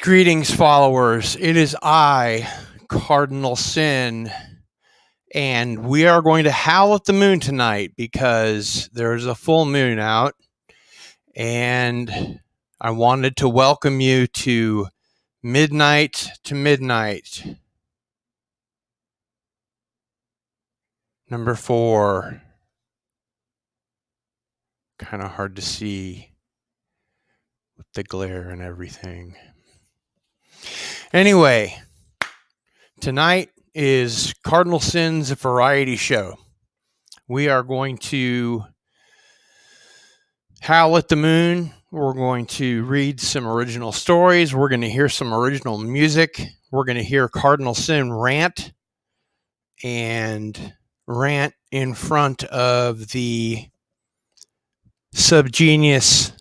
Greetings, followers. It is I, Cardinal Sin, and we are going to howl at the moon tonight because there's a full moon out, and I wanted to welcome you to Midnight to Midnight, number 4. Kind of hard to see with the glare and everything. Anyway, tonight is Cardinal Sin's variety show. We are going to howl at the moon. We're going to read some original stories. We're going to hear some original music. We're going to hear Cardinal Sin rant in front of the SubGenius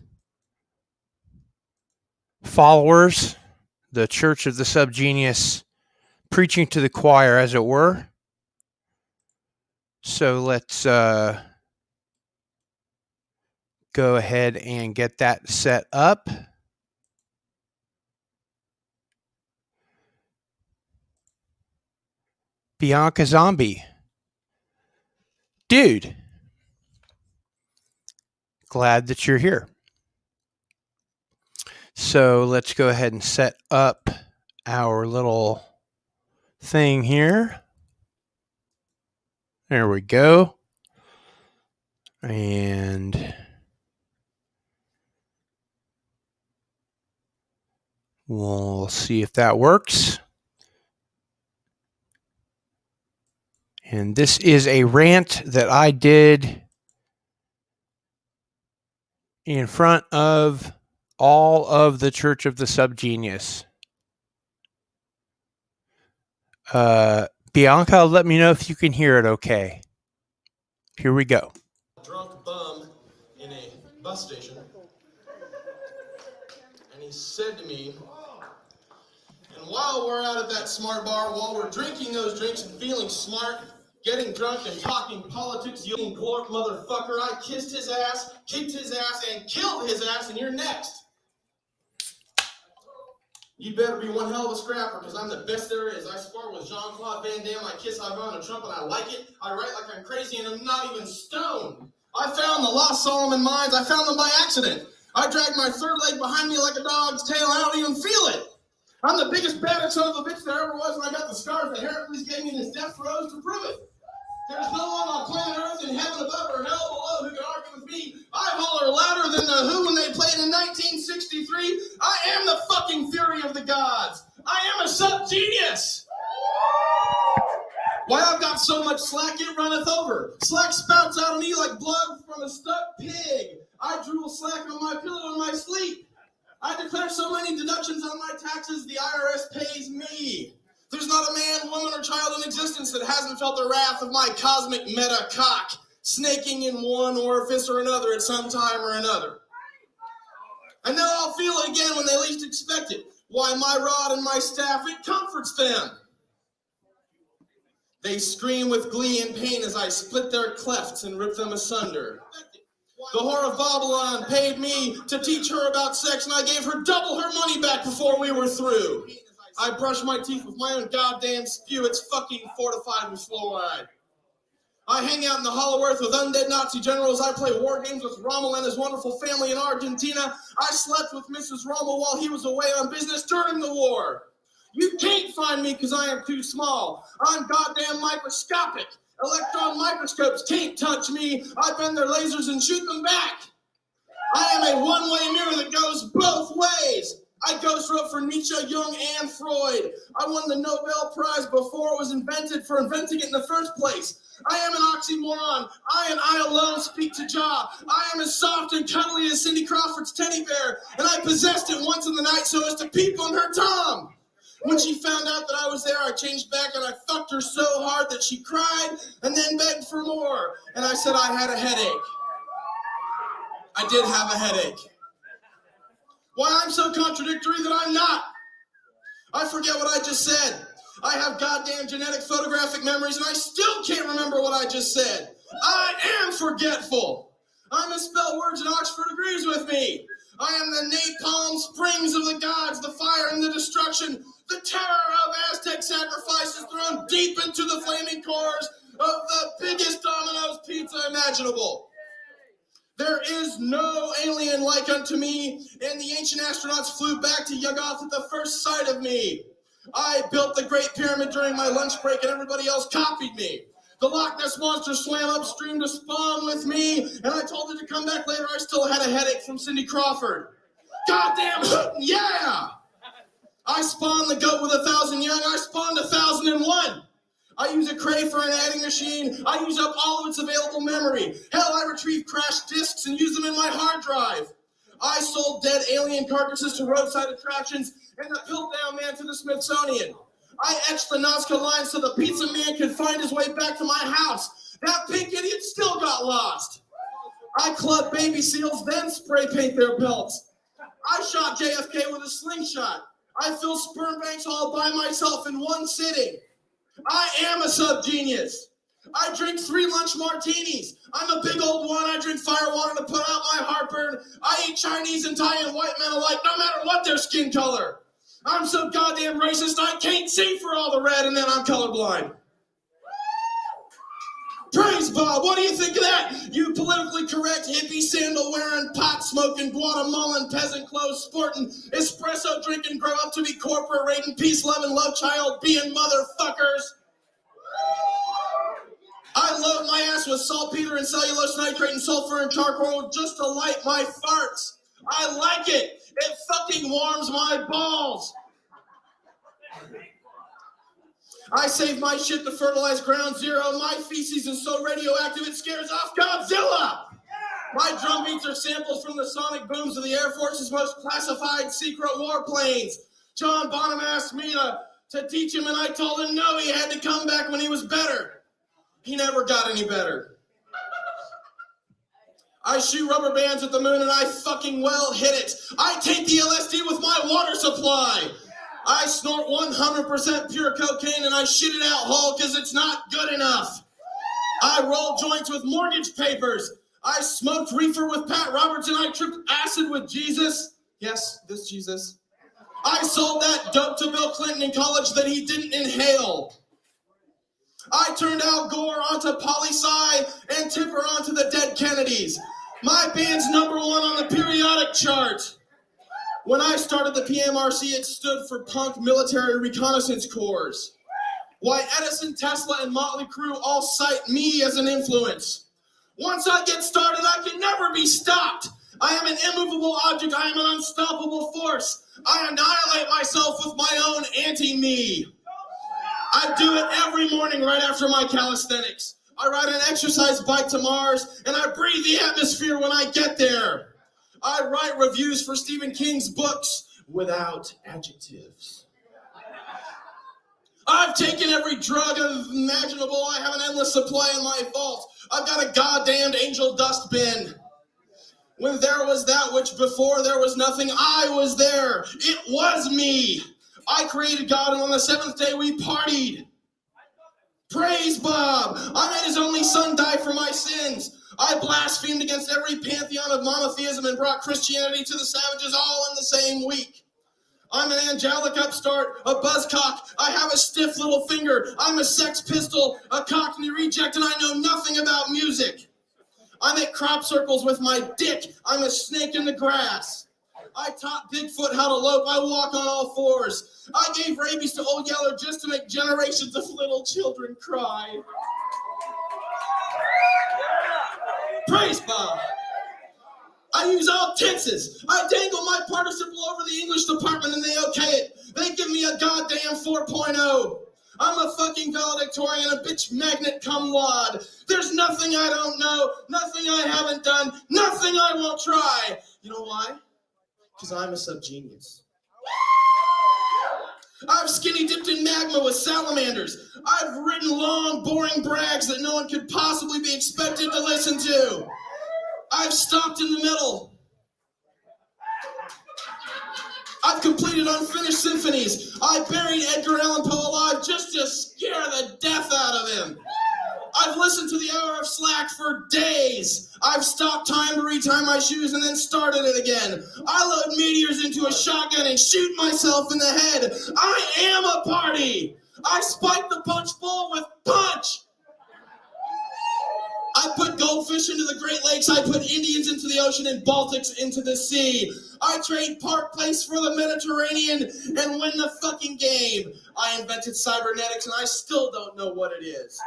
followers, the Church of the SubGenius, preaching to the choir, as it were. So let's go ahead and get that set up. Bianca Zombie. Dude, glad that you're here. So let's go ahead and set up our little thing here. There we go. And we'll see if that works. And this is a rant that I did in front of all of the Church of the SubGenius. Bianca, let me know if you can hear it okay. Here we go. Drunk bum in a bus station, and he said to me, and while we're out at that smart bar, while we're drinking those drinks and feeling smart, getting drunk and talking politics, you glorp motherfucker, I kissed his ass, kicked his ass, and killed his ass, and you're next. You better be one hell of a scrapper, because I'm the best there is. I spar with Jean-Claude Van Damme, I kiss Ivan Trump, and I like it. I write like I'm crazy, and I'm not even stoned. I found the lost Solomon mines. I found them by accident. I dragged my third leg behind me like a dog's tail, and I don't even feel it. I'm the biggest, baddest son of a bitch there ever was, and I got the scars that Heracles gave me in his death throes to prove it. There's no one on planet Earth, in heaven above or hell below, who can argue with me. I holler louder than the Who when they played in 1963. I am the fucking fury of the gods. I am a SubGenius. Why I've got so much slack, it runneth over. Slack spouts out of me like blood from a stuck pig. I drool slack on my pillow in my sleep. I declare so many deductions on my taxes, the IRS pays me. There's not a man, woman, or child in existence that hasn't felt the wrath of my cosmic meta cock snaking in one orifice or another at some time or another. And now I'll feel it again when they least expect it. Why, my rod and my staff, it comforts them. They scream with glee and pain as I split their clefts and rip them asunder. The whore of Babylon paid me to teach her about sex, and I gave her double her money back before we were through. I brush my teeth with my own goddamn spew. It's fucking fortified with fluoride. I hang out in the hollow earth with undead Nazi generals. I play war games with Rommel and his wonderful family in Argentina. I slept with Mrs. Rommel while he was away on business during the war. You can't find me because I am too small. I'm goddamn microscopic. Electron microscopes can't touch me. I bend their lasers and shoot them back. I am a one-way mirror that goes both ways. I ghost wrote for Nietzsche, Jung, and Freud. I won the Nobel Prize before it was invented for inventing it in the first place. I am an oxymoron. I and I alone speak to Jah. I am as soft and cuddly as Cindy Crawford's teddy bear, and I possessed it once in the night so as to peep on her tongue. When she found out that I was there, I changed back and I fucked her so hard that she cried and then begged for more. And I said I had a headache. I did have a headache. Why I'm so contradictory that I'm not. I forget what I just said. I have goddamn genetic photographic memories and I still can't remember what I just said. I am forgetful. I misspell words and Oxford agrees with me. I am the napalm springs of the gods, the fire and the destruction, the terror of Aztec sacrifices thrown deep into the flaming cores of the biggest Domino's pizza imaginable. There is no alien like unto me, and the ancient astronauts flew back to Yuggoth at the first sight of me. I built the Great Pyramid during my lunch break, and everybody else copied me. The Loch Ness Monster swam upstream to spawn with me, and I told it to come back later. I still had a headache from Cindy Crawford. Goddamn, yeah! I spawned the goat with 1,000 young. I spawned 1,001. I use a Cray for an adding machine. I use up all of its available memory. Hell, I retrieve crashed discs and use them in my hard drive. I sold dead alien carcasses to roadside attractions and the Piltdown Man to the Smithsonian. I etched the Nazca line so the pizza man could find his way back to my house. That pink idiot still got lost. I club baby seals, then spray paint their pelts. I shot JFK with a slingshot. I filled sperm banks all by myself in one sitting. I am a SubGenius. I drink 3 lunch martinis. I'm a big old one. I drink fire water to put out my heartburn. I eat Chinese and Thai and white men alike, no matter what their skin color. I'm so goddamn racist, I can't see for all the red, and then I'm colorblind. Praise Bob, what do you think of that? You politically correct, hippie, sandal-wearing, pot-smoking, Guatemalan peasant clothes sporting, espresso drinking, grow up to be corporate rating, peace-loving, love child being motherfuckers. I load my ass with saltpeter and cellulose nitrate and sulfur and charcoal just to light my farts. I like it. It fucking warms my balls. I save my shit to fertilize ground zero. My feces is so radioactive it scares off Godzilla. My drum beats are samples from the sonic booms of the Air Force's most classified secret warplanes. John Bonham asked me to teach him, and I told him no, he had to come back when he was better. He never got any better. I shoot rubber bands at the moon and I fucking well hit it. I take the LSD with my water supply. I snort 100% pure cocaine and I shit it out whole because it's not good enough. I roll joints with mortgage papers. I smoked reefer with Pat Roberts and I tripped acid with Jesus. Yes, this Jesus. I sold that dope to Bill Clinton in college that he didn't inhale. I turned Al Gore onto poli-sci and Tipper onto the dead Kennedys. My band's #1 on the periodic chart. When I started the PMRC, it stood for Punk Military Reconnaissance Corps. Why Edison, Tesla, and Motley Crue all cite me as an influence. Once I get started, I can never be stopped. I am an immovable object. I am an unstoppable force. I annihilate myself with my own anti-me. I do it every morning right after my calisthenics. I ride an exercise bike to Mars, and I breathe the atmosphere when I get there. I write reviews for Stephen King's books without adjectives. I've taken every drug imaginable. I have an endless supply in my vault. I've got a goddamned angel dust bin. When there was that which before there was nothing, I was there. It was me. I created God, and on the 7th day we partied. Praise Bob! I made his only son die for my sins. I blasphemed against every pantheon of monotheism and brought Christianity to the savages all in the same week. I'm an angelic upstart, a buzzcock. I have a stiff little finger. I'm a sex pistol, a cockney reject, and I know nothing about music. I make crop circles with my dick. I'm a snake in the grass. I taught Bigfoot how to lope. I walk on all fours. I gave rabies to Old Yeller just to make generations of little children cry. Praise Bob. I use all tenses. I dangle my participle over the English department and they okay it. They give me a goddamn 4.0. I'm a fucking valedictorian, a bitch magnet cum laude. There's nothing I don't know, nothing I haven't done, nothing I won't try. You know why? Because I'm a SubGenius. I've skinny dipped in magma with salamanders. I've written long, boring brags that no one could possibly be expected to listen to. I've stopped in the middle. I've completed unfinished symphonies. I buried Edgar Allan Poe alive just to scare the death out of him. I've listened to the hour of slack for days. I've stopped time to retie my shoes and then started it again. I load meteors into a shotgun and shoot myself in the head. I am a party. I spike the punch bowl with punch. I put goldfish into the Great Lakes. I put Indians into the ocean and Baltics into the sea. I trade Park Place for the Mediterranean and win the fucking game. I invented cybernetics and I still don't know what it is.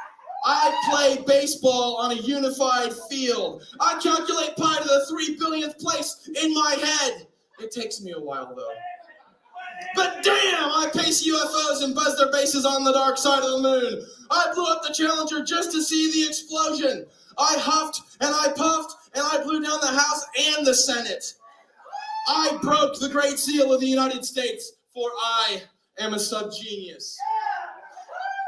I play baseball on a unified field. I calculate pi to the 3 billionth place in my head. It takes me a while though. But damn, I pace UFOs and buzz their bases on the dark side of the moon. I blew up the Challenger just to see the explosion. I huffed and I puffed and I blew down the House and the Senate. I broke the Great Seal of the United States, for I am a SubGenius.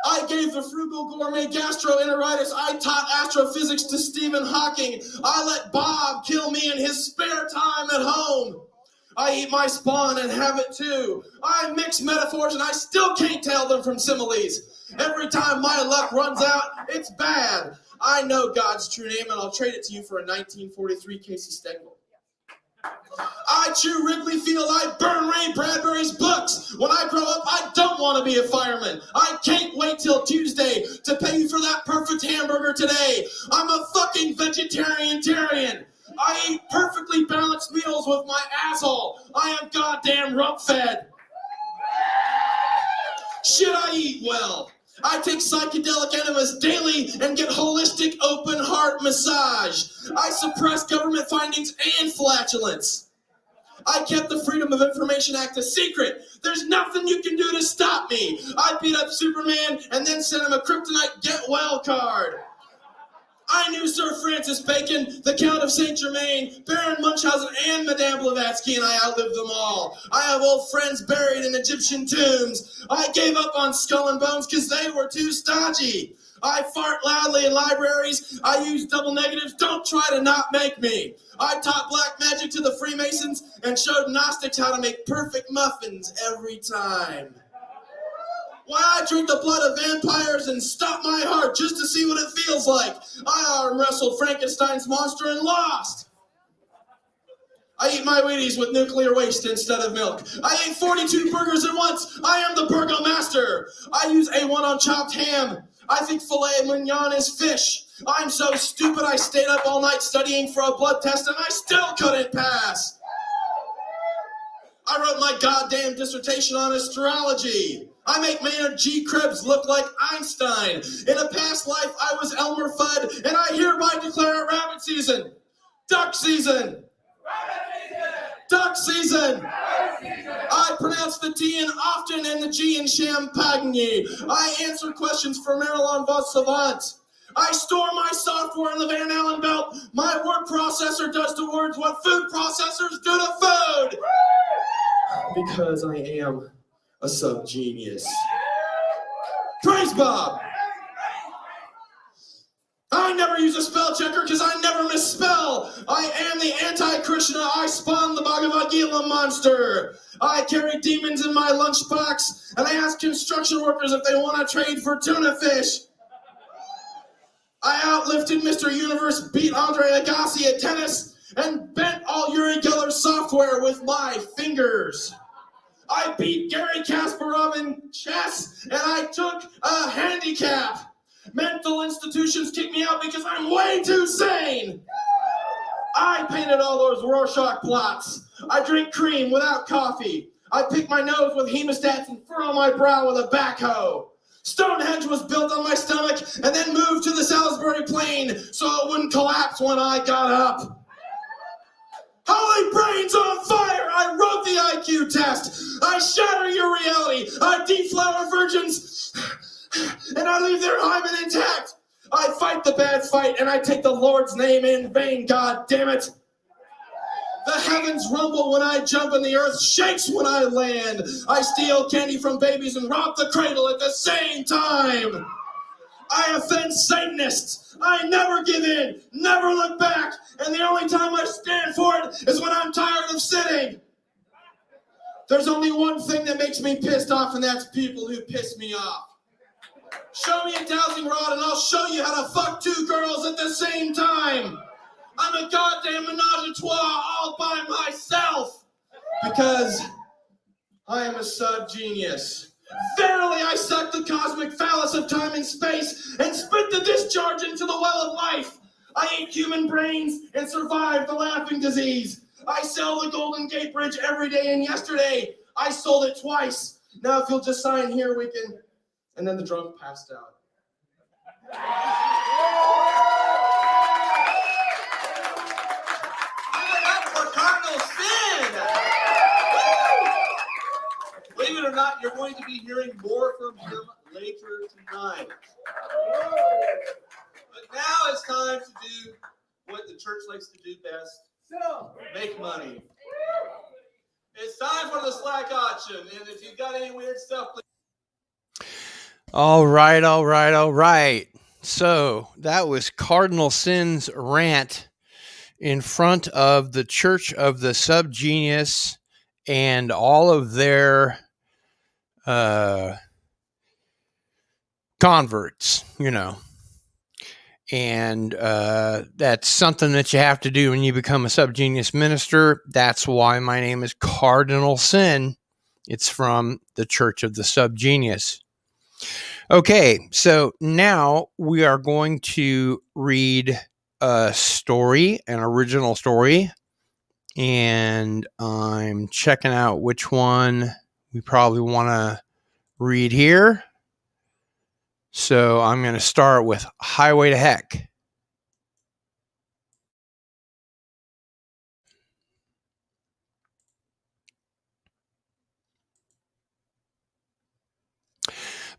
I gave the frugal gourmet gastroenteritis. I taught astrophysics to Stephen Hawking. I let Bob kill me in his spare time at home. I eat my spawn and have it too. I mix metaphors and I still can't tell them from similes. Every time my luck runs out, it's bad. I know God's true name and I'll trade it to you for a 1943 Casey Stengel. I chew Wrigley Field, I burn Ray Bradbury's books. When I grow up, I don't want to be a fireman. I can't wait till Tuesday to pay you for that perfect hamburger today. I'm a fucking vegetarian-tarian. I eat perfectly balanced meals with my asshole. I am goddamn rump-fed. Should I eat well? I take psychedelic enemas daily and get holistic open heart massage. I suppress government findings and flatulence. I kept the Freedom of Information Act a secret. There's nothing you can do to stop me. I beat up Superman and then sent him a kryptonite get well card. I knew Sir Francis Bacon, the Count of Saint Germain, Baron Munchausen, and Madame Blavatsky, and I outlived them all. I have old friends buried in Egyptian tombs. I gave up on Skull and Bones because they were too stodgy. I fart loudly in libraries. I use double negatives. Don't try to not make me. I taught black magic to the Freemasons and showed Gnostics how to make perfect muffins every time. Why I drink the blood of vampires and stop my heart just to see what it feels like. I arm wrestled Frankenstein's monster and lost. I eat my Wheaties with nuclear waste instead of milk. I ate 42 burgers at once. I am the burger master. I use A1 on chopped ham. I think filet mignon is fish. I'm so stupid I stayed up all night studying for a blood test and I still couldn't pass. I wrote my goddamn dissertation on astrology. I make Maynard G. Krebs look like Einstein. In a past life, I was Elmer Fudd, and I hereby declare it rabbit season. Duck season. Duck season. I pronounce the T in often and the G in champagne. I answer questions for Marilyn Vos Savant. I store my software in the Van Allen belt. My word processor does to words what food processors do to food. Because I am a SubGenius. Praise Bob! I never use a spell checker because I never misspell. I am the anti-Krishna. I spawned the Bhagavad Gita monster. I carry demons in my lunchbox, and I ask construction workers if they want to trade for tuna fish. I outlifted Mr. Universe, beat Andre Agassi at tennis, and bent all Uri Geller's software with my fingers. I beat Gary Kasparov in chess, and I took a handicap. Mental institutions kick me out because I'm way too sane. I painted all those Rorschach plots. I drink cream without coffee. I pick my nose with hemostats and furrow my brow with a backhoe. Stonehenge was built on my stomach and then moved to the Salisbury Plain so it wouldn't collapse when I got up. Holy brains on fire! I wrote the IQ test. I shatter your reality. I deflower virgins, and I leave their hymen intact. I fight the bad fight, and I take the Lord's name in vain. God damn it! The heavens rumble when I jump and the earth shakes when I land. I steal candy from babies and rob the cradle at the same time. I offend Satanists. I never give in, never look back, and the only time I stand for it is when I'm tired of sitting. There's only one thing that makes me pissed off, and that's people who piss me off. Show me a dowsing rod and I'll show you how to fuck two girls at the same time. I'm a goddamn menage a trois all by myself because I am a SubGenius. Verily, I suck the cosmic phallus of time and space and spit the discharge into the well of life. I eat human brains and survive the laughing disease. I sell the Golden Gate Bridge every day, and yesterday I sold it twice. Now if you'll just sign here, we can... And then the drunk passed out. For Cardinal Sin! Believe it or not, you're going to be hearing more from him later tonight. But now it's time to do what the church likes to do best. Make money. It's time for the slack auction, and if you've got any weird stuff, please. All right. So that was Cardinal Sin's rant in front of the Church of the SubGenius and all of their converts, And that's something that you have to do when you become a SubGenius minister. That's why my name is Cardinal Sin. It's from the Church of the SubGenius. Okay, so now we are going to read a story, an original story, and I'm checking out which one we probably want to read here. So I'm going to start with Highway to Heck.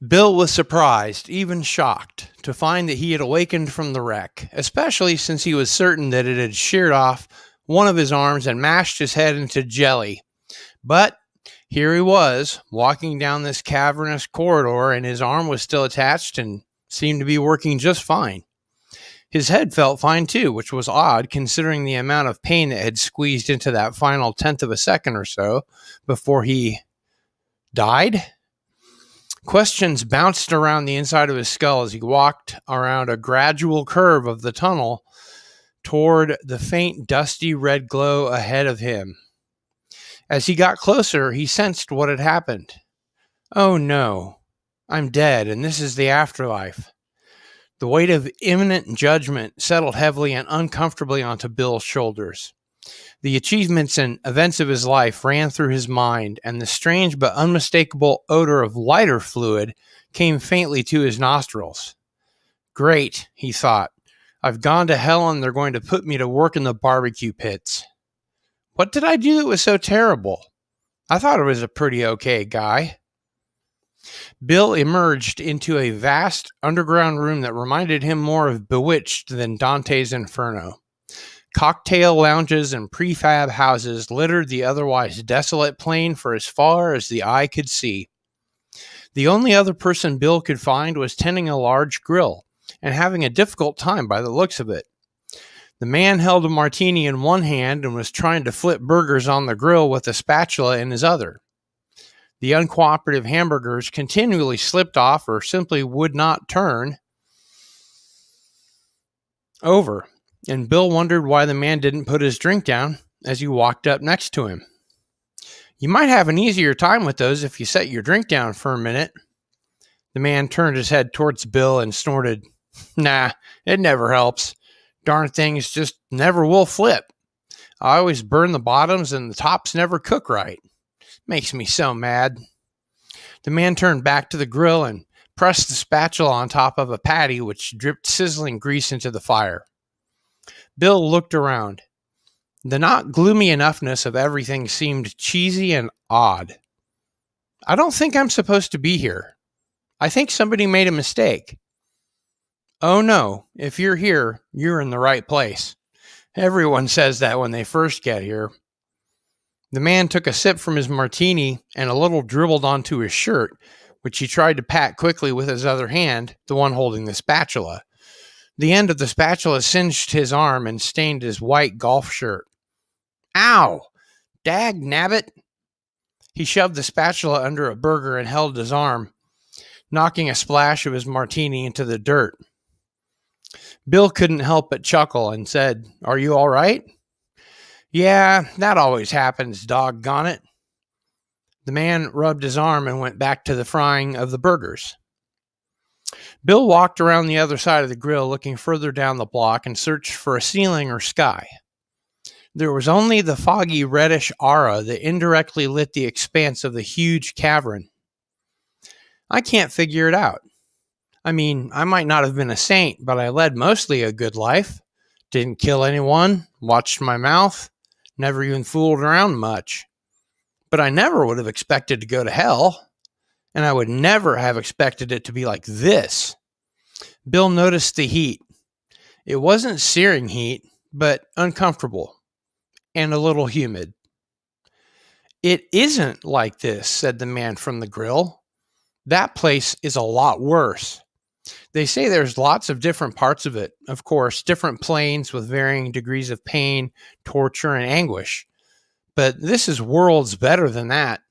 Bill was surprised, even shocked, to find that he had awakened from the wreck, especially since he was certain that it had sheared off one of his arms and mashed his head into jelly. But here he was, walking down this cavernous corridor, and his arm was still attached and seemed to be working just fine. His head felt fine too, which was odd considering the amount of pain that had squeezed into that final tenth of a second or so before he died. Questions bounced around the inside of his skull as he walked around a gradual curve of the tunnel toward the faint, dusty red glow ahead of him. As he got closer, he sensed what had happened. Oh no, I'm dead, and this is the afterlife. The weight of imminent judgment settled heavily and uncomfortably onto Bill's shoulders. The achievements and events of his life ran through his mind, and the strange but unmistakable odor of lighter fluid came faintly to his nostrils. Great, he thought. I've gone to hell and they're going to put me to work in the barbecue pits. What did I do that was so terrible? I thought I was a pretty okay guy. Bill emerged into a vast underground room that reminded him more of Bewitched than Dante's Inferno. Cocktail lounges and prefab houses littered the otherwise desolate plain for as far as the eye could see. The only other person Bill could find was tending a large grill and having a difficult time by the looks of it. The man held a martini in one hand and was trying to flip burgers on the grill with a spatula in his other. The uncooperative hamburgers continually slipped off or simply would not turn over, and Bill wondered why the man didn't put his drink down as he walked up next to him. You might have an easier time with those if you set your drink down for a minute. The man turned his head towards Bill and snorted. Nah, it never helps. Darn things just never will flip. I always burn the bottoms and the tops never cook right. Makes me so mad. The man turned back to the grill and pressed the spatula on top of a patty which dripped sizzling grease into the fire. Bill looked around. The not gloomy enoughness of everything seemed cheesy and odd. I don't think I'm supposed to be here. I think somebody made a mistake. Oh no, if you're here, you're in the right place. Everyone says that when they first get here. The man took a sip from his martini and a little dribbled onto his shirt, which he tried to pat quickly with his other hand, the one holding the spatula. The end of the spatula singed his arm and stained his white golf shirt. Ow! Dag nabbit! He shoved the spatula under a burger and held his arm, knocking a splash of his martini into the dirt. Bill couldn't help but chuckle and said, "Are you all right?" "Yeah, that always happens, doggone it." The man rubbed his arm and went back to the frying of the burgers. Bill walked around the other side of the grill, looking further down the block and searched for a ceiling or sky. There was only the foggy reddish aura that indirectly lit the expanse of the huge cavern. I can't figure it out. I mean, I might not have been a saint, but I led mostly a good life. Didn't kill anyone, watched my mouth, never even fooled around much. But I never would have expected to go to hell, and I would never have expected it to be like this. Bill noticed the heat. It wasn't searing heat, but uncomfortable and a little humid. "It isn't like this," said the man from the grill. "That place is a lot worse. They say there's lots of different parts of it, of course, different planes with varying degrees of pain, torture, and anguish. But this is worlds better than that."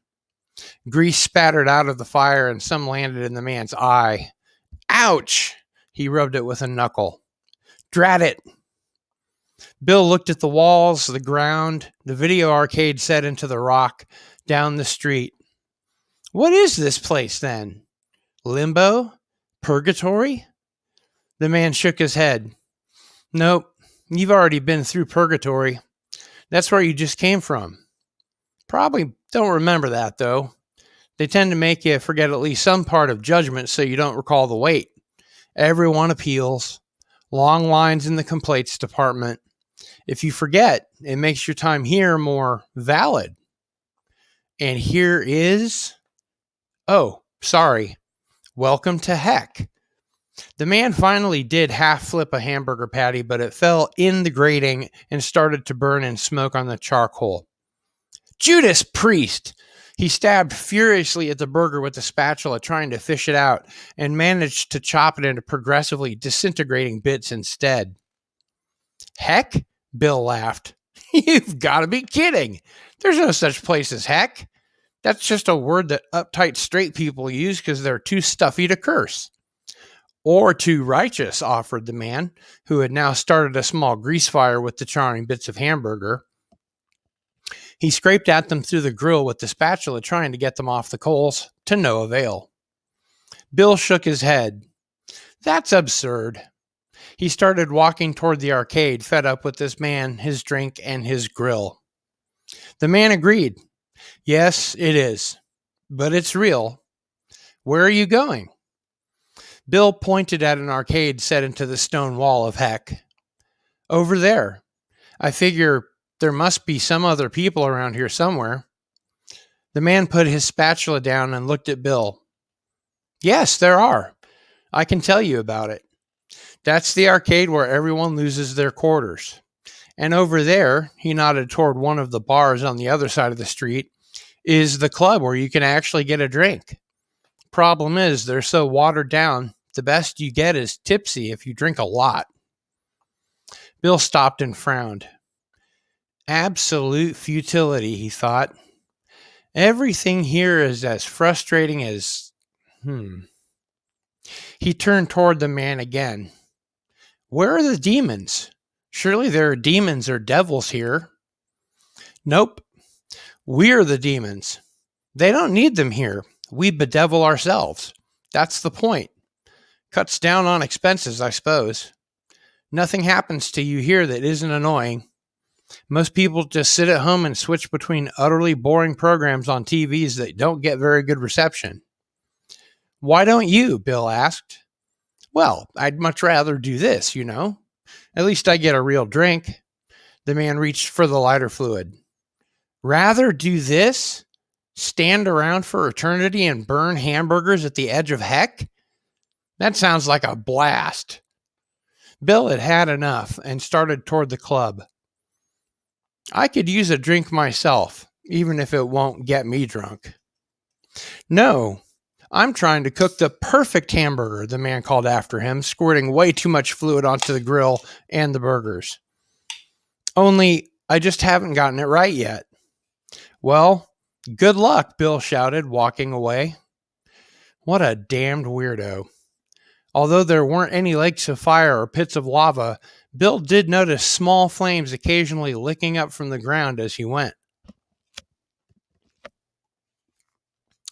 Grease spattered out of the fire and some landed in the man's eye. "Ouch!" He rubbed it with a knuckle. "Drat it!" Bill looked at the walls, the ground, the video arcade set into the rock down the street. What is this place then? Limbo? Purgatory? The man shook his head. "Nope, you've already been through purgatory. That's where you just came from. Probably don't remember that, though. They tend to make you forget at least some part of judgment so you don't recall the wait. Everyone appeals. Long lines in the complaints department. If you forget, it makes your time here more valid. And here is... Oh, sorry. Welcome to heck." The man finally did half flip a hamburger patty, but it fell in the grating and started to burn and smoke on the charcoal. "Judas Priest!" He stabbed furiously at the burger with the spatula, trying to fish it out, and managed to chop it into progressively disintegrating bits instead. "Heck?" Bill laughed. "You've got to be kidding. There's no such place as heck. That's just a word that uptight straight people use because they're too stuffy to curse." "Or too righteous," offered the man, who had now started a small grease fire with the charring bits of hamburger. He scraped at them through the grill with the spatula, trying to get them off the coals, to no avail. Bill shook his head. "That's absurd." He started walking toward the arcade, fed up with this man, his drink, and his grill. The man agreed. "Yes, it is. But it's real. Where are you going?" Bill pointed at an arcade set into the stone wall of heck. "Over there. I figure there must be some other people around here somewhere." The man put his spatula down and looked at Bill. "Yes, there are. I can tell you about it. That's the arcade where everyone loses their quarters. And over there," he nodded toward one of the bars on the other side of the street, "is the club where you can actually get a drink. Problem is, they're so watered down, the best you get is tipsy if you drink a lot." Bill stopped and frowned. Absolute futility, he thought. Everything here is as frustrating as... He turned toward the man again. "Where are the demons? Surely there are demons or devils here." "Nope. We're the demons. They don't need them here. We bedevil ourselves. That's the point. Cuts down on expenses, I suppose. Nothing happens to you here that isn't annoying. Most people just sit at home and switch between utterly boring programs on TVs that don't get very good reception." "Why don't you?" Bill asked. "Well, I'd much rather do this, you know. At least I get a real drink." The man reached for the lighter fluid. "Rather do this? Stand around for eternity and burn hamburgers at the edge of heck? That sounds like a blast." Bill had had enough and started toward the club, I could use a drink myself, even if it won't get me drunk. No, I'm trying to cook the perfect hamburger, the man called after him, squirting way too much fluid onto the grill and the burgers. Only, I just haven't gotten it right yet. Well, good luck, Bill shouted, walking away. What a damned weirdo. Although there weren't any lakes of fire or pits of lava, Bill did notice small flames occasionally licking up from the ground as he went.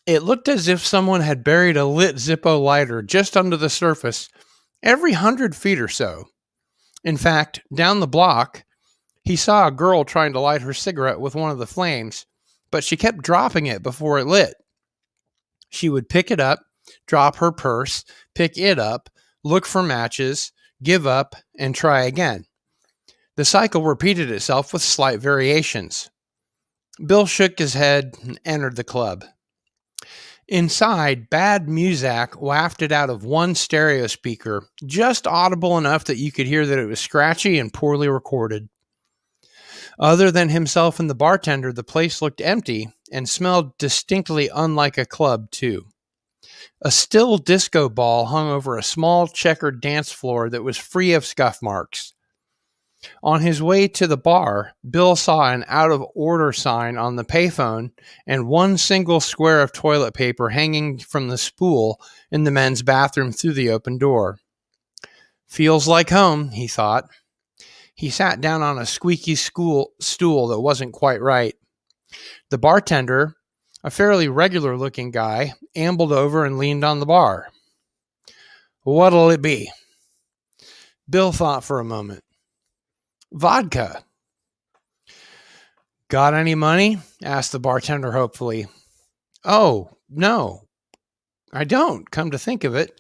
It looked as if someone had buried a lit Zippo lighter just under the surface every 100 feet or so. In fact, down the block, he saw a girl trying to light her cigarette with one of the flames, but she kept dropping it before it lit. She would pick it up, drop her purse, pick it up, look for matches, give up, and try again. The cycle repeated itself with slight variations. Bill shook his head and entered the club. Inside, bad music wafted out of one stereo speaker, just audible enough that you could hear that it was scratchy and poorly recorded. Other than himself and the bartender, the place looked empty and smelled distinctly unlike a club, too. A still disco ball hung over a small checkered dance floor that was free of scuff marks. On his way to the bar, Bill saw an out-of-order sign on the payphone and one single square of toilet paper hanging from the spool in the men's bathroom through the open door. Feels like home, he thought. He sat down on a squeaky stool that wasn't quite right. The bartender, a fairly regular-looking guy, ambled over and leaned on the bar. What'll it be? Bill thought for a moment. Vodka. Got any money? Asked the bartender hopefully. Oh, no, I don't, come to think of it.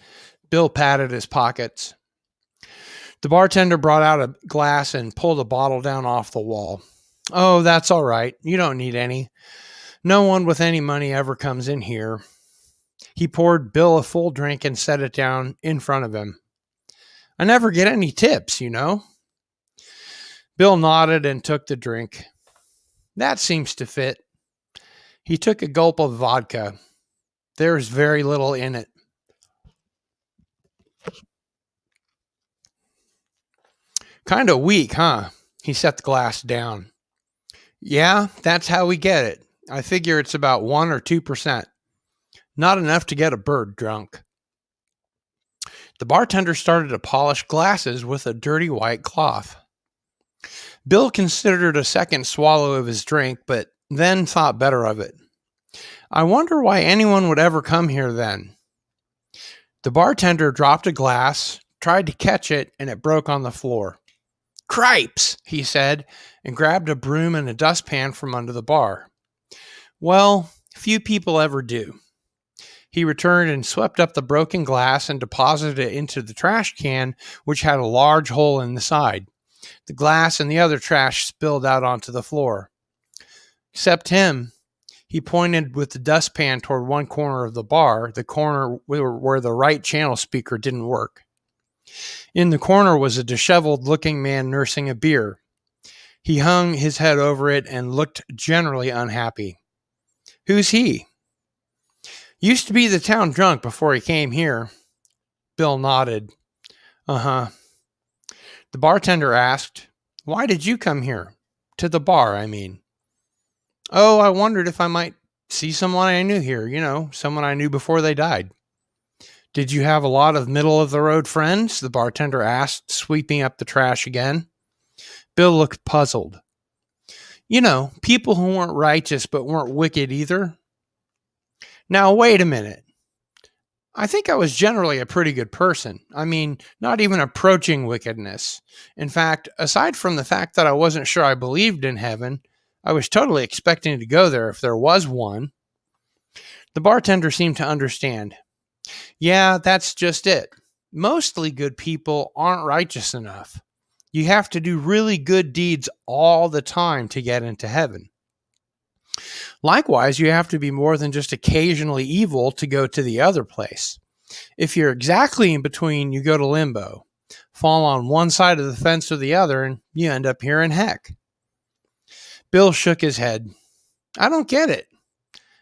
Bill patted his pockets. The bartender brought out a glass and pulled a bottle down off the wall. Oh, that's all right. You don't need any. No one with any money ever comes in here. He poured Bill a full drink and set it down in front of him. I never get any tips, you know. Bill nodded and took the drink. That seems to fit. He took a gulp of vodka. There's very little in it. Kind of weak, huh? He set the glass down. Yeah, that's how we get it. I figure it's about 1 or 2%. Not enough to get a bird drunk. The bartender started to polish glasses with a dirty white cloth. Bill considered a second swallow of his drink, but then thought better of it. I wonder why anyone would ever come here then. The bartender dropped a glass, tried to catch it, and it broke on the floor. Cripes, he said, and grabbed a broom and a dustpan from under the bar. Well, few people ever do. He returned and swept up the broken glass and deposited it into the trash can, which had a large hole in the side. The glass and the other trash spilled out onto the floor. Except him. He pointed with the dustpan toward one corner of the bar, the corner where the right channel speaker didn't work. In the corner was a disheveled-looking man nursing a beer. He hung his head over it and looked generally unhappy. Who's he? Used to be the town drunk before he came here. Bill nodded. Uh-huh. The bartender asked, Why did you come here? To the bar, I mean. Oh, I wondered if I might see someone I knew here, you know, someone I knew before they died. Did you have a lot of middle-of-the-road friends? The bartender asked, sweeping up the trash again. Bill looked puzzled. You know, people who weren't righteous but weren't wicked either. Now, wait a minute. I think I was generally a pretty good person. I mean, not even approaching wickedness. In fact, aside from the fact that I wasn't sure I believed in heaven, I was totally expecting to go there if there was one. The bartender seemed to understand. Yeah, that's just it. Mostly good people aren't righteous enough. You have to do really good deeds all the time to get into heaven. Likewise, you have to be more than just occasionally evil to go to the other place. If you're exactly in between, you go to limbo, fall on one side of the fence or the other, and you end up here in heck. Bill shook his head. I don't get it.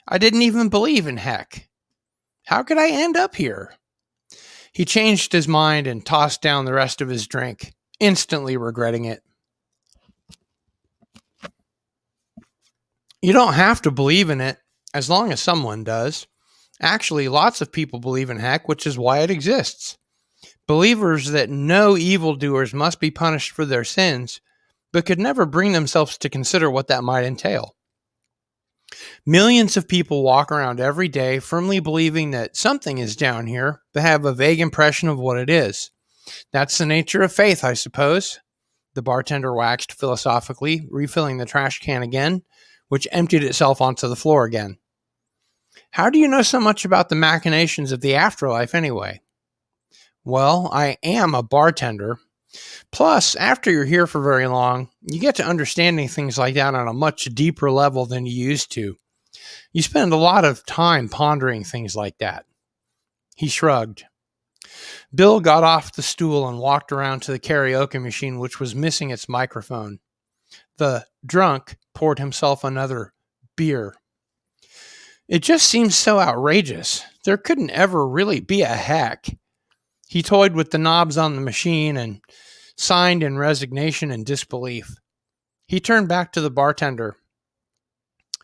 I didn't even believe in heck. How could I end up here? He changed his mind and tossed down the rest of his drink, instantly regretting it. You don't have to believe in it, as long as someone does. Actually, lots of people believe in heck, which is why it exists. Believers that know evildoers must be punished for their sins, but could never bring themselves to consider what that might entail. Millions of people walk around every day firmly believing that something is down here, but have a vague impression of what it is. That's the nature of faith, I suppose. The bartender waxed philosophically, refilling the trash can again, which emptied itself onto the floor again. How do you know so much about the machinations of the afterlife anyway? Well, I am a bartender. Plus, after you're here for very long, you get to understanding things like that on a much deeper level than you used to. You spend a lot of time pondering things like that. He shrugged. Bill got off the stool and walked around to the karaoke machine, which was missing its microphone. The drunk poured himself another beer. It just seems so outrageous. There couldn't ever really be a heck. He toyed with the knobs on the machine and signed in resignation and disbelief. He turned back to the bartender.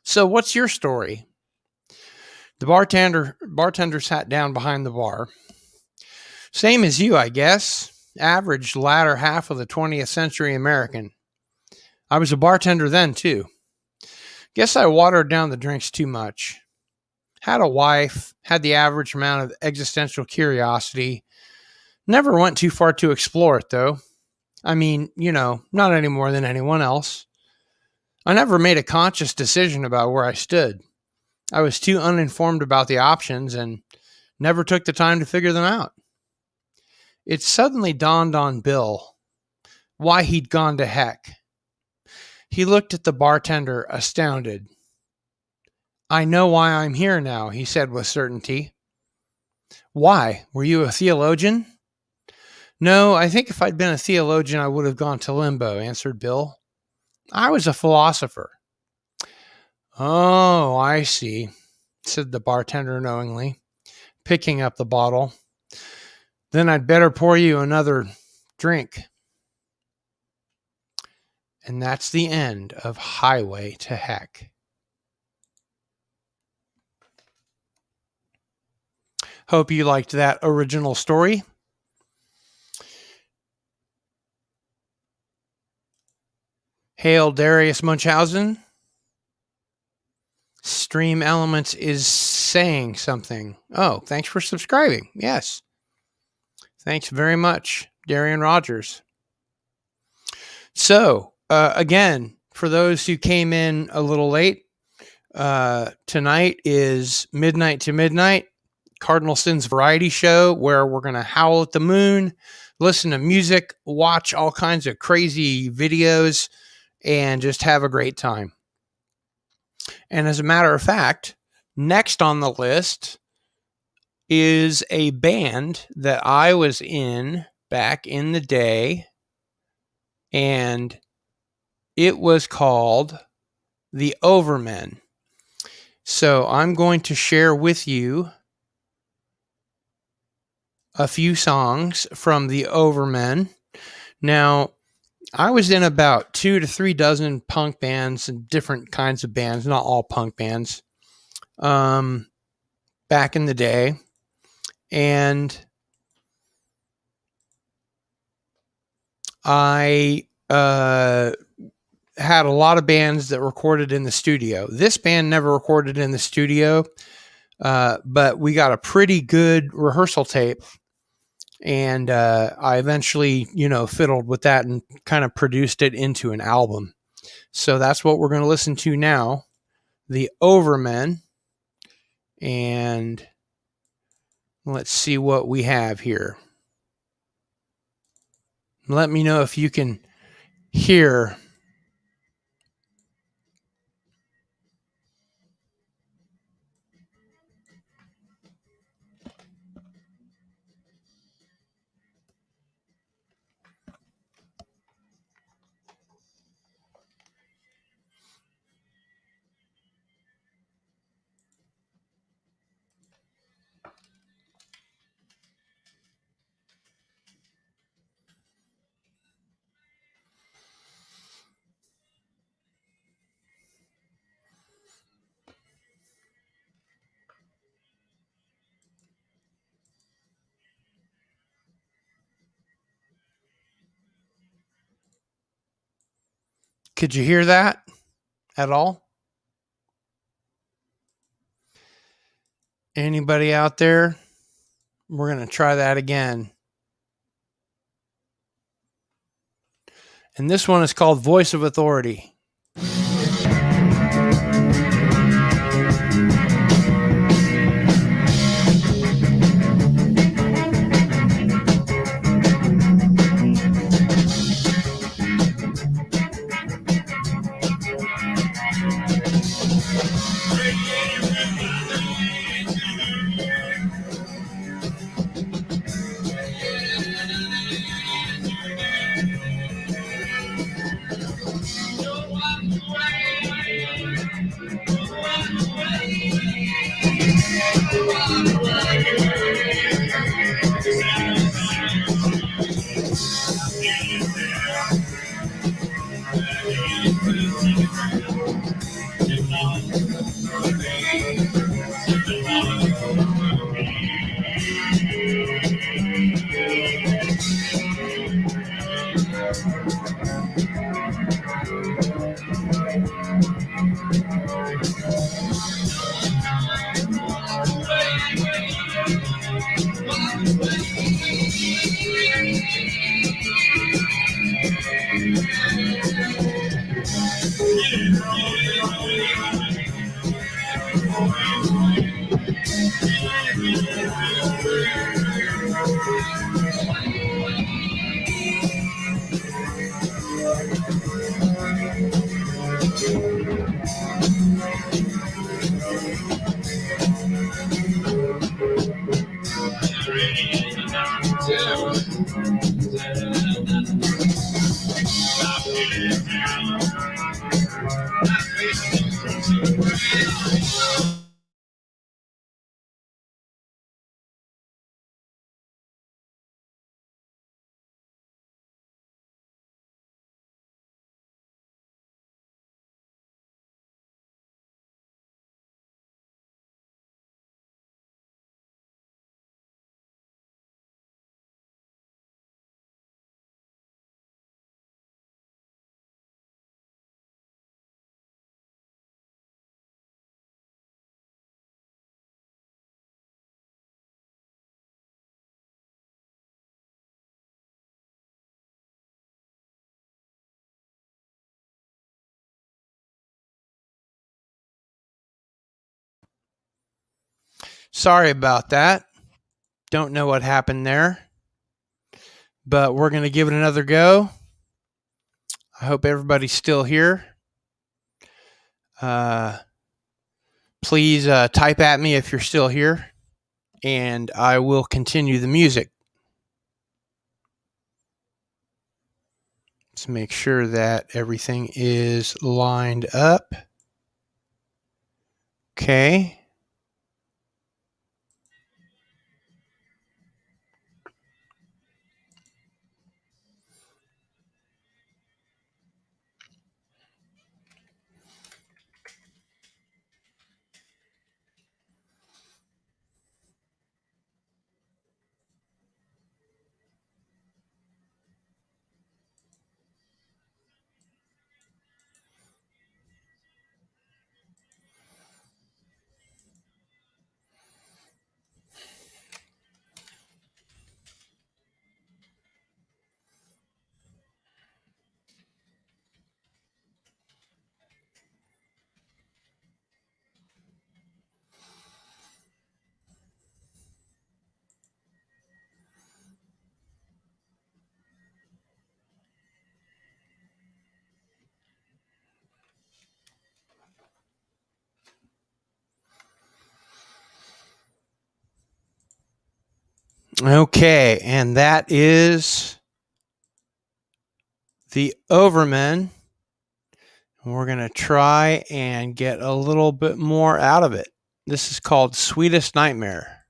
So what's your story? The bartender sat down behind the bar. Same as you, I guess. Average latter half of the 20th century American. I was a bartender then, too. Guess I watered down the drinks too much. Had a wife, had the average amount of existential curiosity. Never went too far to explore it, though. I mean, not any more than anyone else. I never made a conscious decision about where I stood. I was too uninformed about the options and never took the time to figure them out. It suddenly dawned on Bill why he'd gone to heck. He looked at the bartender, astounded. I know why I'm here now, he said with certainty. Why? Were you a theologian? No, I think if I'd been a theologian, I would have gone to limbo, answered Bill. I was a philosopher. Oh, I see, said the bartender knowingly, picking up the bottle. Then I'd better pour you another drink. And that's the end of Highway to Heck. Hope you liked that original story. Hail Darius Munchausen. Stream Elements is saying something. Oh, thanks for subscribing. Yes. Thanks very much, Darian Rogers. So, again, for those who came in a little late, tonight is Midnight to Midnight, Cardinal Sin's variety show, where we're going to howl at the moon, listen to music, watch all kinds of crazy videos, and just have a great time. And as a matter of fact, next on the list is a band that I was in back in the day, and it was called the Overmen. So I'm going to share with you a few songs from the Overmen. Now, I was in about 2 to 3 dozen punk bands and different kinds of bands, not all punk bands, back in the day. And I had a lot of bands that recorded in the studio. This band never recorded in the studio, but we got a pretty good rehearsal tape. And I eventually, fiddled with that and kind of produced it into an album. So that's what we're going to listen to now, the Overmen. And let's see what we have here. Let me know if you can hear. Could you hear that at all? Anybody out there? We're going to try that again. And this one is called Voice of Authority. Sorry about that. Don't know what happened there, but we're going to give it another go. I hope everybody's still here. Please type at me if you're still here, and I will continue the music. Let's make sure that everything is lined up. Okay. Okay, and that is the Overmen. We're going to try and get a little bit more out of it. This is called Sweetest Nightmare.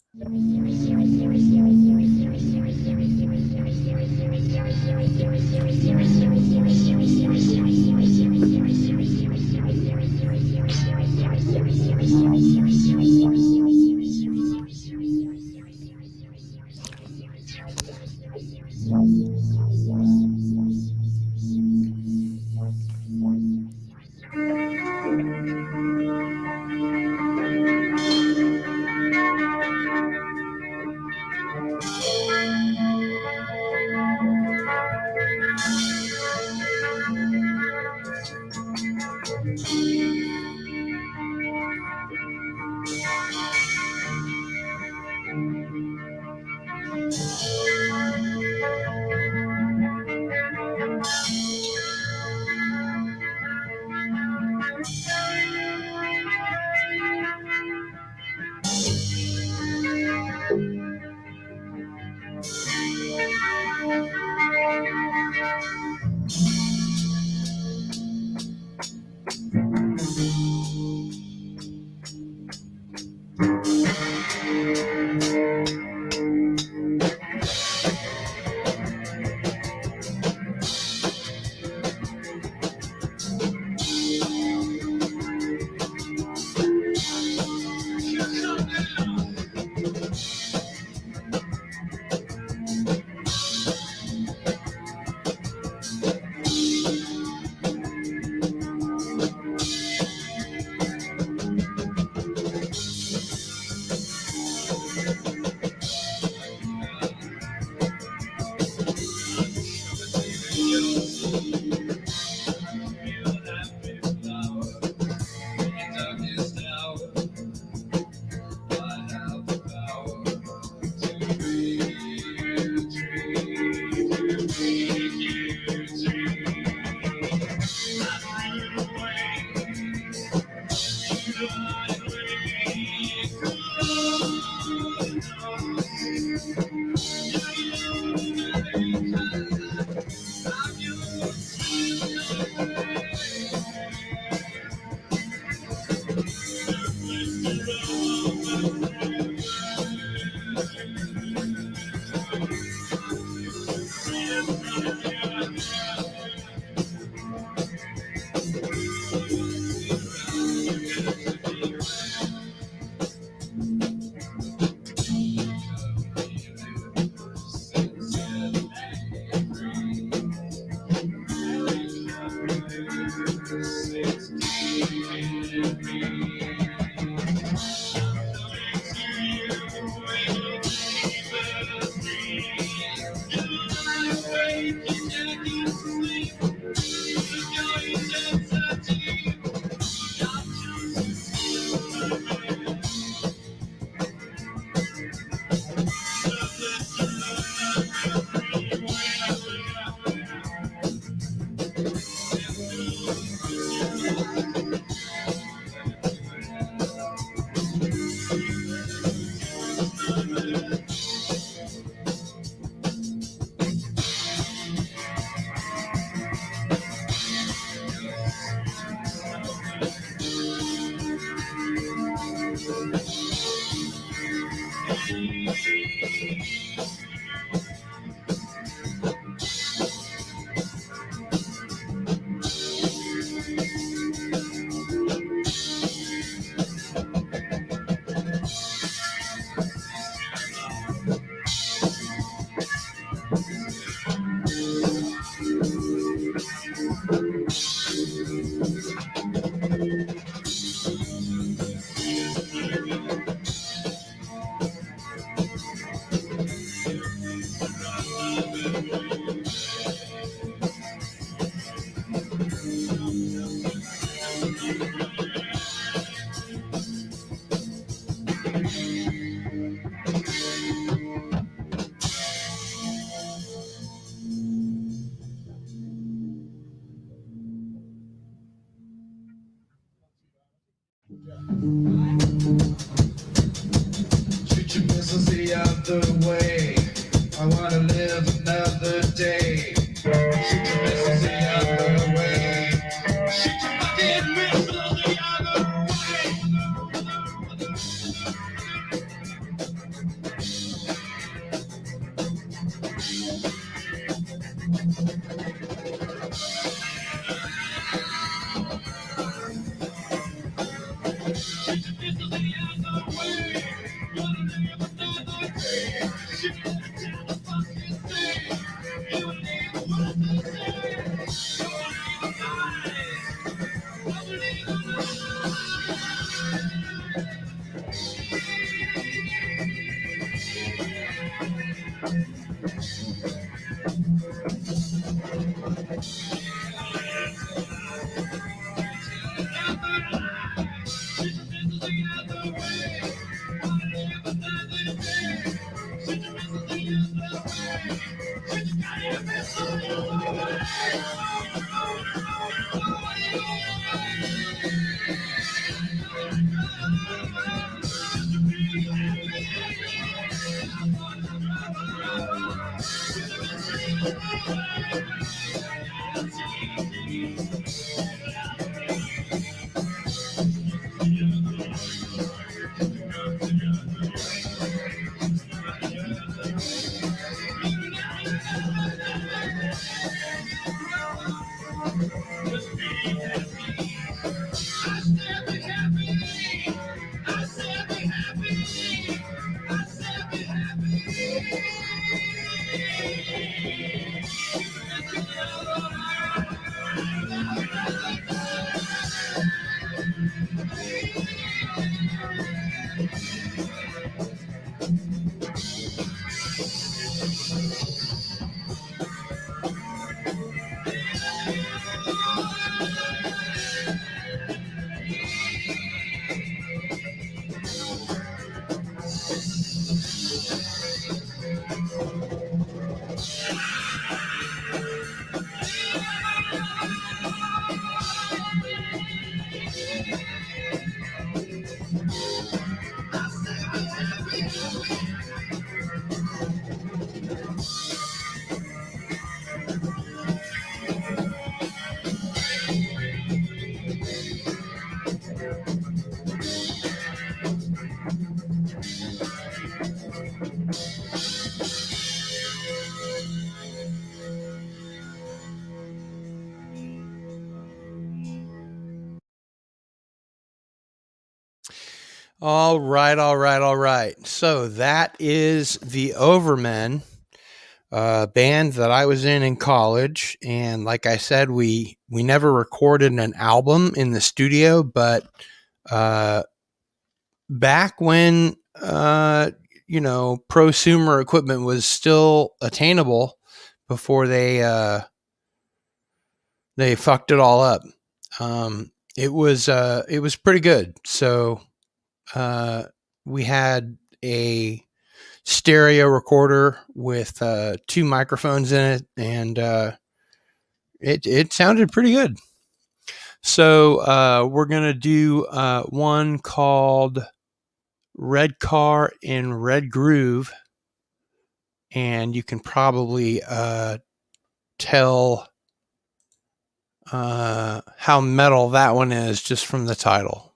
Shoot your missiles the other way. I wanna live another day. Shoot your missiles the other way. Shoot your fucking missiles the other All right. So that is the Overmen band that I was in college. And like I said, we never recorded an album in the studio, but back when, prosumer equipment was still attainable before they fucked it all up. It was pretty good. So we had a stereo recorder with 2 microphones in it, and it sounded pretty good. So we're gonna do one called Red Car in Red Groove, and you can probably tell how metal that one is just from the title.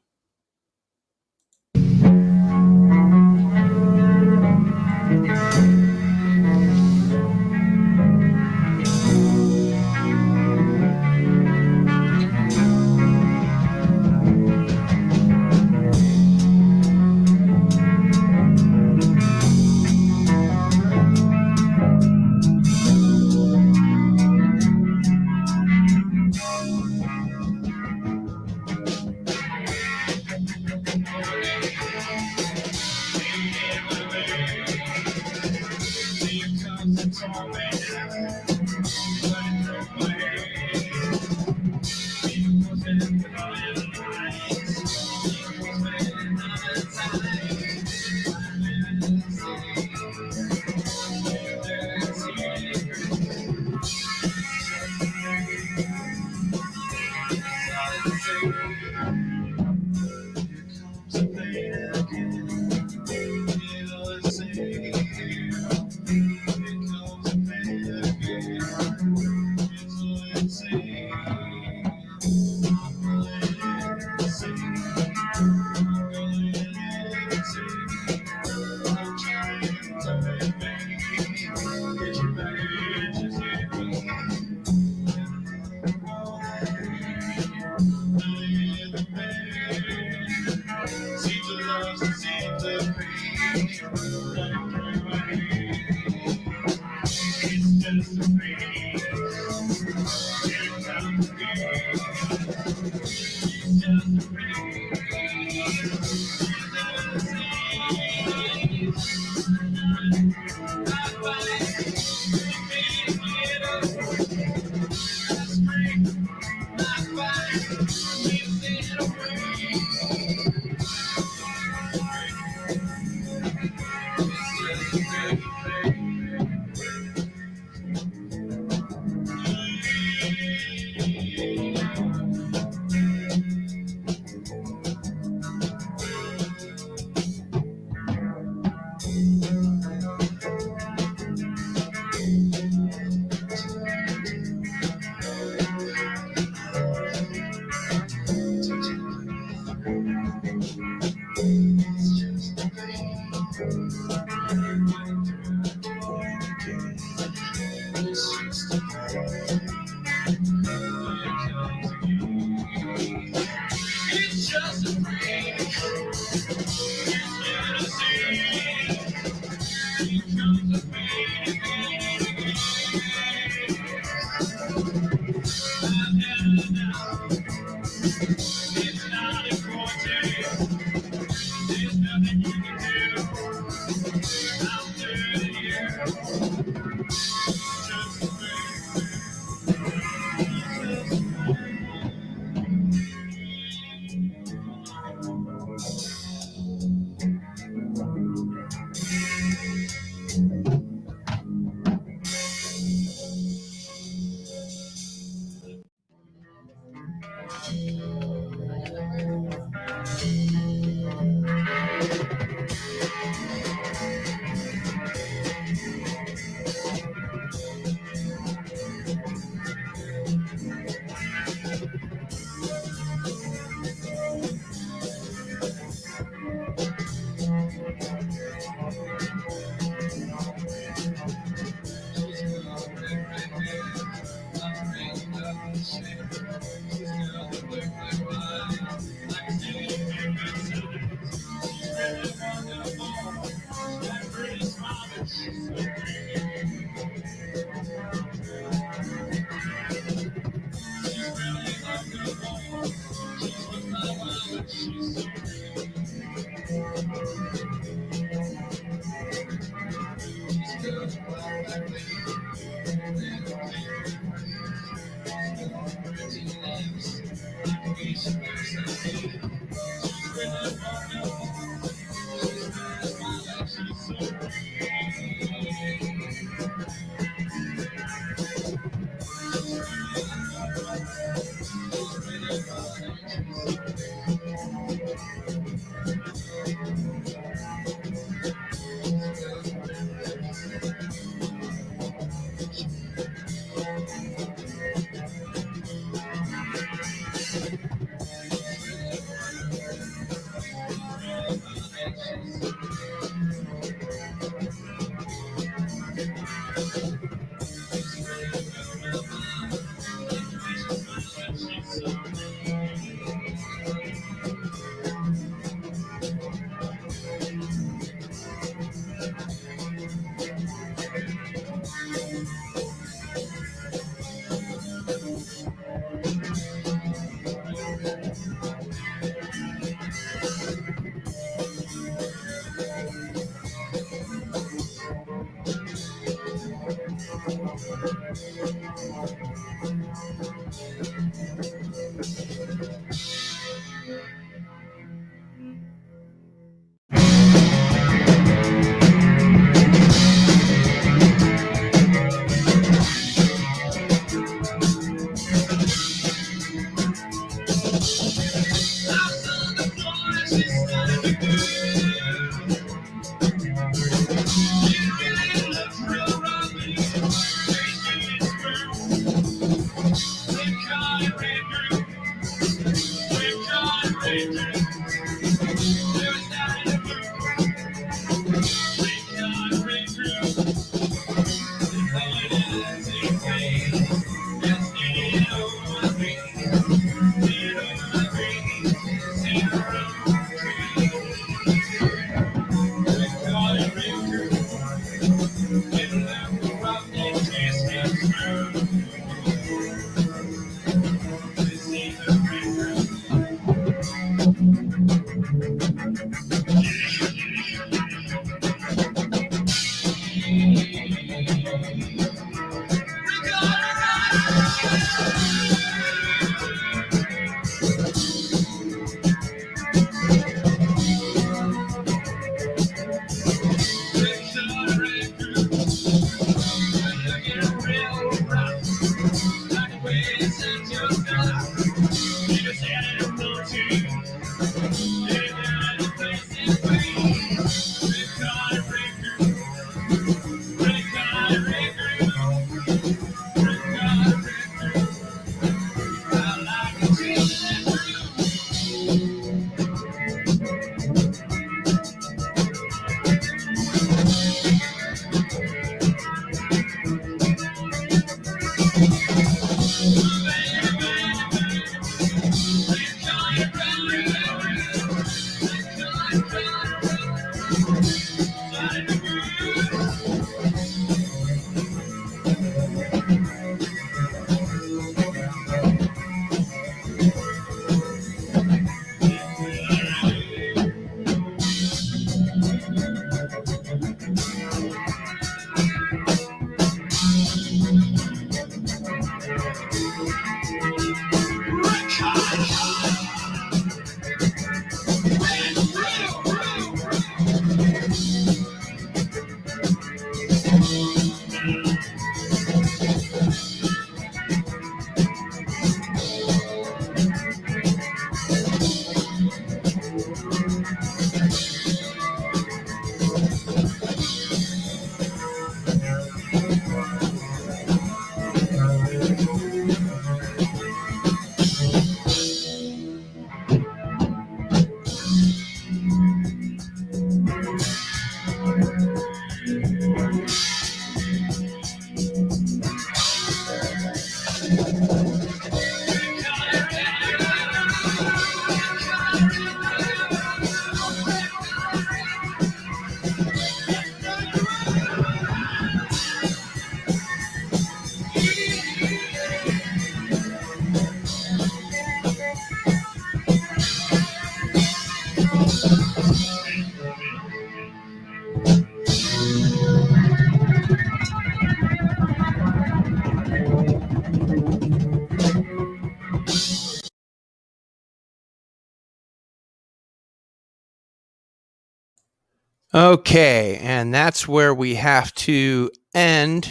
Okay, and that's where we have to end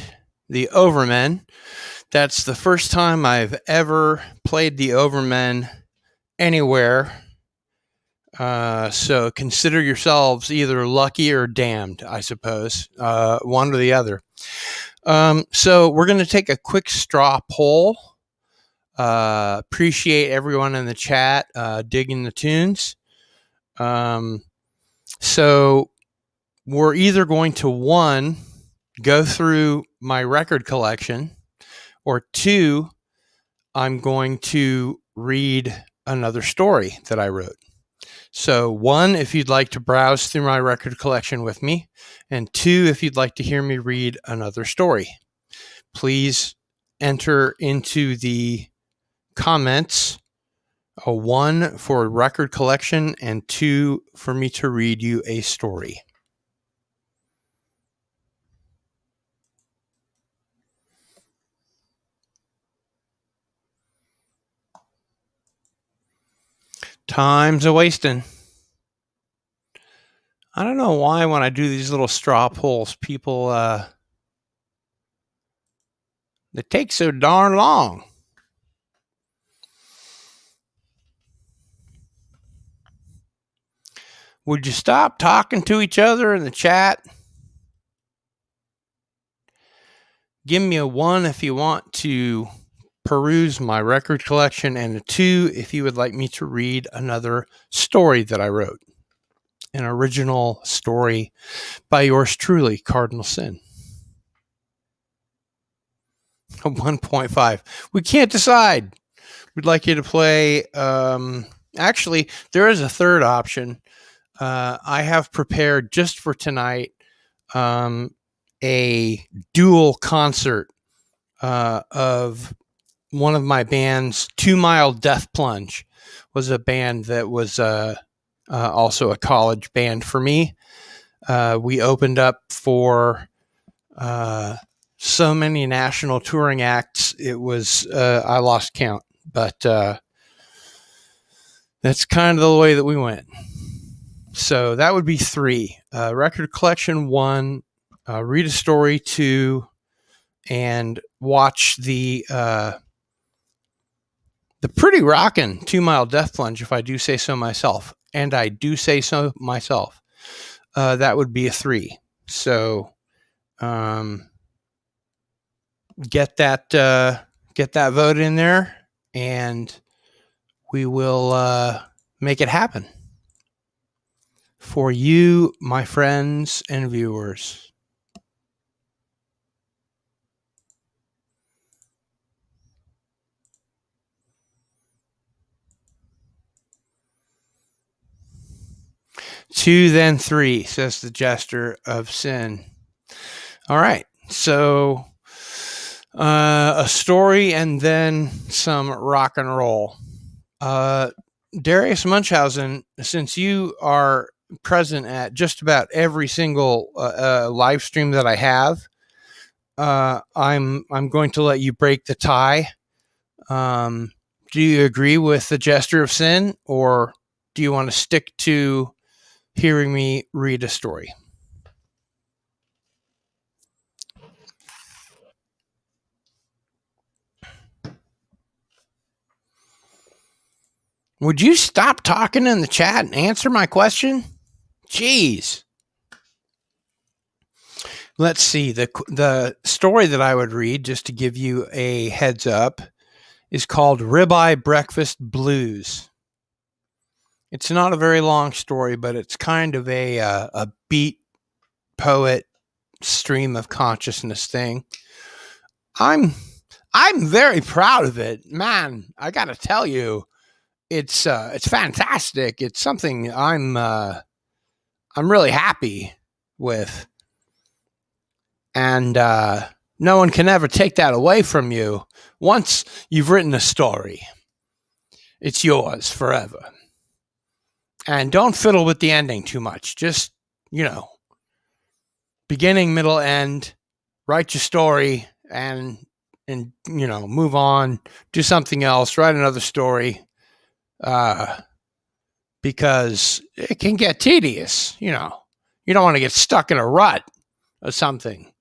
the Overmen. That's the first time I've ever played the Overmen anywhere. So consider yourselves either lucky or damned, I suppose, one or the other. So we're going to take a quick straw poll. Appreciate everyone in the chat digging the tunes. So we're either going to, one, go through my record collection, or two, I'm going to read another story that I wrote. So one, if you'd like to browse through my record collection with me, and two, if you'd like to hear me read another story. Please enter into the comments a 1 for record collection and 2 for me to read you a story. Time's a wasting. I don't know why when I do these little straw polls, people, they take so darn long. Would you stop talking to each other in the chat? Give me a 1 if you want to peruse my record collection, and a 2 if you would like me to read another story that I wrote. An original story by yours truly, Cardinal Sin. 1.5. We can't decide. We'd like you to play. Actually, there is a third option. I have prepared just for tonight a dual concert of one of my bands. 2 Mile Death Plunge was a band that was also a college band for me. We opened up for so many national touring acts. It was I lost count, but that's kind of the way that we went. So that would be 3. Record collection 1, read a story 2, and watch the pretty rockin' 2 Mile Death Plunge, if I do say so myself. And I do say so myself. That would be a 3. So get that vote in there, and we will make it happen for you, my friends and viewers. Two, then 3, says the Jester of Sin. All right, so a story and then some rock and roll. Darius Munchausen, since you are present at just about every single live stream that I have, I'm going to let you break the tie. Do you agree with the Jester of Sin, or do you want to stick to hearing me read a story? Would you stop talking in the chat and answer my question? Jeez. Let's see. The story that I would read, just to give you a heads up, is called Ribeye Breakfast Blues. It's not a very long story, but it's kind of a beat poet stream of consciousness thing. I'm very proud of it, man. I got to tell you, it's fantastic. It's something I'm really happy with, and no one can ever take that away from you. Once you've written a story, it's yours forever. And don't fiddle with the ending too much. Just, beginning, middle, end. Write your story and move on. Do something else. Write another story. Because it can get tedious. You You don't want to get stuck in a rut or something.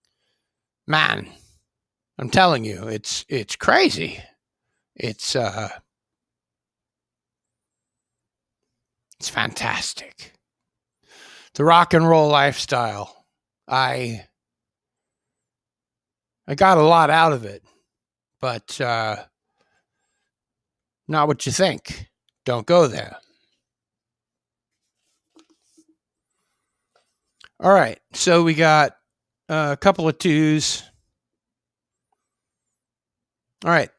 Man, I'm telling you, it's crazy. It's fantastic. The rock and roll lifestyle. I got a lot out of it, but not what you think. Don't go there. All right, so we got a couple of twos. All right,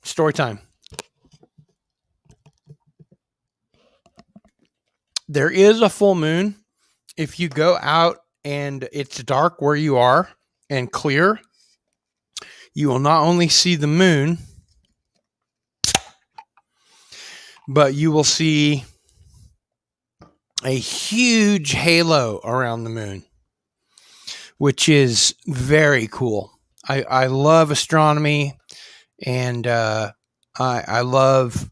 story time. There is a full moon. If you go out and it's dark where you are and clear, you will not only see the moon, but you will see a huge halo around the moon, which is very cool. I love astronomy, and I love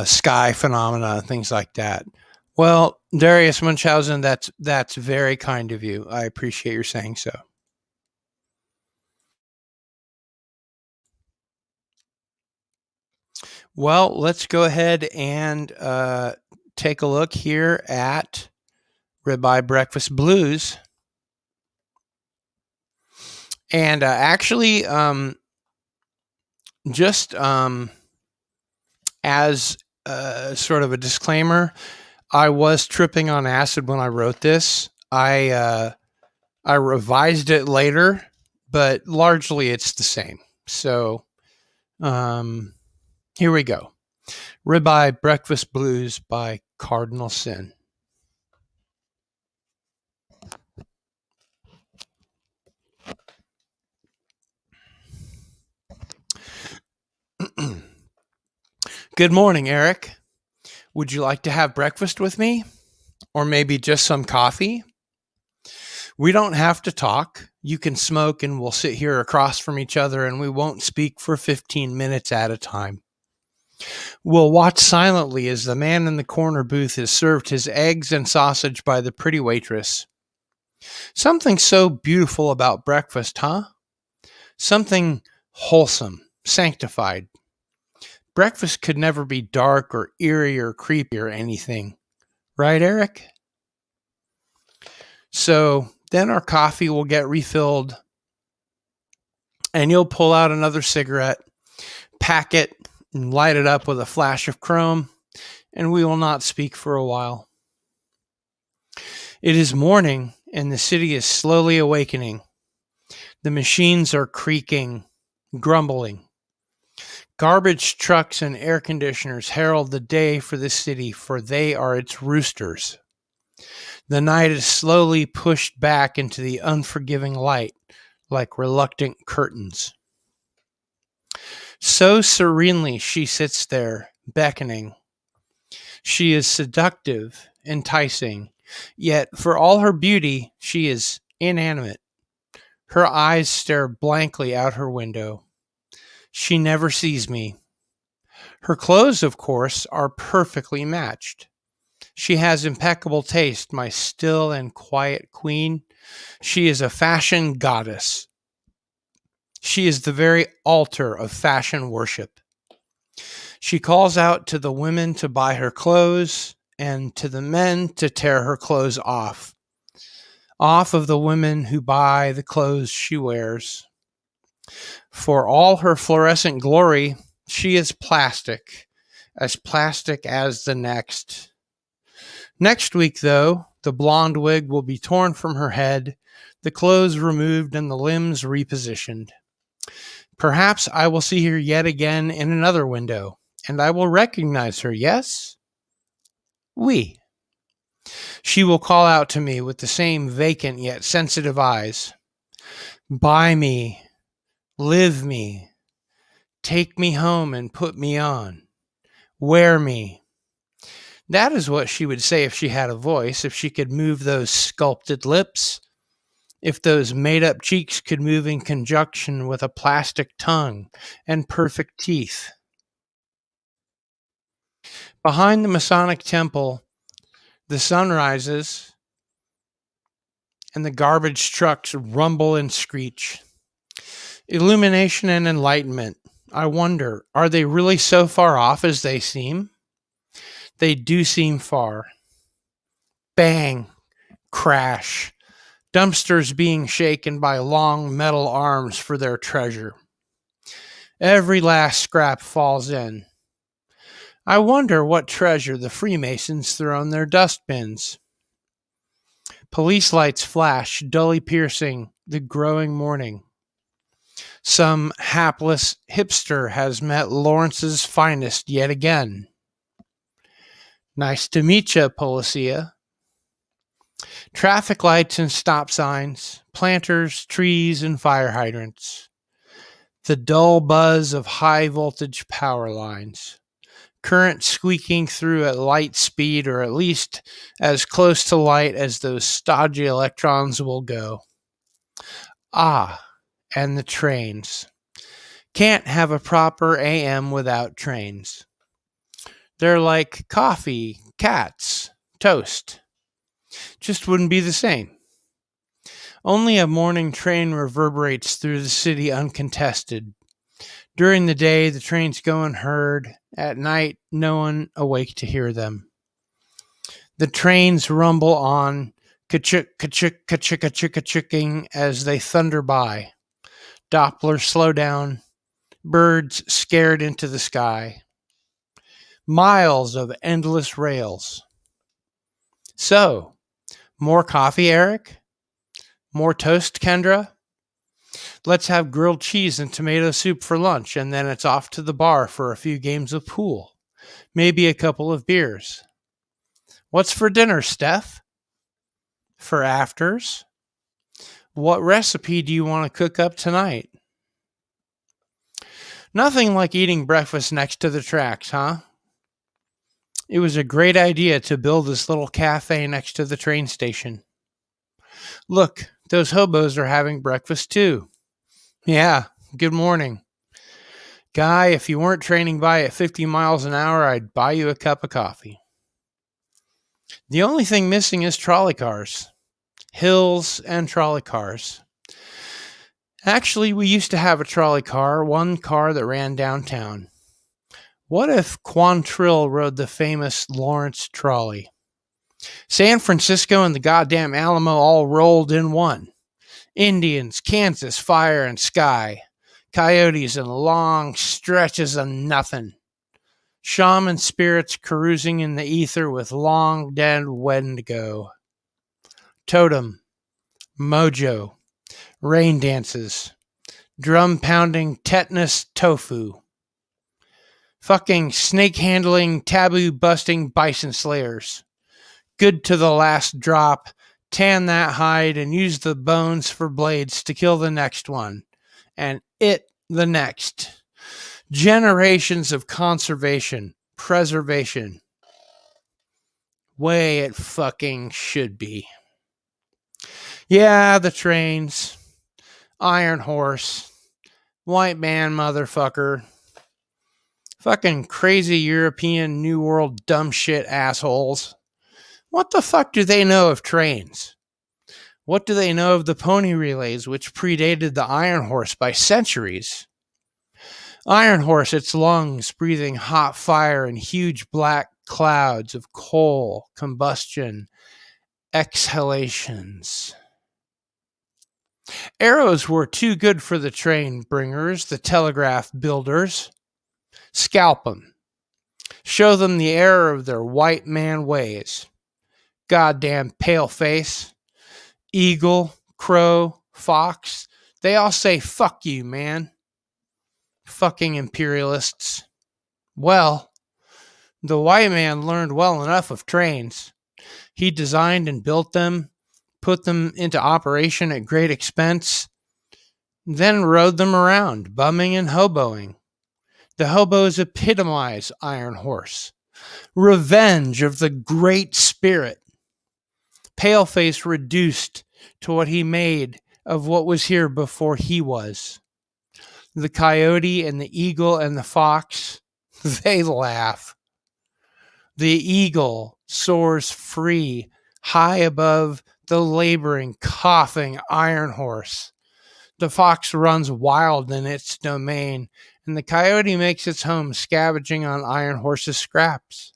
sky phenomena, things like that. Well, Darius Munchausen, that's very kind of you. I appreciate your saying so. Well, let's go ahead and take a look here at Ribeye Breakfast Blues. And actually, just as sort of a disclaimer, I was tripping on acid when I wrote this. I revised it later, but largely it's the same. So here we go. Ribeye Breakfast Blues by Cardinal Sin. Good morning, Eric. Would you like to have breakfast with me? Or maybe just some coffee? We don't have to talk. You can smoke and we'll sit here across from each other and we won't speak for 15 minutes at a time. We'll watch silently as the man in the corner booth is served his eggs and sausage by the pretty waitress. Something so beautiful about breakfast, huh? Something wholesome, sanctified. Breakfast could never be dark or eerie or creepy or anything. Right, Eric? So then our coffee will get refilled and you'll pull out another cigarette, pack it, and light it up with a flash of chrome, and we will not speak for a while. It is morning and the city is slowly awakening. The machines are creaking, grumbling. Garbage trucks and air conditioners herald the day for the city, for they are its roosters. The night is slowly pushed back into the unforgiving light like reluctant curtains. So serenely she sits there, beckoning. She is seductive, enticing, yet for all her beauty, she is inanimate. Her eyes stare blankly out her window. She never sees me. Her clothes, of course, are perfectly matched. She has impeccable taste, my still and quiet queen. She is a fashion goddess. She is the very altar of fashion worship. She calls out to the women to buy her clothes and to the men to tear her clothes off of the women who buy the clothes she wears. For all her fluorescent glory, she is plastic as the next. Next week, though, the blonde wig will be torn from her head, the clothes removed, and the limbs repositioned. Perhaps I will see her yet again in another window, and I will recognize her, yes? Oui. She will call out to me with the same vacant yet sensitive eyes. Buy me, live me, take me home and put me on, wear me. That is what she would say if she had a voice, if she could move those sculpted lips, if those made-up cheeks could move in conjunction with a plastic tongue and perfect teeth. Behind the Masonic temple, The sun rises, and the garbage trucks rumble and screech. Illumination and enlightenment. I wonder, are they really so far off as they seem? They do seem far. Bang, crash. Dumpsters being shaken by long metal arms for their treasure. Every last scrap falls in. I wonder what treasure the Freemasons throw in their dustbins. Police lights flash, dully piercing the growing morning. Some hapless hipster has met Lawrence's finest yet again. Nice to meet ya, Policia. Traffic lights and stop signs, planters, trees, and fire hydrants. The dull buzz of high voltage power lines. Current squeaking through at light speed, or at least as close to light as those stodgy electrons will go. Ah, and the trains. Can't have a proper AM without trains. They're like coffee, cats, toast. Just wouldn't be the same. Only a morning train reverberates through the city uncontested. During the day, the trains go unheard. At night, no one awake to hear them. The trains rumble on, ka-chick, ka-chick, ka-chick, ka-chick, ka-chicking as they thunder by. Dopplers slow down. Birds scared into the sky. Miles of endless rails. So, more coffee, Eric? More toast, Kendra? Let's have grilled cheese and tomato soup for lunch, and then it's off to the bar for a few games of pool. Maybe a couple of beers. What's for dinner, Steph? For afters? What recipe do you want to cook up tonight? Nothing like eating breakfast next to the tracks, huh? It was a great idea to build this little cafe next to the train station. Look, those hobos are having breakfast too. Yeah, good morning. Guy, if you weren't training by at 50 miles an hour, I'd buy you a cup of coffee. The only thing missing is trolley cars. Hills and trolley cars. Actually, we used to have a trolley car, one car that ran downtown. What if Quantrill rode the famous Lawrence trolley? San Francisco and the goddamn Alamo all rolled in one. Indians, Kansas, fire and sky. Coyotes and long stretches of nothing. Shaman spirits carousing in the ether with long dead Wendigo. Totem, mojo, rain dances, drum pounding tetanus tofu. Fucking snake handling, taboo busting bison slayers. Good to the last drop, tan that hide and use the bones for blades to kill the next one. And it the next. Generations of conservation, preservation. Way it fucking should be. Yeah, the trains. Iron horse. White man motherfucker. Fucking crazy European New World dumb shit assholes. What the fuck do they know of trains? What do they know of the pony relays, which predated the Iron Horse by centuries? Iron Horse, its lungs breathing hot fire and huge black clouds of coal, combustion, exhalations. Arrows were too good for the train bringers, the telegraph builders. Scalp them. Show them the error of their white man ways. Goddamn paleface. Eagle, crow, fox. They all say, fuck you, man. Fucking imperialists. Well, the white man learned well enough of trains. He designed and built them, put them into operation at great expense, then rode them around, bumming and hoboing. The hobos epitomize Iron Horse. Revenge of the Great Spirit. Paleface reduced to what he made of what was here before he was. The coyote and the eagle and the fox, they laugh. The eagle soars free high above the laboring, coughing iron horse. The fox runs wild in its domain, and the coyote makes its home scavenging on iron horse's scraps.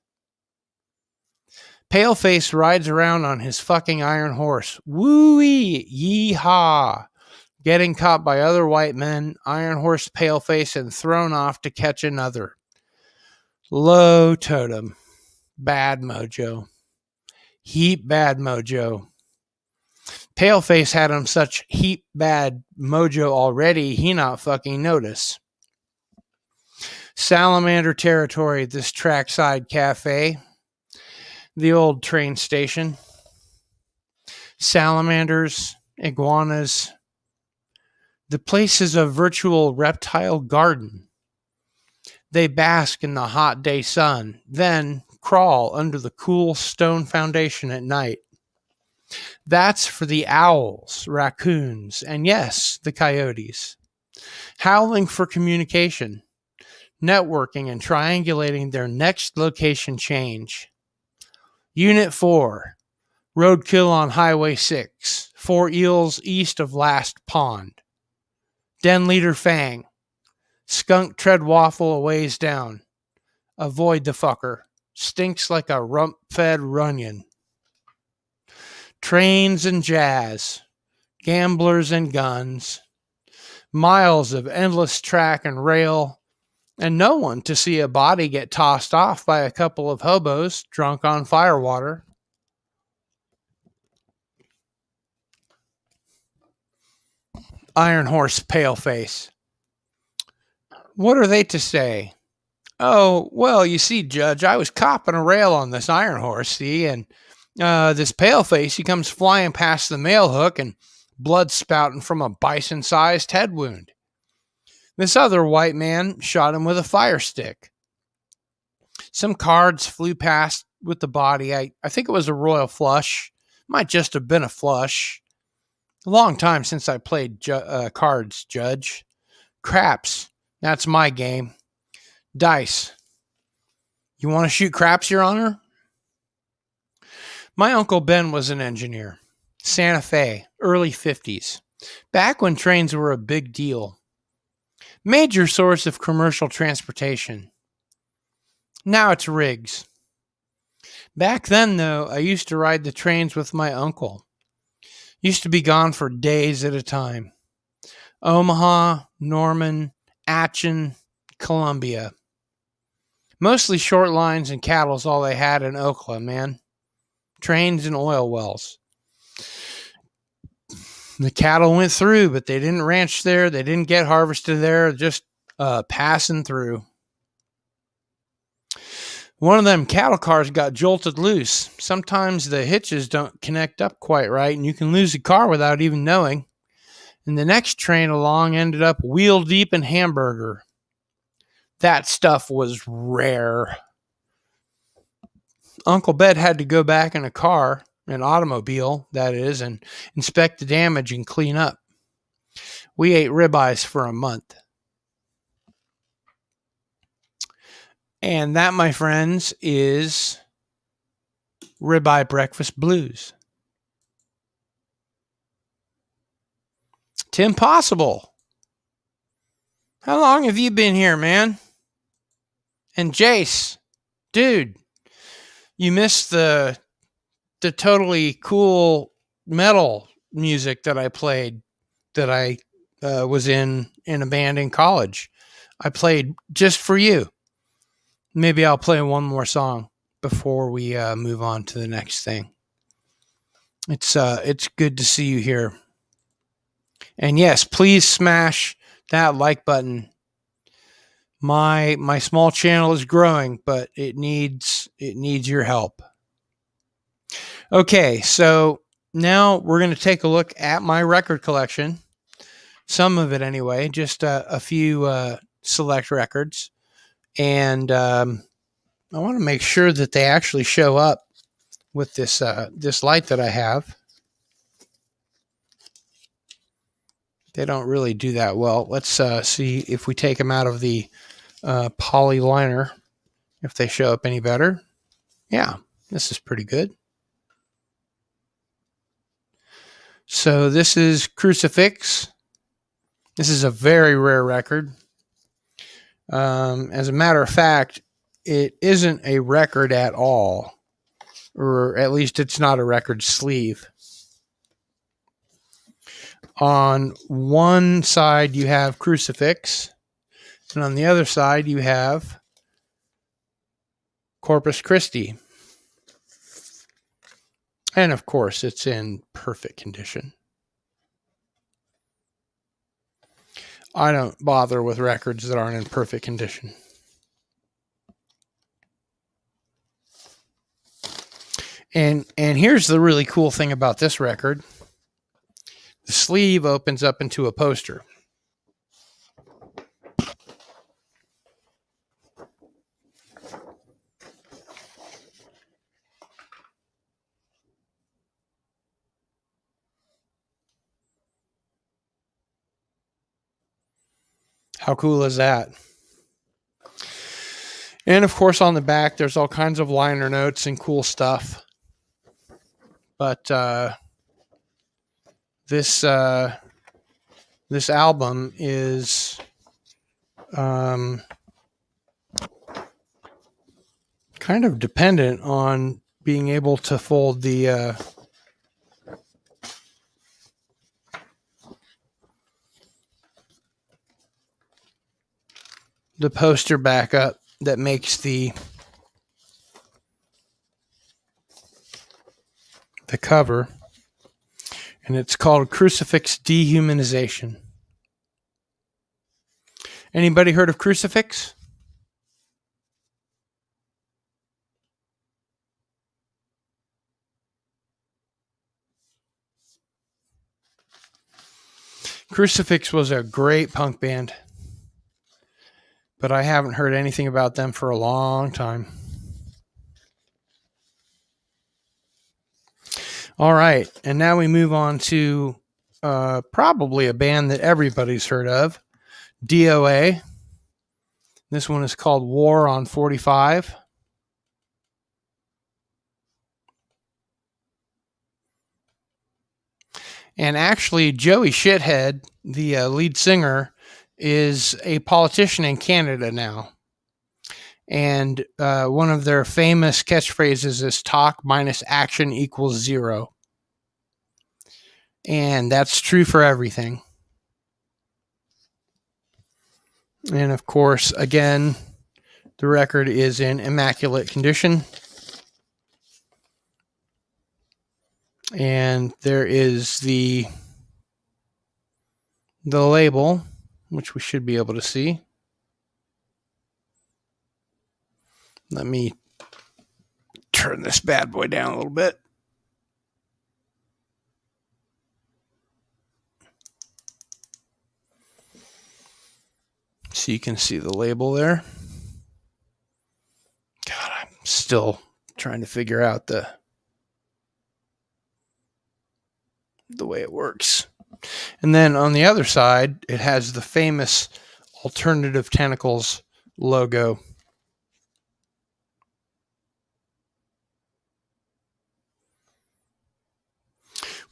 Paleface rides around on his fucking iron horse. Woo-wee, yee-haw. Getting caught by other white men, iron horse Paleface, and thrown off to catch another. Low totem. Bad mojo. Heap bad mojo. Paleface had him such heap bad mojo already, he not fucking notice. Salamander territory, this trackside cafe. The old train station. Salamanders, iguanas. The place is a virtual reptile garden. They bask in the hot day sun, then crawl under the cool stone foundation at night. That's for the owls, raccoons, and yes, the coyotes. Howling for communication, networking, and triangulating their next location change. Unit 4, roadkill on Highway 6, 4 eels east of last pond. Den leader Fang, skunk tread waffle a ways down. Avoid the fucker, stinks like a rump-fed runyon. Trains and jazz, gamblers and guns, miles of endless track and rail, and no one to see a body get tossed off by a couple of hobos drunk on firewater. Iron Horse Paleface. What are they to say? Oh, well, you see, Judge, I was copping a rail on this Iron Horse, see, and this Paleface, he comes flying past the mail hook and blood spouting from a bison-sized head wound. This other white man shot him with a fire stick. Some cards flew past with the body. I think it was a royal flush. Might just have been a flush. A long time since I played cards, Judge. Craps. That's my game. Dice. You want to shoot craps, Your Honor? My Uncle Ben was an engineer. Santa Fe, early 50s. Back when trains were a big deal. Major source of commercial transportation. Now it's rigs. Back then, though, I used to ride the trains with my uncle. Used to be gone for days at a time. Omaha, Norman, Atchison, Columbia. Mostly short lines and cattle's all they had in Oklahoma, man. Trains and oil wells. The cattle went through, but they didn't ranch there. They didn't get harvested there. Just passing through. One of them cattle cars got jolted loose. Sometimes the hitches don't connect up quite right, and you can lose a car without even knowing. And the next train along ended up wheel deep in hamburger. That stuff was rare. Uncle Ben had to go back in a car, an automobile, that is, and inspect the damage and clean up. We ate ribeyes for a month. And that, my friends, is Ribeye Breakfast Blues. Tim Possible. How long have you been here, man? And Jace, dude, you missed the totally cool metal music that I played, that I was in a band in college. I played just for you. Maybe I'll play one more song before we move on to the next thing. It's good to see you here. And yes, please smash that like button. My small channel is growing, but it needs your help. Okay, so now we're going to take a look at my record collection. Some of it anyway, just a few select records. And I want to make sure that they actually show up with this light that I have. They don't really do that well. Let's see if we take them out of the poly liner, if they show up any better. Yeah, This is pretty good. So this is Crucifix. This is a very rare record. As a matter of fact, it isn't a record at all, or at least it's not a record sleeve. On one side, you have Crucifix, and on the other side, you have Corpus Christi. And of course, it's in perfect condition. I don't bother with records that aren't in perfect condition. And here's the really cool thing about this record. The sleeve opens up into a poster. How cool is that? And of course, on the back, there's all kinds of liner notes and cool stuff. But this album is kind of dependent on being able to fold the poster back up that makes the cover, and it's called Crucifix Dehumanization. Anybody heard of Crucifix? Crucifix was a great punk band, but I haven't heard anything about them for a long time. All right, and now we move on to probably a band that everybody's heard of, DOA. This one is called War on 45. And actually, Joey Shithead, the lead singer, is a politician in Canada now. And one of their famous catchphrases is talk minus action equals zero. And that's true for everything. And of course, again, the record is in immaculate condition. And there is the label, which we should be able to see. Let me turn this bad boy down a little bit. So you can see the label there. God, I'm still trying to figure out the way it works. And then on the other side, it has the famous Alternative Tentacles logo.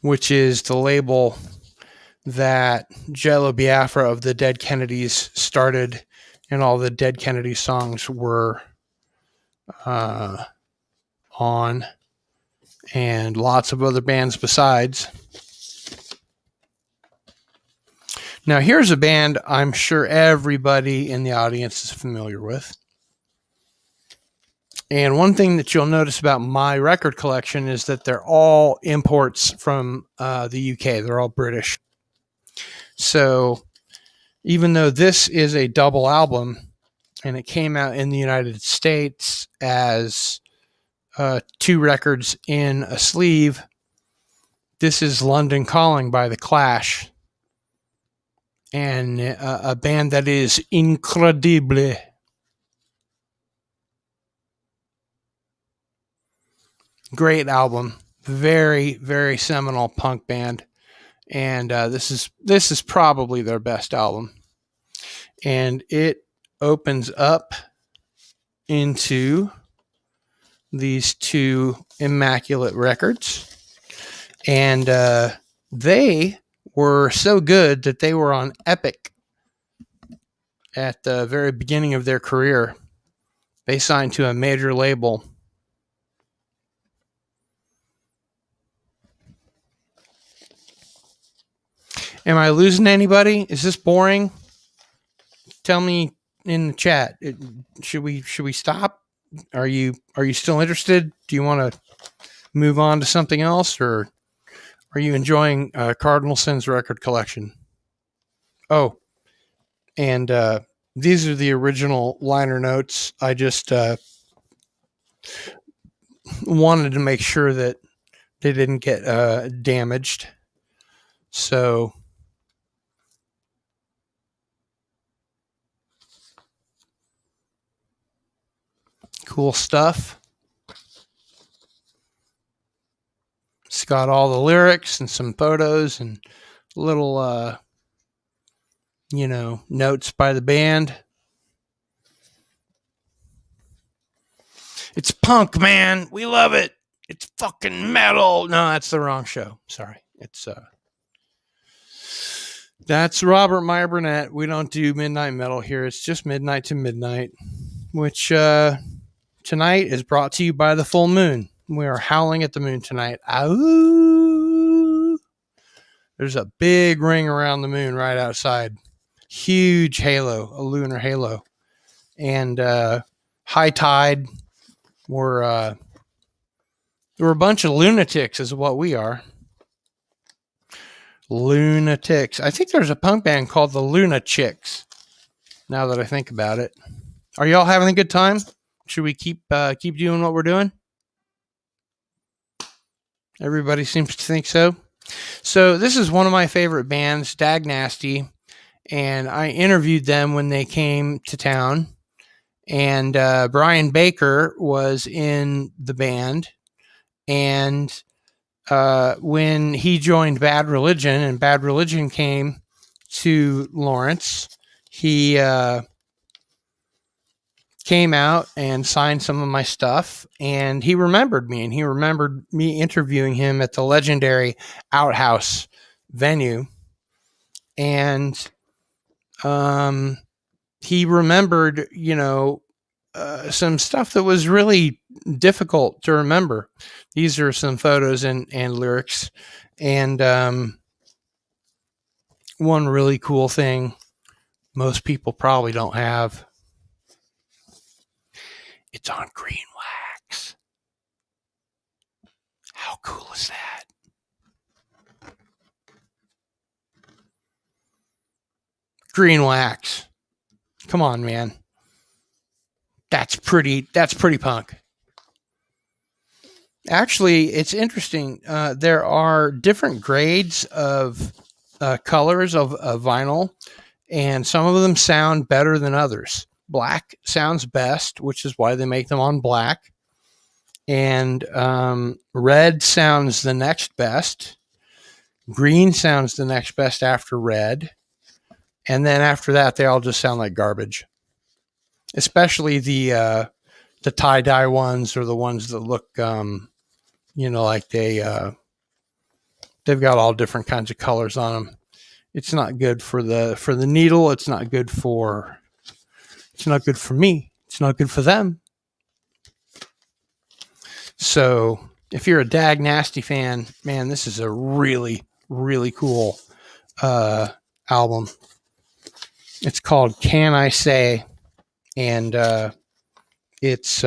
Which is the label that Jello Biafra of the Dead Kennedys started, and all the Dead Kennedys songs were on, and lots of other bands besides. Now, here's a band I'm sure everybody in the audience is familiar with. And one thing that you'll notice about my record collection is that they're all imports from the UK. They're all British. So even though this is a double album and it came out in the United States as 2 records in a sleeve, this is London Calling by The Clash. And a band that is incredible. Great album. Very, very seminal punk band. And this is probably their best album. And it opens up into these two immaculate records. And they were so good that they were on Epic at the very beginning of their career. They signed to a major label. Am I losing anybody? Is this boring? Tell me in the chat. Should we stop? Are you still interested? Do you want to move on to something else, or are you enjoying Cardinal Sin's record collection? Oh, and these are the original liner notes. I just wanted to make sure that they didn't get damaged. So cool stuff. It's got all the lyrics and some photos and little, notes by the band. It's punk, man. We love it. It's fucking metal. No, that's the wrong show. Sorry. It's that's Robert Meyer Burnett. We don't do midnight metal here. It's just midnight to midnight, which tonight is brought to you by the full moon. We are howling at the moon tonight. Ow! There's a big ring around the moon right outside. Huge halo, a lunar halo. And high tide. We're a bunch of lunatics is what we are. Lunatics. I think there's a punk band called the Lunachicks, now that I think about it. Are y'all having a good time? Should we keep doing what we're doing? Everybody seems to think so. So this is one of my favorite bands, Dag Nasty, and I interviewed them when they came to town. And Brian Baker was in the band, and when he joined Bad Religion and Bad Religion came to Lawrence, he came out and signed some of my stuff, and he remembered me, and he remembered me interviewing him at the legendary Outhouse venue. And he remembered, some stuff that was really difficult to remember. These are some photos and lyrics. And one really cool thing most people probably don't have. It's on green wax. How cool is that? Green wax. Come on, man. That's pretty punk. Actually, it's interesting. There are different grades of colors of vinyl, and some of them sound better than others. Black sounds best, which is why they make them on black. And red sounds the next best. Green sounds the next best after red. And then after that, they all just sound like garbage. Especially the tie-dye ones, or the ones that look, like they've got all different kinds of colors on them. It's not good for the needle. It's not good for me. It's not good for them. So if you're a Dag Nasty fan, man, this is a really, really cool album. It's called Can I Say? And it's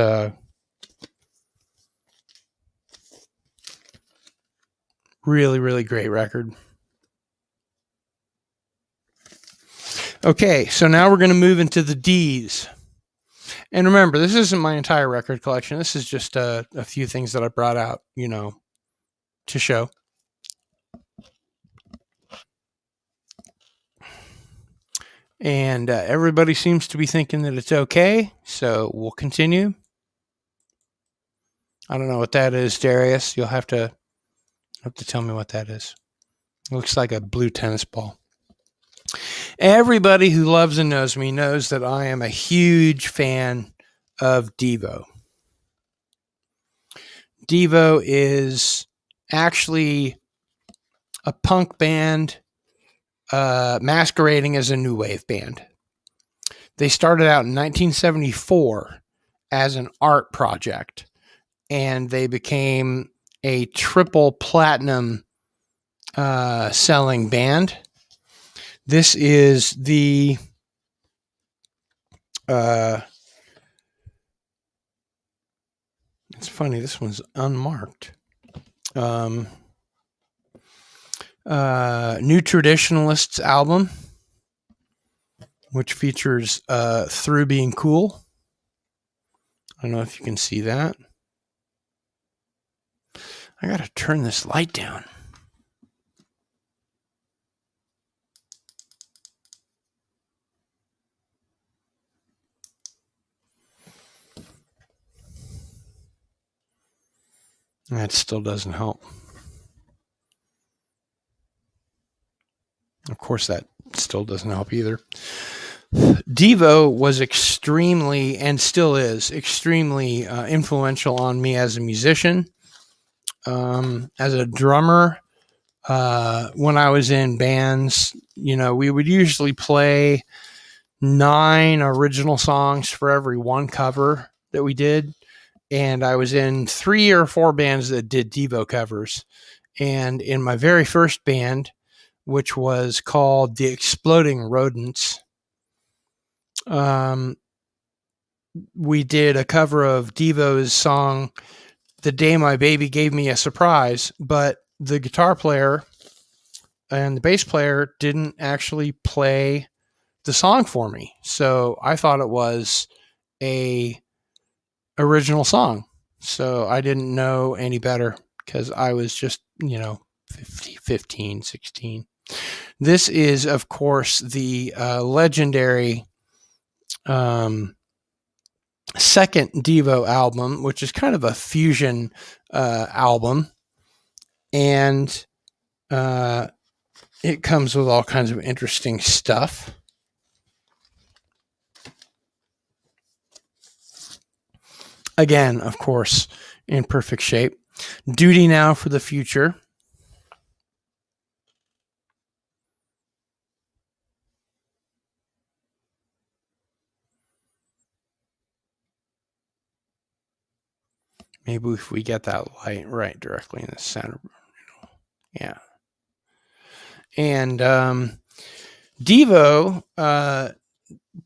really, really great record. Okay, so now we're going to move into the D's. And remember, this isn't my entire record collection. This is just a few things that I brought out, to show. And everybody seems to be thinking that it's okay, so we'll continue. I don't know what that is, Darius. You'll have to tell me what that is. It looks like a blue tennis ball. Everybody who loves and knows me knows that I am a huge fan of Devo. Devo is actually a punk band masquerading as a new wave band. They started out in 1974 as an art project, and they became a triple platinum selling band. This is the it's funny, this one's unmarked. New Traditionalists album, which features Through Being Cool. I don't know if you can see that. I gotta turn this light down. That still doesn't help. Of course, that still doesn't help either. Devo was extremely, and still is, extremely influential on me as a musician. As a drummer, when I was in bands, we would usually play 9 original songs for every 1 cover that we did. And I was in 3 or 4 bands that did Devo covers. And in my very first band, which was called The Exploding Rodents, we did a cover of Devo's song, The Day My Baby Gave Me a Surprise, but the guitar player and the bass player didn't actually play the song for me. So I thought it was a original song. So I didn't know any better because I was just, 15, 16. This is, of course, the legendary second Devo album, which is kind of a fusion album. And it comes with all kinds of interesting stuff. Again, of course, in perfect shape. Duty Now for the Future. Maybe if we get that light right directly in the center. Yeah. And Devo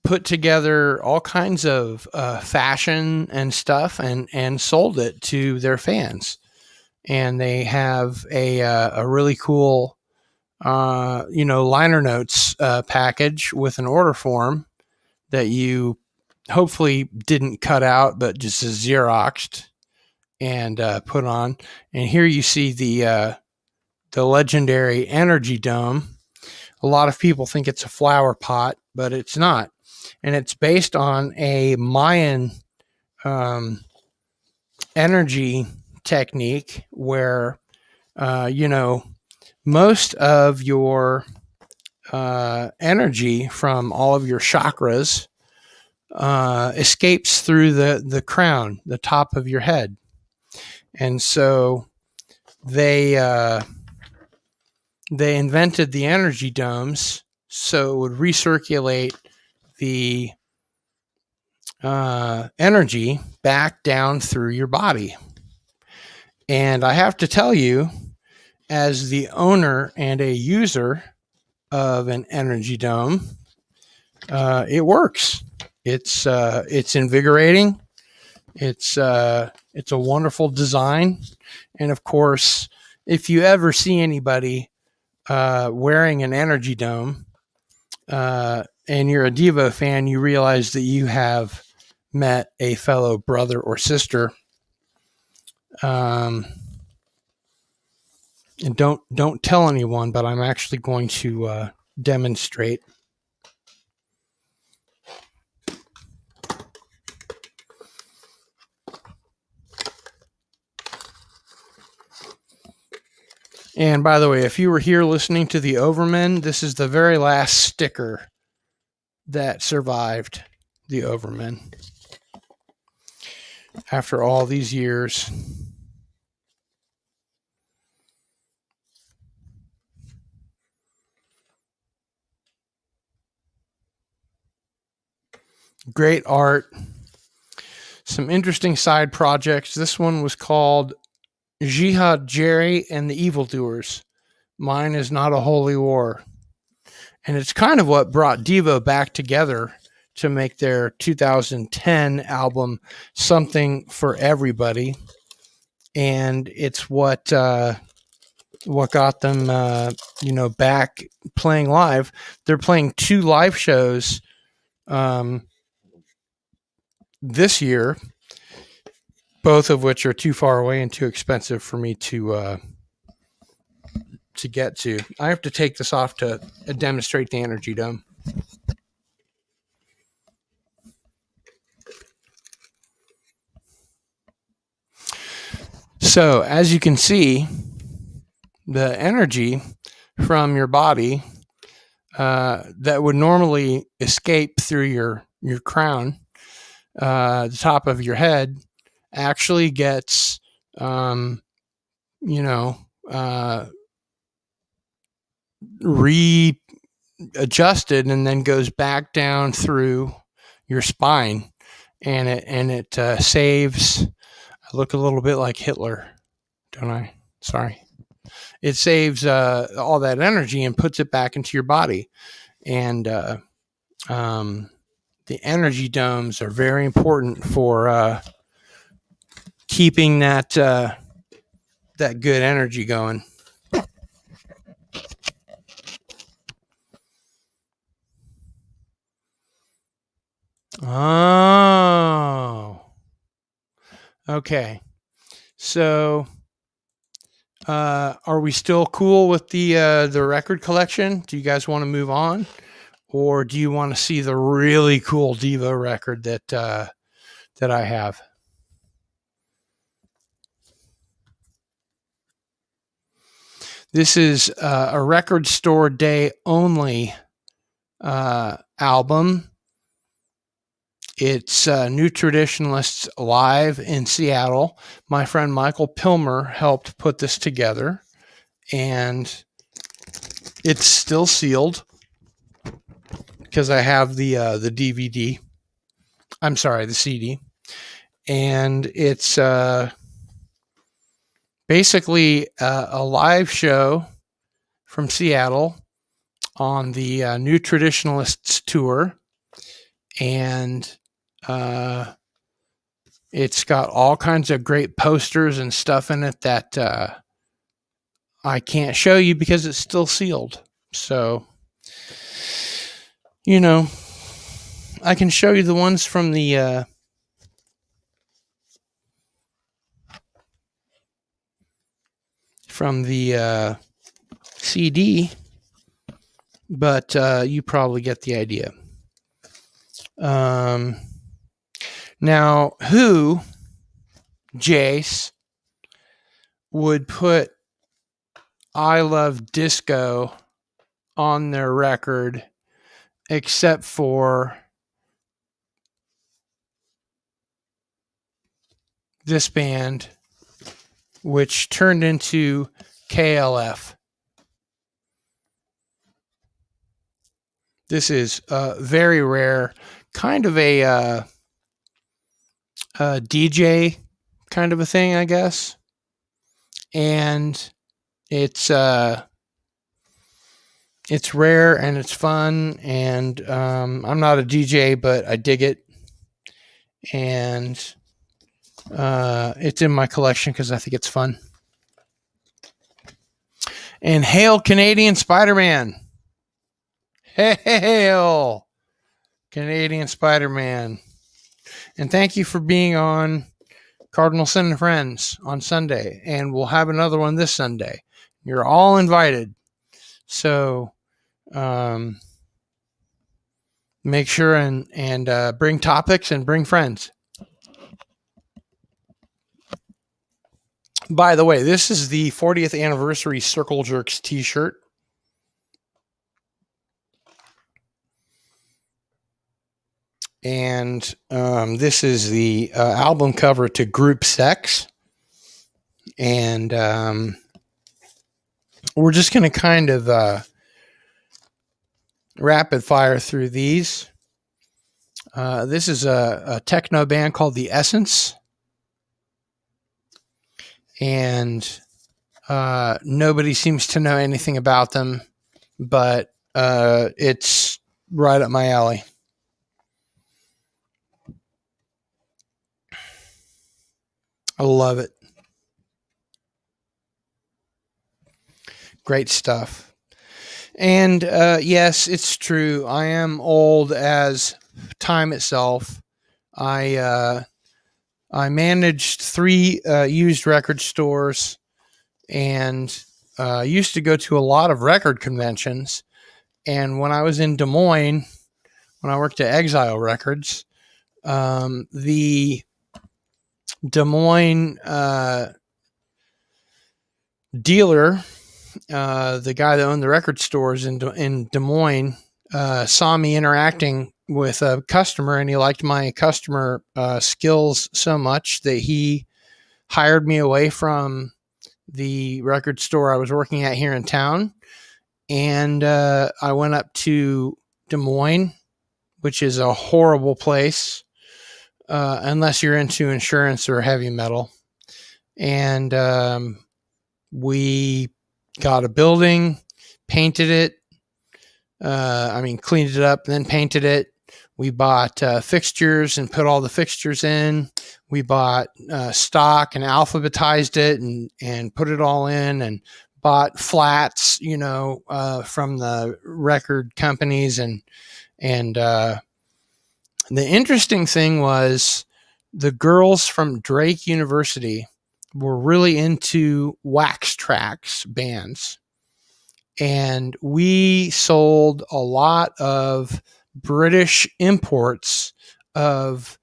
put together all kinds of fashion and stuff and sold it to their fans. And they have a really cool, liner notes package with an order form that you hopefully didn't cut out, but just Xeroxed and put on. And here you see the legendary Energy Dome. A lot of people think it's a flower pot, but it's not. And it's based on a Mayan energy technique where, most of your energy from all of your chakras escapes through the crown, the top of your head. And so they invented the energy domes so it would recirculate the energy back down through your body. And I have to tell you, as the owner and a user of an energy dome, it works. It's invigorating. It's a wonderful design. And of course, if you ever see anybody wearing an energy dome and you're a Devo fan, you realize that you have met a fellow brother or sister. And don't tell anyone, but I'm actually going to demonstrate. And by the way, if you were here listening to the Overmen, this is the very last sticker that survived the Overmen after all these years. great art, some interesting side projects. This one was called Jihad Jerry and the Evildoers. Mine is not a holy war. And it's kind of what brought Devo back together to make their 2010 album Something for Everybody. And it's what got them, back playing live. They're playing 2 live shows this year, both of which are too far away and too expensive for me to get to. I have to take this off to demonstrate the energy dome. So as you can see, the energy from your body that would normally escape through your crown, the top of your head, actually gets readjusted and then goes back down through your spine, and it saves. I look a little bit like Hitler, don't I? Sorry. It saves all that energy and puts it back into your body, and the energy domes are very important for keeping that good energy going. Oh, okay. So, are we still cool with the record collection? Do you guys want to move on, or do you want to see the really cool Devo record that I have? This is a record store day only album. It's New Traditionalists live in Seattle. My friend Michael Pilmer helped put this together, and it's still sealed because I have the DVD. I'm sorry, the CD, and it's basically a live show from Seattle on the New Traditionalists tour, and it's got all kinds of great posters and stuff in it that I can't show you because it's still sealed. So, I can show you the ones from the CD, but you probably get the idea. Now, who, Jace, would put I Love Disco on their record except for this band, which turned into KLF? This is very rare, kind of a DJ kind of a thing, I guess. And it's rare and it's fun, and I'm not a DJ, but I dig it, and it's in my collection because I think it's fun. And hail Canadian Spider-Man! Hail Canadian Spider-Man! And thank you for being on Cardinal Sin and Friends on Sunday, and we'll have another one this Sunday. You're all invited. So make sure and bring topics and bring friends. By the way, this is the 40th anniversary Circle Jerks t-shirt. And this is the album cover to Group Sex. And we're just going to kind of rapid fire through these. This is a techno band called The Essence. And nobody seems to know anything about them, but it's right up my alley. I love it. Great stuff. And yes, it's true. I am old as time itself. I managed 3 used record stores and used to go to a lot of record conventions. And when I was in Des Moines, when I worked at Exile Records, the Des Moines dealer, the guy that owned the record stores in Des Moines, saw me interacting with a customer, and he liked my customer skills so much that he hired me away from the record store I was working at here in town. And I went up to Des Moines, which is a horrible place, unless you're into insurance or heavy metal. And we got a building, painted it. Cleaned it up, then painted it. We bought fixtures and put all the fixtures in. We bought stock and alphabetized it and put it all in, and bought flats, from the record companies. And the interesting thing was the girls from Drake University were really into wax tracks bands. And we sold a lot of British imports of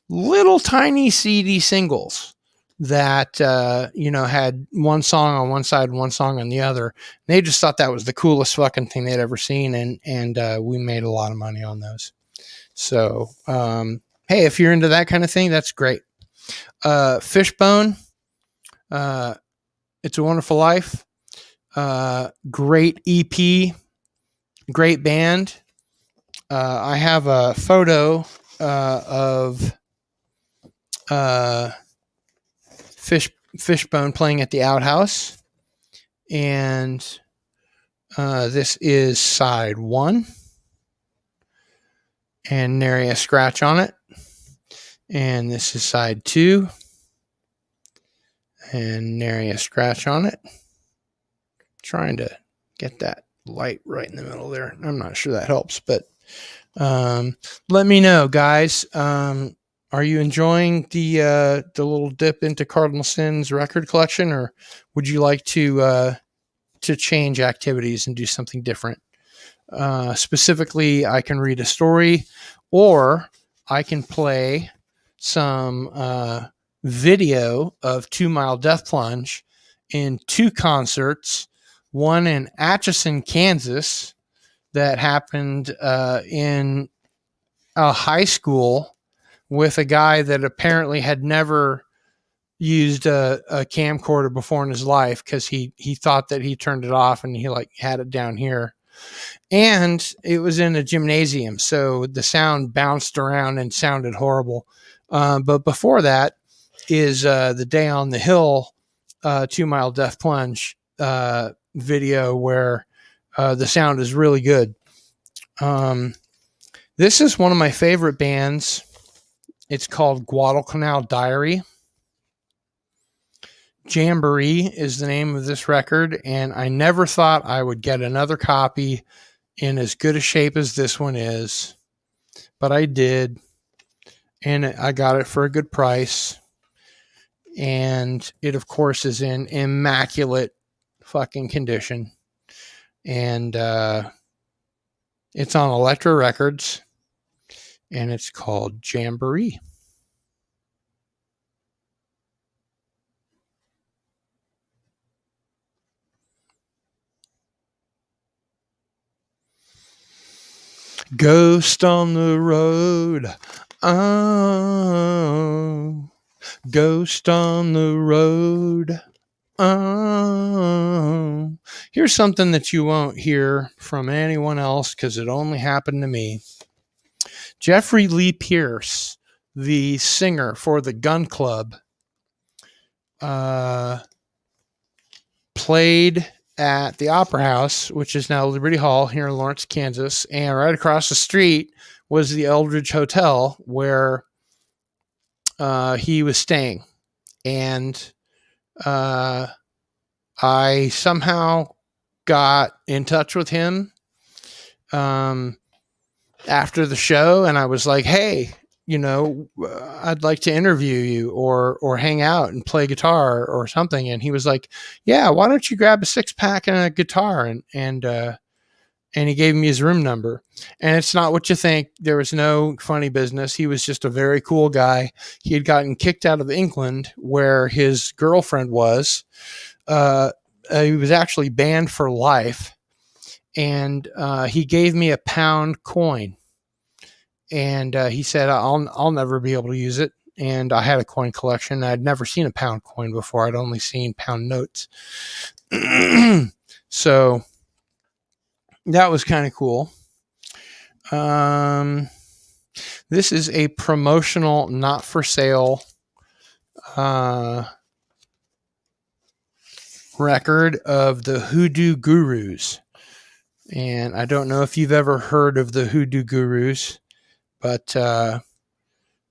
little tiny CD singles that, had one song on one side and one song on the other. They just thought that was the coolest fucking thing they'd ever seen. And we made a lot of money on those. So, hey, if you're into that kind of thing, that's great. Fishbone, It's a Wonderful Life. Great EP, great band. I have a photo of Fishbone playing at the Outhouse, and this is side 1, and nary a scratch on it. And this is side 2, and nary a scratch on it. Trying to get that light right in the middle there. I'm not sure that helps, but let me know, guys. Are you enjoying the little dip into Cardinal Sin's record collection, or would you like to change activities and do something different? Specifically, I can read a story, or I can play some video of 2 Mile Death Plunge in 2 concerts. One in Atchison, Kansas, that happened in a high school with a guy that apparently had never used a camcorder before in his life, because he thought that he turned it off and he had it down here. And it was in a gymnasium, so the sound bounced around and sounded horrible. But before that is the Day on the Hill 2 Mile Death Plunge video, where the sound is really good. This is one of my favorite bands. It's called Guadalcanal Diary. Jamboree is the name of this record, and I never thought I would get another copy in as good a shape as this one is, but I did, and I got it for a good price. And it, of course, is in immaculate fucking condition, and it's on Elektra Records, and it's called Jamboree. Ghost on the road, oh, ghost on the road. Oh, here's something that you won't hear from anyone else, because it only happened to me. Jeffrey Lee Pierce, the singer for the Gun Club, played at the Opera House, which is now Liberty Hall here in Lawrence, Kansas. And right across the street was the Eldridge Hotel where he was staying. And I somehow got in touch with him after the show, and I was like, hey, I'd like to interview you or hang out and play guitar or something. And he was like, yeah, why don't you grab a 6-pack and a guitar? And he gave me his room number. And it's not what you think. There was no funny business. He was just a very cool guy. He had gotten kicked out of England where his girlfriend was. He was actually banned for life. And he gave me a £1 coin. And he said, I'll never be able to use it. And I had a coin collection. I'd never seen a £1 coin before. I'd only seen pound notes. So that was kind of cool. This is a promotional, not for sale record of the Hoodoo Gurus. And I don't know if you've ever heard of the Hoodoo Gurus, but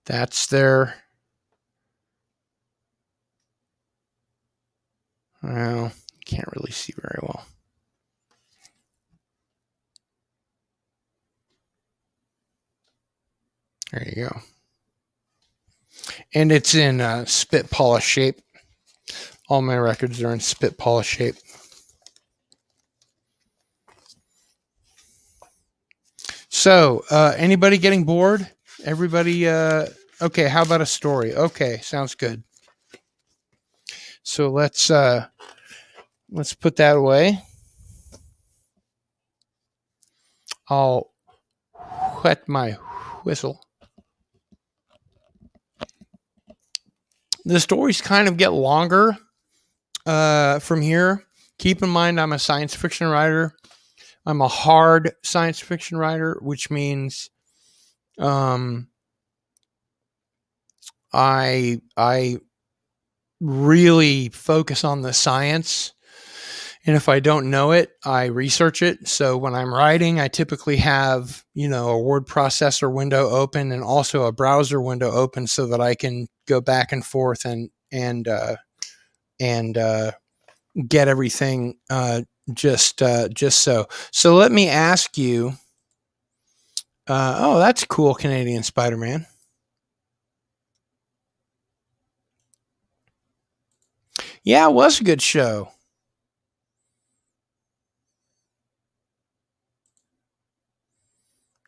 that's their, well, can't really see very well. There you go. And it's in spit polish shape. All my records are in spit polish shape. So, anybody getting bored? Everybody, okay, how about a story? Okay, sounds good. So let's put that away. I'll wet my whistle. The stories kind of get longer from here. Keep in mind, I'm a science fiction writer. I'm a hard science fiction writer, which means I really focus on the science. And if I don't know it, I research it. So when I'm writing, I typically have, a word processor window open and also a browser window open so that I can go back and forth and get everything just so. So let me ask you. Oh, that's cool, Canadian Spider-Man. Yeah, it was a good show.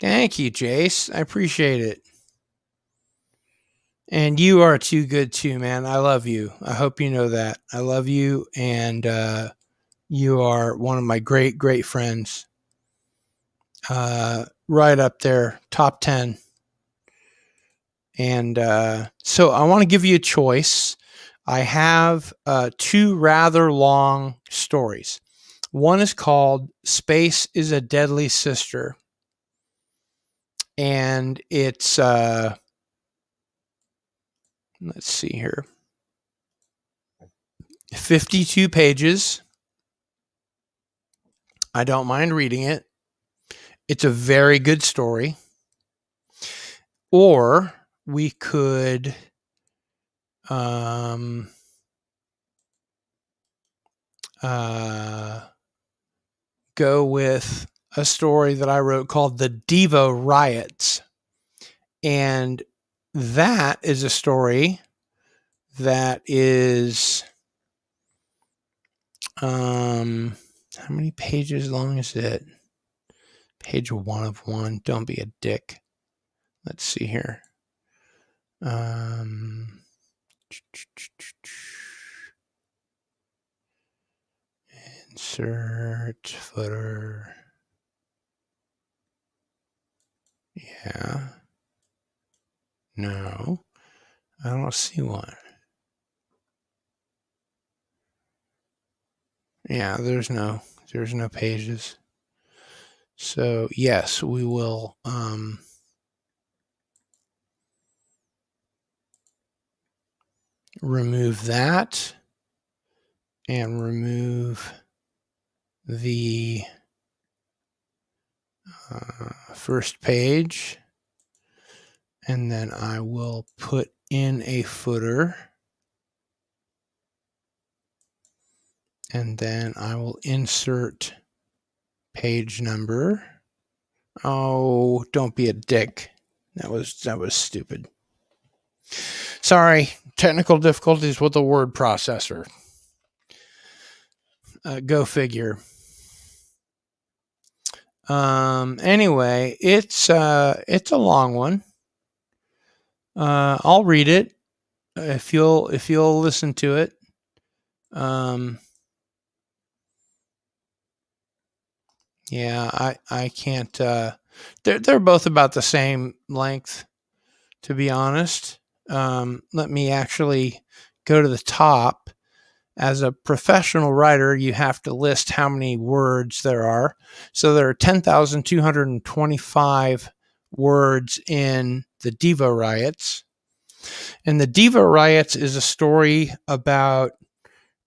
Thank you, Jace. I appreciate it. And you are too good too, man. I love you. I hope you know that. I love you, and you are one of my great, great friends. Right up there, top 10. And so I want to give you a choice. I have 2 rather long stories. One is called Space is a Deadly Sister. And it's, let's see here, 52 pages. I don't mind reading it. It's a very good story. Or we could go with a story that I wrote called The Devo Riots. And that is a story that is, how many pages long is it? Page 1 of 1. Don't be a dick. Let's see here. Insert footer. Yeah. No, I don't see one. Yeah, there's no pages. So yes, we will remove that and remove the first page. And then I will put in a footer. And then I will insert page number. Oh, don't be a dick. That was stupid. Sorry, technical difficulties with the word processor. Go figure. Anyway, it's a long one. I'll read it if you'll listen to it. Yeah, I can't. They're both about the same length, to be honest. Let me actually go to the top. As a professional writer, you have to list how many words there are. So there are 10,225 words in the Devo Riots. And the Devo Riots is a story about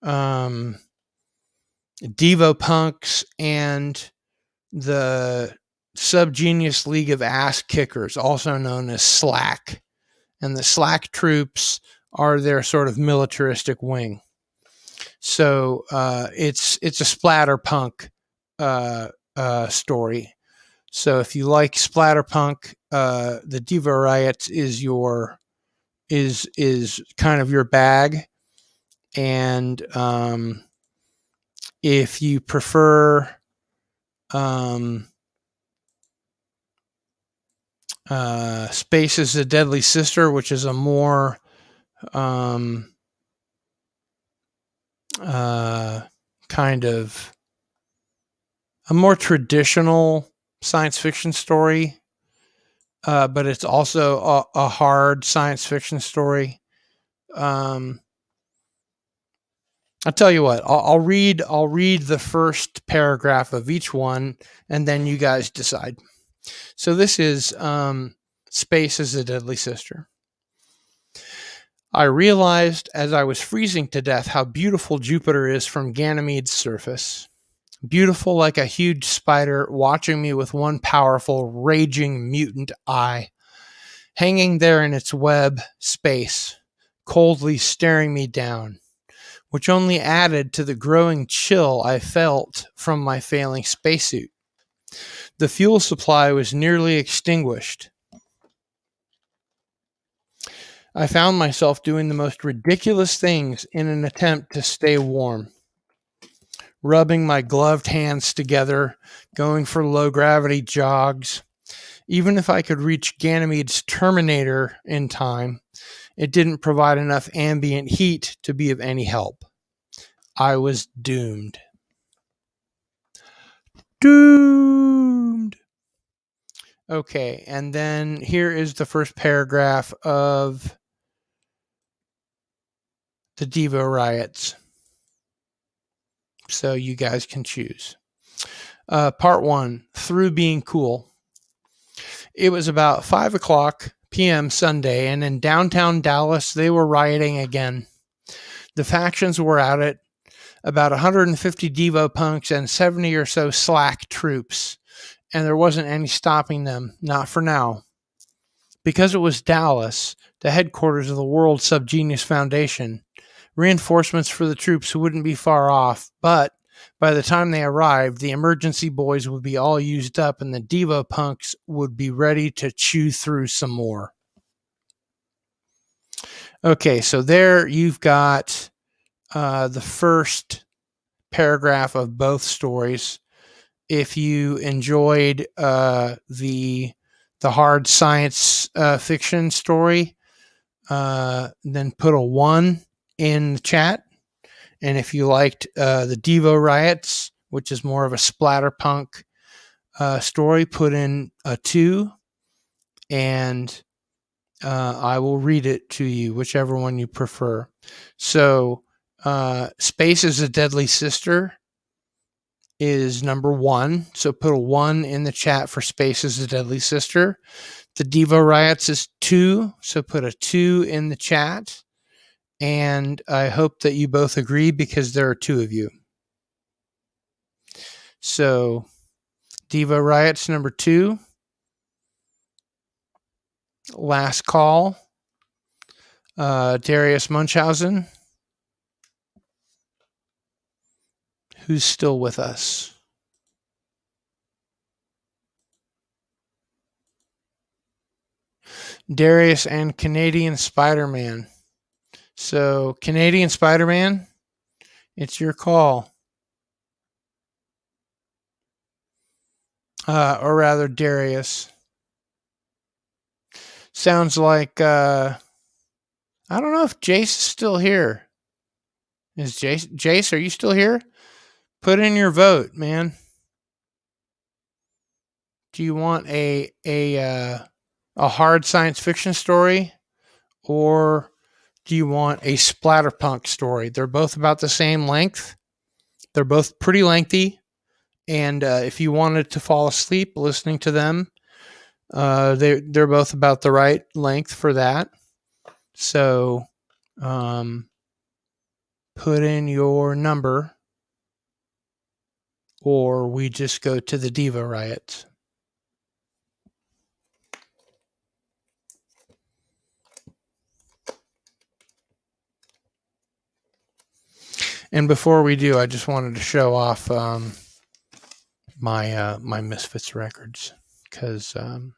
Devo punks and the SubGenius League of Ass Kickers, also known as Slack. And the Slack troops are their sort of militaristic wing. So it's a splatterpunk story. So if you like splatterpunk, the Devo Riots is kind of your bag. And if you prefer Space is a Deadly Sister, which is a more kind of a more traditional science fiction story, but it's also a hard science fiction story. I'll tell you what. I'll read the first paragraph of each one, and then you guys decide. So this is Space is a Deadly Sister. I realized as I was freezing to death how beautiful Jupiter is from Ganymede's surface. Beautiful like a huge spider watching me with one powerful, raging mutant eye. Hanging there in its web, space, coldly staring me down, which only added to the growing chill I felt from my failing spacesuit. The fuel supply was nearly extinguished. I found myself doing the most ridiculous things in an attempt to stay warm. Rubbing my gloved hands together, going for low-gravity jogs. Even if I could reach Ganymede's Terminator in time, it didn't provide enough ambient heat to be of any help. I was doomed. Doomed! Okay, and then here is the first paragraph of the Devo Riots. So you guys can choose. Part 1, Through Being Cool. It was about 5 o'clock p.m. Sunday, and in downtown Dallas, they were rioting again. The factions were at it, about 150 Devo punks and 70 or so Slack troops, and there wasn't any stopping them, not for now. Because it was Dallas, the headquarters of the World SubGenius Foundation, reinforcements for the troops wouldn't be far off, but by the time they arrived, the emergency boys would be all used up and the Devo punks would be ready to chew through some more. Okay, so there you've got the first paragraph of both stories. If you enjoyed the hard science fiction story, then put a 1 in the chat. And if you liked the Devo Riots, which is more of a splatterpunk story, put in a 2. And I will read it to you, whichever one you prefer. So Space is a Deadly Sister is number 1. So put a 1 in the chat for Space is a Deadly Sister. The Devo Riots is 2. So put a 2 in the chat. and I hope that you both agree because there are two of you. So, Diva Riots number 2, last call, Darius Munchausen, who's still with us. Darius and Canadian Spider-Man. So, Canadian Spider-Man, it's your call. Or rather, Darius. Sounds like, I don't know if Jace is still here. Is Jace, are you still here? Put in your vote, man. Do you want a hard science fiction story, or do you want a splatterpunk story? They're both about the same length. They're both pretty lengthy, and if you wanted to fall asleep listening to them, they're both about the right length for that. So, put in your number, or we just go to the Diva Riots. And before we do, I just wanted to show off my Misfits records, because I'm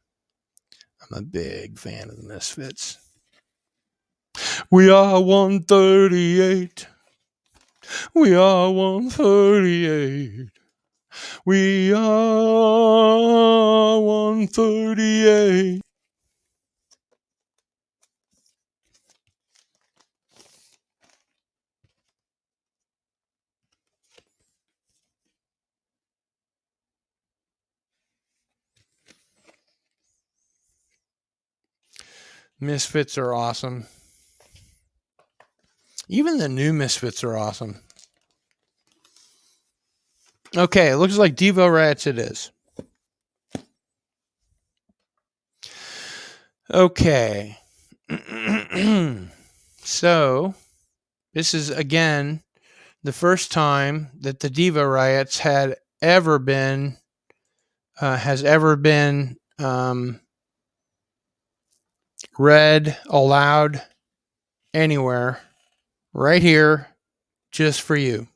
a big fan of the Misfits. We are 138. We are 138. We are 138. Misfits are awesome. Even the new Misfits are awesome. Okay, it looks like Devo Rats it is. Okay. So, this is, again, the first time that the Diva Riots has ever been read aloud anywhere, right here, just for you.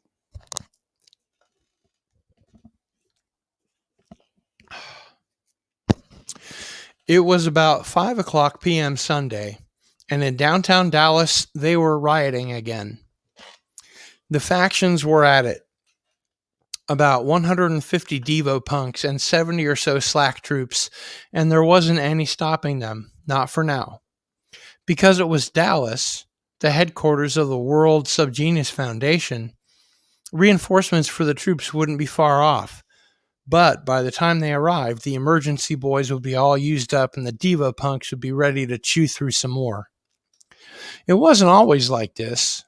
It was about 5:00 p.m. Sunday, and in downtown Dallas, they were rioting again. The factions were at it. About 150 Devo punks and 70 or so slack troops, and there wasn't any stopping them, not for now. Because it was Dallas, the headquarters of the World SubGenius Foundation, reinforcements for the troops wouldn't be far off. But by the time they arrived, the emergency boys would be all used up and the Devo punks would be ready to chew through some more. It wasn't always like this.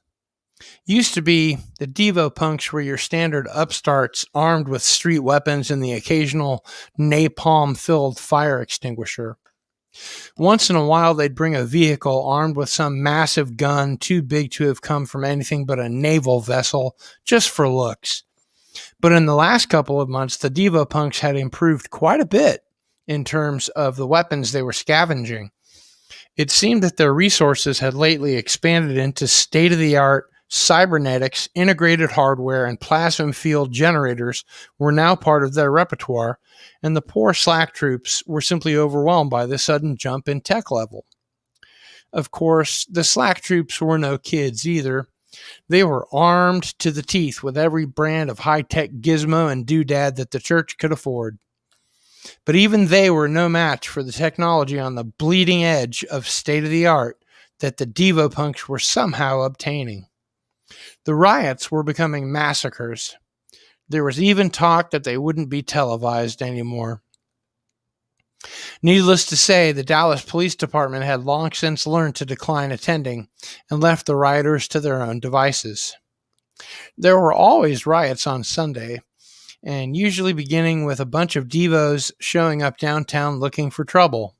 Used to be the Devo punks were your standard upstarts armed with street weapons and the occasional napalm-filled fire extinguisher. Once in a while, they'd bring a vehicle armed with some massive gun too big to have come from anything but a naval vessel, just for looks. But in the last couple of months, the Devo punks had improved quite a bit in terms of the weapons they were scavenging. It seemed that their resources had lately expanded into state-of-the-art cybernetics, integrated hardware, and plasma field generators were now part of their repertoire, and the poor slack troops were simply overwhelmed by the sudden jump in tech level. Of course, the slack troops were no kids either. They were armed to the teeth with every brand of high-tech gizmo and doodad that the church could afford. But even they were no match for the technology on the bleeding edge of state-of-the-art that the Devo punks were somehow obtaining. The riots were becoming massacres. There was even talk that they wouldn't be televised anymore. Needless to say, the Dallas Police Department had long since learned to decline attending and left the rioters to their own devices. There were always riots on Sunday, and usually beginning with a bunch of Devos showing up downtown looking for trouble.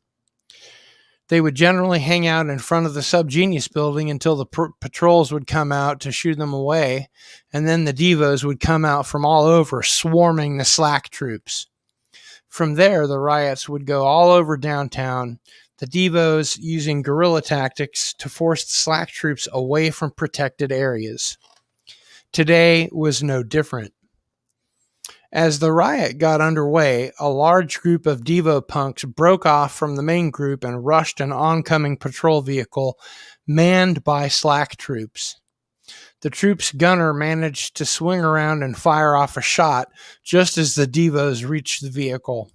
They would generally hang out in front of the SubGenius building until the patrols would come out to shoo them away, and then the Devos would come out from all over, swarming the Slack troops. From there, the riots would go all over downtown, the Devos using guerrilla tactics to force the Slack troops away from protected areas. Today was no different. As the riot got underway, a large group of Devo punks broke off from the main group and rushed an oncoming patrol vehicle manned by Slack troops. The troop's gunner managed to swing around and fire off a shot just as the Devos reached the vehicle.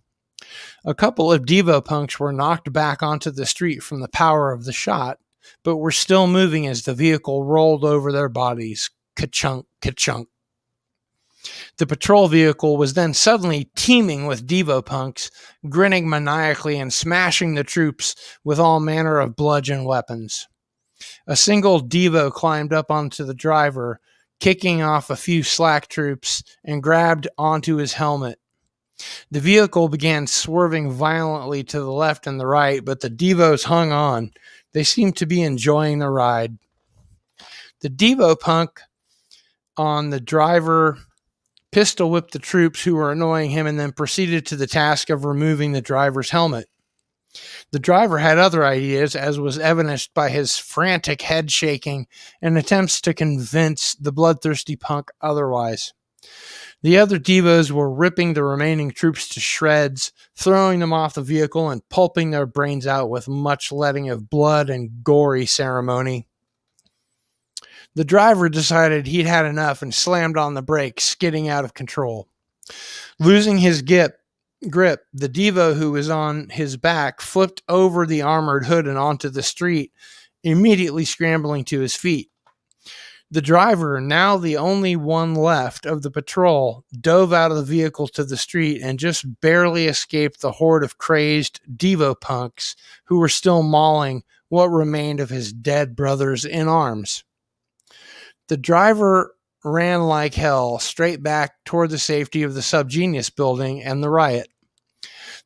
A couple of Devo punks were knocked back onto the street from the power of the shot, but were still moving as the vehicle rolled over their bodies. Ka-chunk, ka-chunk. The patrol vehicle was then suddenly teeming with Devo punks, grinning maniacally and smashing the troops with all manner of bludgeon weapons. A single Devo climbed up onto the driver, kicking off a few Slack troops, and grabbed onto his helmet. The vehicle began swerving violently to the left and the right, but the Devos hung on. They seemed to be enjoying the ride. The Devo punk on the driver pistol whipped the troops who were annoying him and then proceeded to the task of removing the driver's helmet. The driver had other ideas, as was evidenced by his frantic head shaking and attempts to convince the bloodthirsty punk otherwise. The other Devos were ripping the remaining troops to shreds, throwing them off the vehicle and pulping their brains out with much letting of blood and gory ceremony. The driver decided he'd had enough and slammed on the brakes, skidding out of control. Losing his grip, the Devo who was on his back flipped over the armored hood and onto the street, immediately scrambling to his feet. The driver, now the only one left of the patrol, dove out of the vehicle to the street and just barely escaped the horde of crazed Devo punks who were still mauling what remained of his dead brothers in arms. The driver ran like hell straight back toward the safety of the SubGenius building and the riot.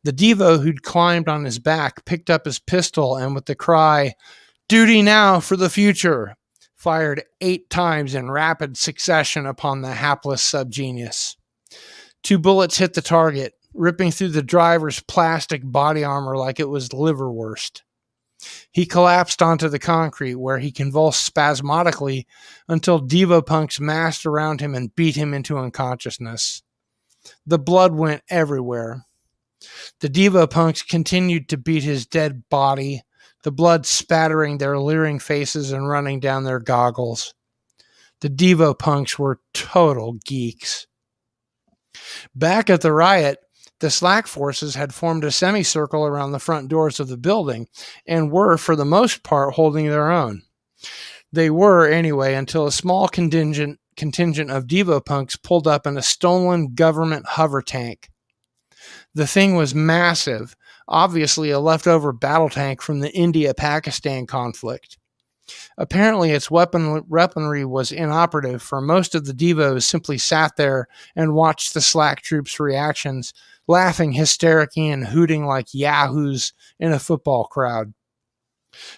The Devo who'd climbed on his back picked up his pistol and with the cry, "Duty now for the future," fired 8 times in rapid succession upon the hapless SubGenius. 2 bullets hit the target, ripping through the driver's plastic body armor like it was liverwurst. He collapsed onto the concrete where he convulsed spasmodically until Devo punks massed around him and beat him into unconsciousness. The blood went everywhere. The Devo punks continued to beat his dead body, the blood spattering their leering faces and running down their goggles. The Devo punks were total geeks. Back at the riot, the Slack forces had formed a semicircle around the front doors of the building and were, for the most part, holding their own. They were, anyway, until a small contingent of Devo punks pulled up in a stolen government hover tank. The thing was massive, obviously a leftover battle tank from the India-Pakistan conflict. Apparently, its weaponry was inoperative, for most of the Devos simply sat there and watched the Slack troops' reactions, laughing hysterically and hooting like yahoos in a football crowd.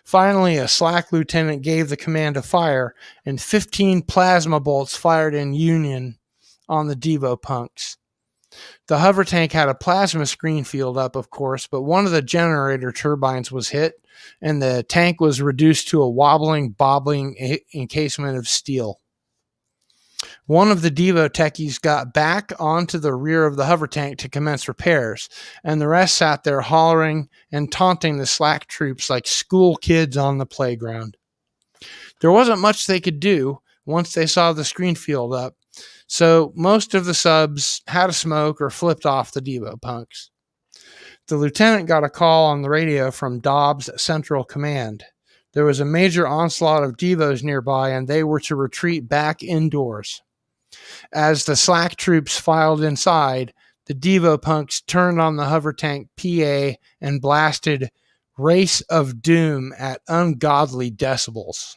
Finally, a Slack lieutenant gave the command to fire, and 15 plasma bolts fired in union on the Devo punks. The hover tank had a plasma screen field up, of course, but one of the generator turbines was hit, and the tank was reduced to a wobbling, bobbling encasement of steel. One of the Devo techies got back onto the rear of the hover tank to commence repairs, and the rest sat there hollering and taunting the Slack troops like school kids on the playground. There wasn't much they could do once they saw the screen field up, so most of the subs had a smoke or flipped off the Devo punks. The lieutenant got a call on the radio from Dobbs Central Command. There was a major onslaught of Devos nearby, and they were to retreat back indoors. As the Slack troops filed inside, the Devo punks turned on the hover tank PA and blasted Race of Doom at ungodly decibels.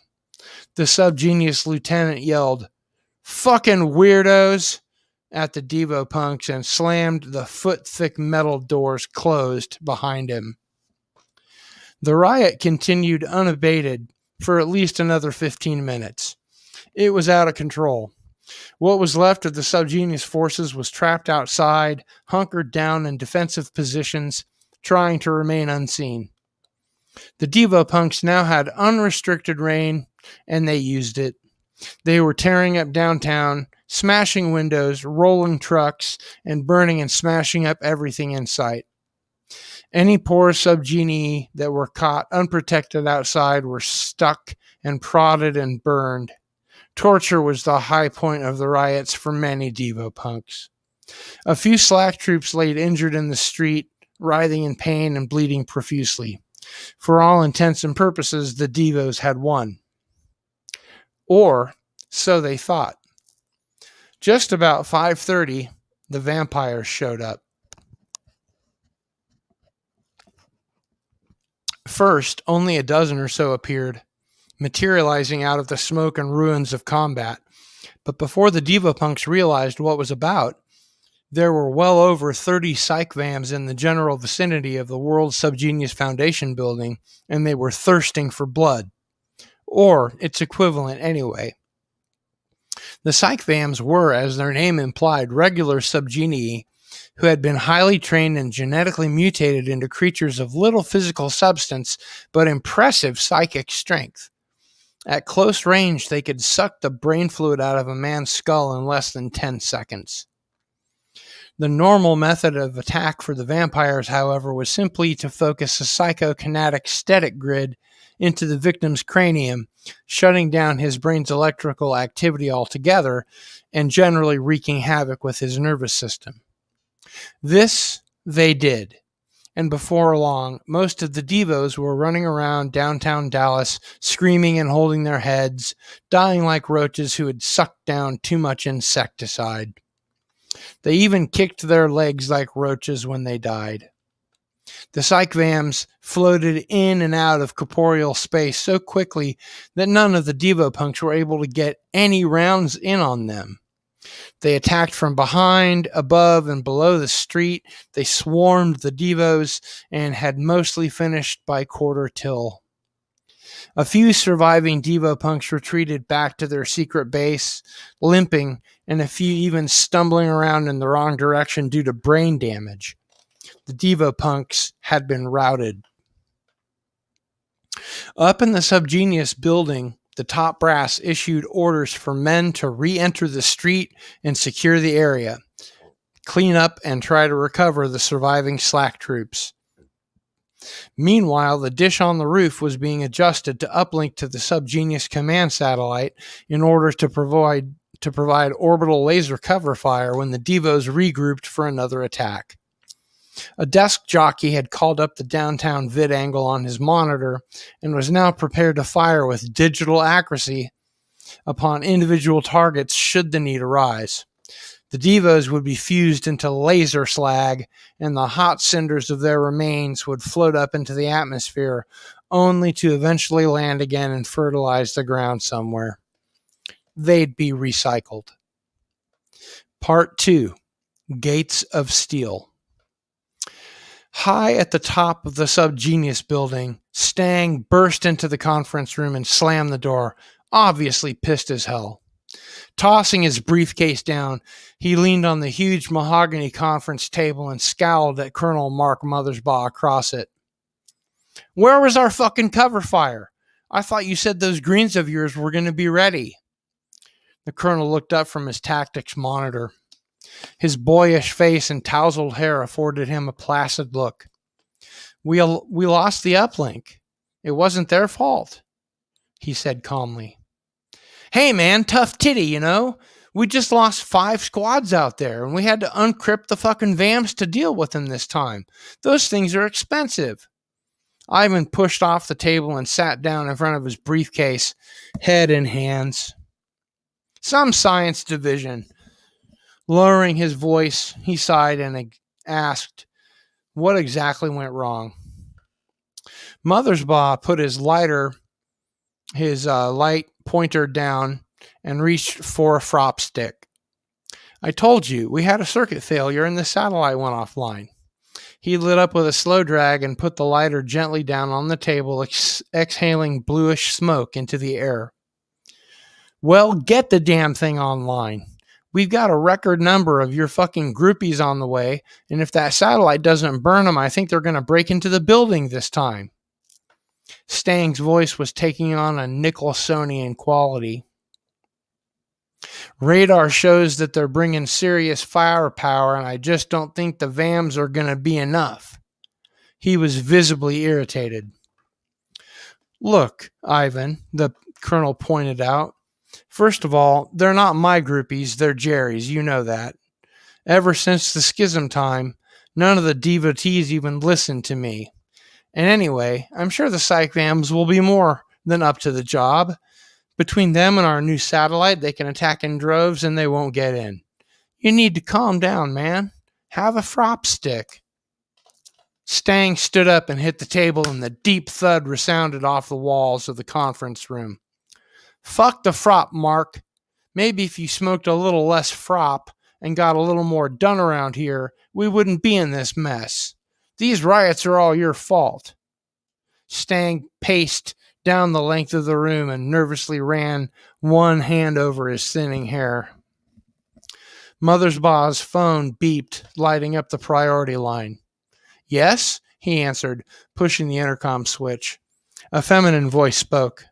The SubGenius lieutenant yelled, "Fucking weirdos!" at the Devo punks and slammed the foot-thick metal doors closed behind him. The riot continued unabated for at least another 15 minutes. It was out of control. What was left of the SubGenius forces was trapped outside, hunkered down in defensive positions, trying to remain unseen. The Devo punks now had unrestricted reign, and they used it. They were tearing up downtown, smashing windows, rolling trucks, and burning and smashing up everything in sight. Any poor subgenii that were caught unprotected outside were stuck and prodded and burned. Torture was the high point of the riots for many Devo punks. A few slack troops laid injured in the street, writhing in pain and bleeding profusely. For all intents and purposes, the Devos had won. Or so they thought. Just about 5:30, the vampires showed up. First, only a dozen or so appeared, materializing out of the smoke and ruins of combat. But before the Devo punks realized what was about, there were well over 30 psych vams in the general vicinity of the World SubGenius Foundation building, and they were thirsting for blood. Or its equivalent anyway. The psych vams were, as their name implied, regular subgenii who had been highly trained and genetically mutated into creatures of little physical substance but impressive psychic strength. At close range, they could suck the brain fluid out of a man's skull in less than 10 seconds. The normal method of attack for the vampires, however, was simply to focus a psychokinetic static grid into the victim's cranium, shutting down his brain's electrical activity altogether and generally wreaking havoc with his nervous system. This they did, and before long, most of the Devos were running around downtown Dallas, screaming and holding their heads, dying like roaches who had sucked down too much insecticide. They even kicked their legs like roaches when they died. The psych vams floated in and out of corporeal space so quickly that none of the Devo punks were able to get any rounds in on them. They attacked from behind, above, and below the street. They swarmed the Devos and had mostly finished by quarter till. A few surviving Devo punks retreated back to their secret base, limping, and a few even stumbling around in the wrong direction due to brain damage. The Devo punks had been routed. Up in the SubGenius building, the top brass issued orders for men to re-enter the street and secure the area, clean up and try to recover the surviving slack troops. Meanwhile, the dish on the roof was being adjusted to uplink to the SubGenius command satellite in order to provide orbital laser cover fire when the Devos regrouped for another attack. A desk jockey had called up the downtown vid angle on his monitor and was now prepared to fire with digital accuracy upon individual targets should the need arise. The Devos would be fused into laser slag, and the hot cinders of their remains would float up into the atmosphere, only to eventually land again and fertilize the ground somewhere. They'd be recycled. Part 2. Gates of Steel. High at the top of the SubGenius building, Stang burst into the conference room and slammed the door, obviously pissed as hell. Tossing his briefcase down, he leaned on the huge mahogany conference table and scowled at Colonel Mark Mothersbaugh across it. "Where was our fucking cover fire? I thought you said those greens of yours were going to be ready." The colonel looked up from his tactics monitor. His boyish face and tousled hair afforded him a placid look. We lost the uplink. It wasn't their fault," he said calmly. "Hey man, tough titty, you know. We just lost 5 squads out there, and we had to uncrypt the fucking VAMs to deal with them this time. Those things are expensive." Ivan pushed off the table and sat down in front of his briefcase, head in hands. "Some science division." Lowering his voice, he sighed and asked, "What exactly went wrong?" Mothersbaugh put his light pointer down and reached for a frop stick. "I told you, we had a circuit failure and the satellite went offline." He lit up with a slow drag and put the lighter gently down on the table, exhaling bluish smoke into the air. Well, get the damn thing online. We've got a record number of your fucking groupies on the way, and if that satellite doesn't burn them, I think they're going to break into the building this time. Stang's voice was taking on a Nicholsonian quality. Radar shows that they're bringing serious firepower, and I just don't think the VAMs are going to be enough. He was visibly irritated. Look, Ivan, the colonel pointed out. First of all, they're not my groupies, they're Jerry's, you know that. Ever since the schism time, none of the devotees even listened to me. And anyway, I'm sure the psych VAMs will be more than up to the job. Between them and our new satellite, they can attack in droves and they won't get in. You need to calm down, man. Have a frop stick. Stang stood up and hit the table, and the deep thud resounded off the walls of the conference room. Fuck the frop, Mark. Maybe if you smoked a little less frop and got a little more done around here, we wouldn't be in this mess. These riots are all your fault. Stang paced down the length of the room and nervously ran one hand over his thinning hair. Mothersbaugh's phone beeped, lighting up the priority line. Yes, he answered, pushing the intercom switch. A feminine voice spoke.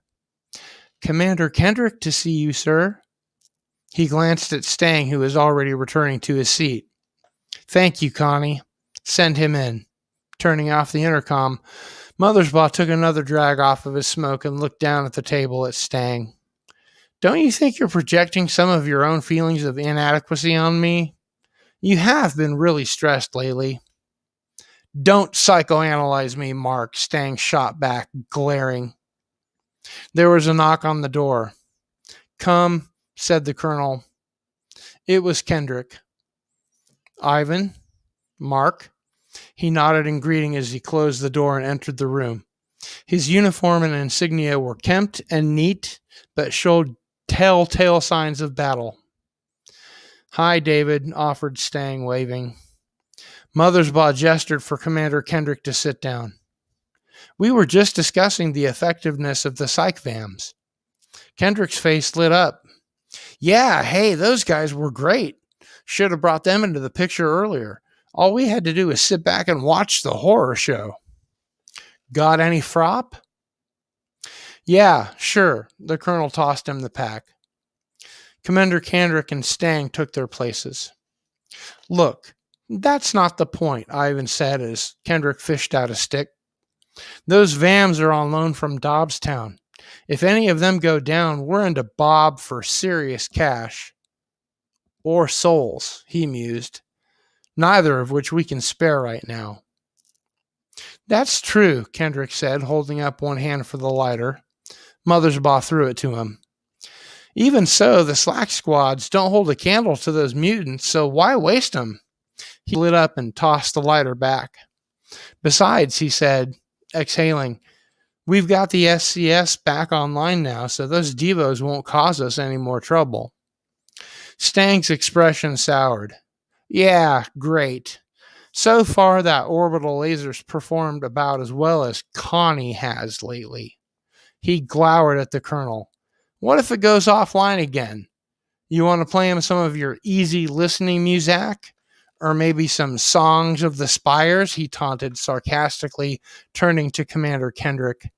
Commander Kendrick to see you, sir. He glanced at Stang, who was already returning to his seat. Thank you, Connie. Send him in. Turning off the intercom, Mothersbaugh took another drag off of his smoke and looked down at the table at Stang. Don't you think you're projecting some of your own feelings of inadequacy on me? You have been really stressed lately. Don't psychoanalyze me, Mark, Stang shot back, glaring. There was a knock on the door. Come, said the colonel. It was Kendrick. Ivan? Mark? He nodded in greeting as he closed the door and entered the room. His uniform and insignia were kempt and neat, but showed telltale signs of battle. Hi, David, offered Stang, waving. Mothersbaugh gestured for Commander Kendrick to sit down. We were just discussing the effectiveness of the psych VAMs. Kendrick's face lit up. Yeah, hey, those guys were great. Should have brought them into the picture earlier. All we had to do was sit back and watch the horror show. Got any frop? Yeah, sure. The colonel tossed him the pack. Commander Kendrick and Stang took their places. Look, that's not the point, Ivan said as Kendrick fished out a stick. Those VAMs are on loan from Dobbstown. If any of them go down, we're into Bob for serious cash. Or souls, he mused. Neither of which we can spare right now. That's true, Kendrick said, holding up one hand for the lighter. Mothersbaugh threw it to him. Even so, the Slack squads don't hold a candle to those mutants, so why waste them? He lit up and tossed the lighter back. Besides, he said, exhaling, we've got the SCS back online now, so those devos won't cause us any more trouble. Stang's expression soured. Yeah, great. So far, that orbital laser's performed about as well as Connie has lately. He glowered at the colonel. What if it goes offline again? You want to play him some of your easy listening music? Or maybe some songs of the spires? He taunted sarcastically, turning to Commander Kendrick.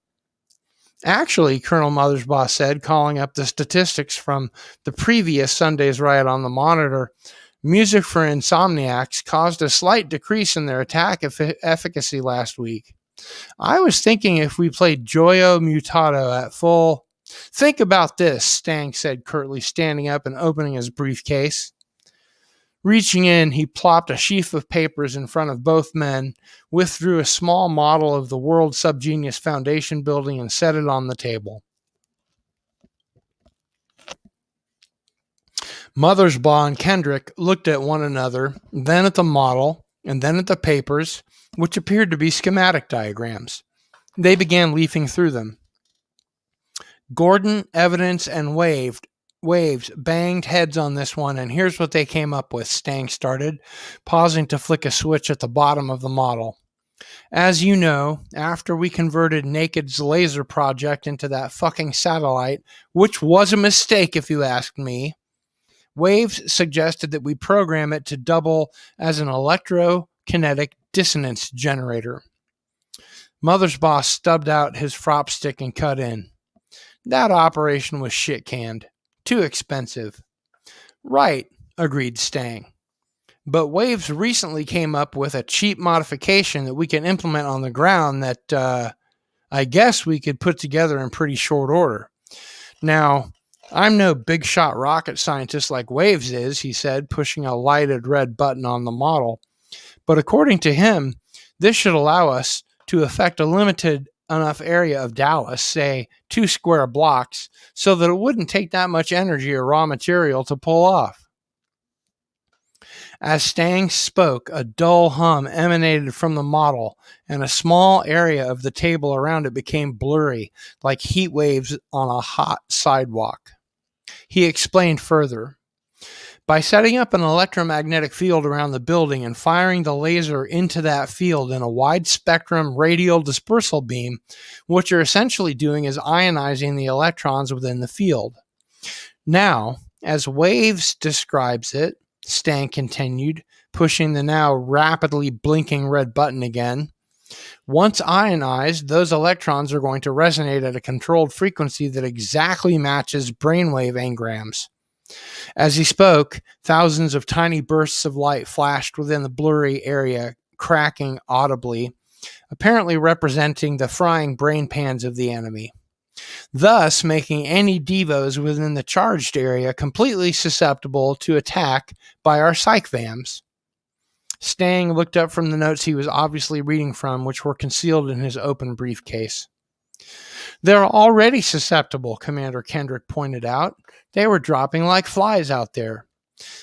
Actually, Colonel Mothersbaugh said, calling up the statistics from the previous Sunday's riot on the monitor, music for insomniacs caused a slight decrease in their attack efficacy last week. I was thinking if we played Joyo Mutato at full... Think about this, Stang said curtly, standing up and opening his briefcase. Reaching in, he plopped a sheaf of papers in front of both men, withdrew a small model of the World SubGenius Foundation building, and set it on the table. Mothersbaugh and Kendrick looked at one another, then at the model, and then at the papers, which appeared to be schematic diagrams. They began leafing through them. Gordon, Evidence, and Waved Waves banged heads on this one, and here's what they came up with, Stang started, pausing to flick a switch at the bottom of the model. As you know, after we converted Naked's laser project into that fucking satellite, which was a mistake if you asked me, Waves suggested that we program it to double as an electrokinetic dissonance generator. Mother's boss stubbed out his frop stick and cut in. That operation was shit-canned. Too expensive. Right, agreed Stang. But Waves recently came up with a cheap modification that we can implement on the ground that I guess we could put together in pretty short order. Now, I'm no big shot rocket scientist like Waves is, he said, pushing a lighted red button on the model. But according to him, this should allow us to affect a limited enough area of Dallas, say 2 square blocks, so that it wouldn't take that much energy or raw material to pull off. As Stang spoke, a dull hum emanated from the model, and a small area of the table around it became blurry, like heat waves on a hot sidewalk. He explained further. By setting up an electromagnetic field around the building and firing the laser into that field in a wide-spectrum radial dispersal beam, what you're essentially doing is ionizing the electrons within the field. Now, as Waves describes it, Stang continued, pushing the now rapidly blinking red button again, once ionized, those electrons are going to resonate at a controlled frequency that exactly matches brainwave engrams. As he spoke, thousands of tiny bursts of light flashed within the blurry area, cracking audibly, apparently representing the frying brain pans of the enemy, thus making any devos within the charged area completely susceptible to attack by our psych vams. Stang looked up from the notes he was obviously reading from, which were concealed in his open briefcase. They're already susceptible, Commander Kendrick pointed out. They were dropping like flies out there.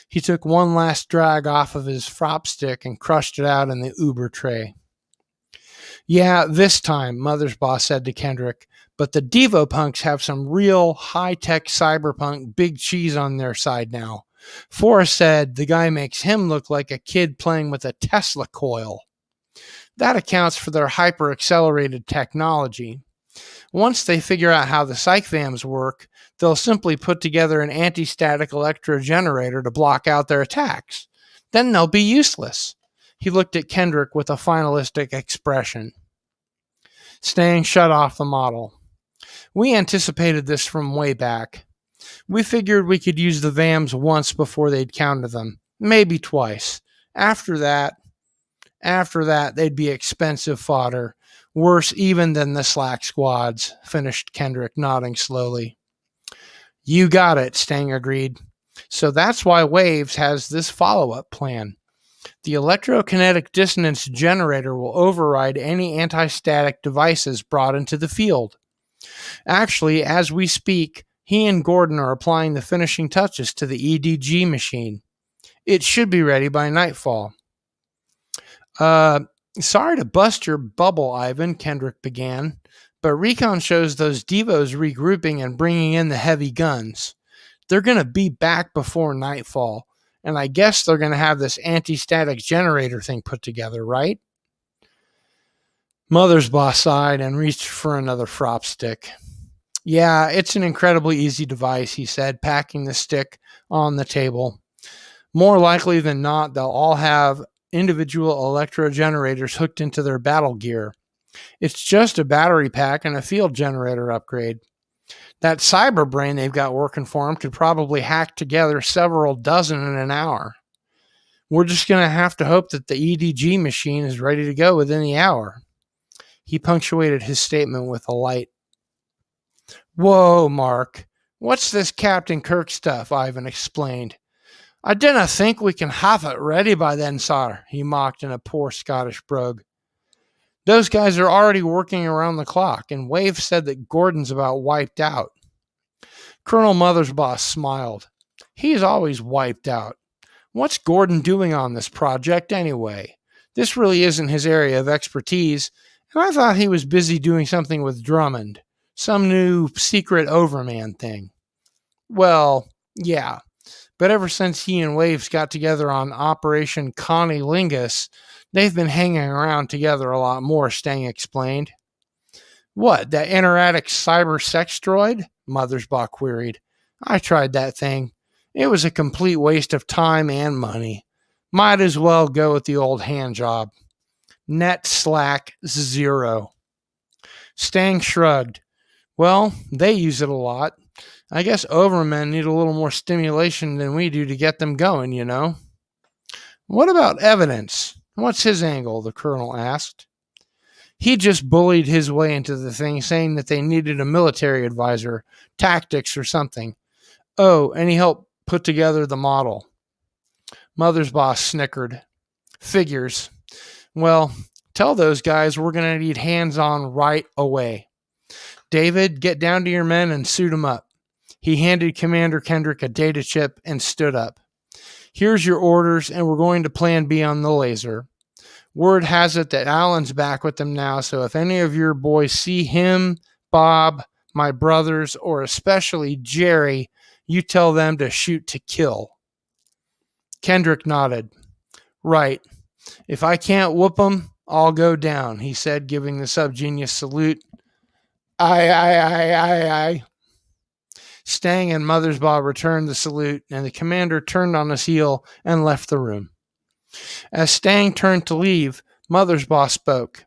He took one last drag off of his frop stick and crushed it out in the Uber tray. Yeah, this time, Mother's boss said to Kendrick, but the Devo punks have some real high-tech cyberpunk big cheese on their side now. Forrest said the guy makes him look like a kid playing with a Tesla coil. That accounts for their hyper-accelerated technology. Once they figure out how the psych vams work, they'll simply put together an anti-static electrogenerator to block out their attacks. Then they'll be useless. He looked at Kendrick with a finalistic expression. Stang shut off the model. We anticipated this from way back. We figured we could use the VAMs once before they'd counter them, maybe twice. After that, they'd be expensive fodder, worse even than the Slack squads, finished Kendrick, nodding slowly. You got it, Stang agreed. So that's why Waves has this follow-up plan. The electrokinetic dissonance generator will override any anti-static devices brought into the field. Actually, as we speak, he and Gordon are applying the finishing touches to the EDG machine. It should be ready by nightfall. Sorry to bust your bubble, Ivan, Kendrick began, but recon shows those Devos regrouping and bringing in the heavy guns. They're going to be back before nightfall, and I guess they're going to have this anti-static generator thing put together, right? Mother's boss sighed and reached for another frop stick. Yeah, it's an incredibly easy device, he said, packing the stick on the table. More likely than not, they'll all have individual electrogenerators hooked into their battle gear. It's just a battery pack and a field generator upgrade. That cyber brain they've got working for them could probably hack together several dozen in an hour. We're just going to have to hope that the EDG machine is ready to go within the hour. He punctuated his statement with a light. Whoa, Mark. What's this Captain Kirk stuff? Ivan explained. I dinna think we can have it ready by then, sir, he mocked in a poor Scottish brogue. Those guys are already working around the clock, and Wave said that Gordon's about wiped out. Colonel Mothersbaugh smiled. He's always wiped out. What's Gordon doing on this project anyway? This really isn't his area of expertise, and I thought he was busy doing something with Drummond, some new secret Overman thing. Well, yeah. But ever since he and Waves got together on Operation Connie Lingus, they've been hanging around together a lot more, Stang explained. What, that interratic cyber sex droid? Mothersbaugh queried. I tried that thing. It was a complete waste of time and money. Might as well go with the old hand job. Net slack 0. Stang shrugged. Well, they use it a lot. I guess Overmen need a little more stimulation than we do to get them going, you know. What about evidence? What's his angle? The colonel asked. He just bullied his way into the thing, saying that they needed a military advisor, tactics or something. Oh, and he helped put together the model. Mothersbaugh snickered. Figures. Well, tell those guys we're going to need hands-on right away. David, get down to your men and suit them up. He handed Commander Kendrick a data chip and stood up. Here's your orders, and we're going to plan B on the laser. Word has it that Alan's back with them now, so if any of your boys see him, Bob, my brothers, or especially Jerry, you tell them to shoot to kill. Kendrick nodded. Right. If I can't whoop them, I'll go down, he said, giving the SubGenius salute. Aye. Stang and Mothersbaugh returned the salute, and the commander turned on his heel and left the room. As Stang turned to leave, Mothersbaugh spoke.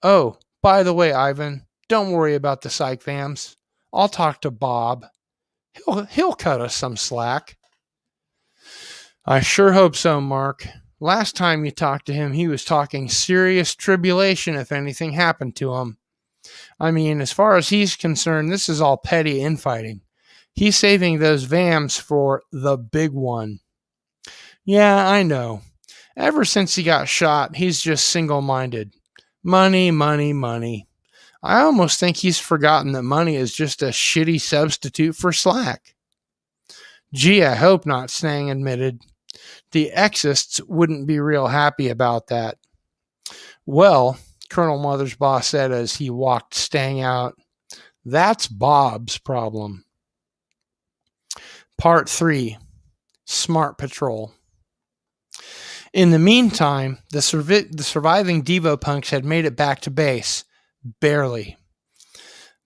Oh, by the way, Ivan, don't worry about the psych vams. I'll talk to Bob. He'll cut us some slack. I sure hope so, Mark. Last time you talked to him, he was talking serious tribulation if anything happened to him. I mean, as far as he's concerned, this is all petty infighting. He's saving those VAMs for the big one. Yeah, I know. Ever since he got shot, he's just single-minded. Money. I almost think he's forgotten that money is just a shitty substitute for slack. Gee, I hope not, Stang admitted. The Exists wouldn't be real happy about that. Well, Colonel Mothersbaugh said as he walked Stang out, that's Bob's problem. Part 3. Smart Patrol. In the meantime, the surviving Devo punks had made it back to base. Barely.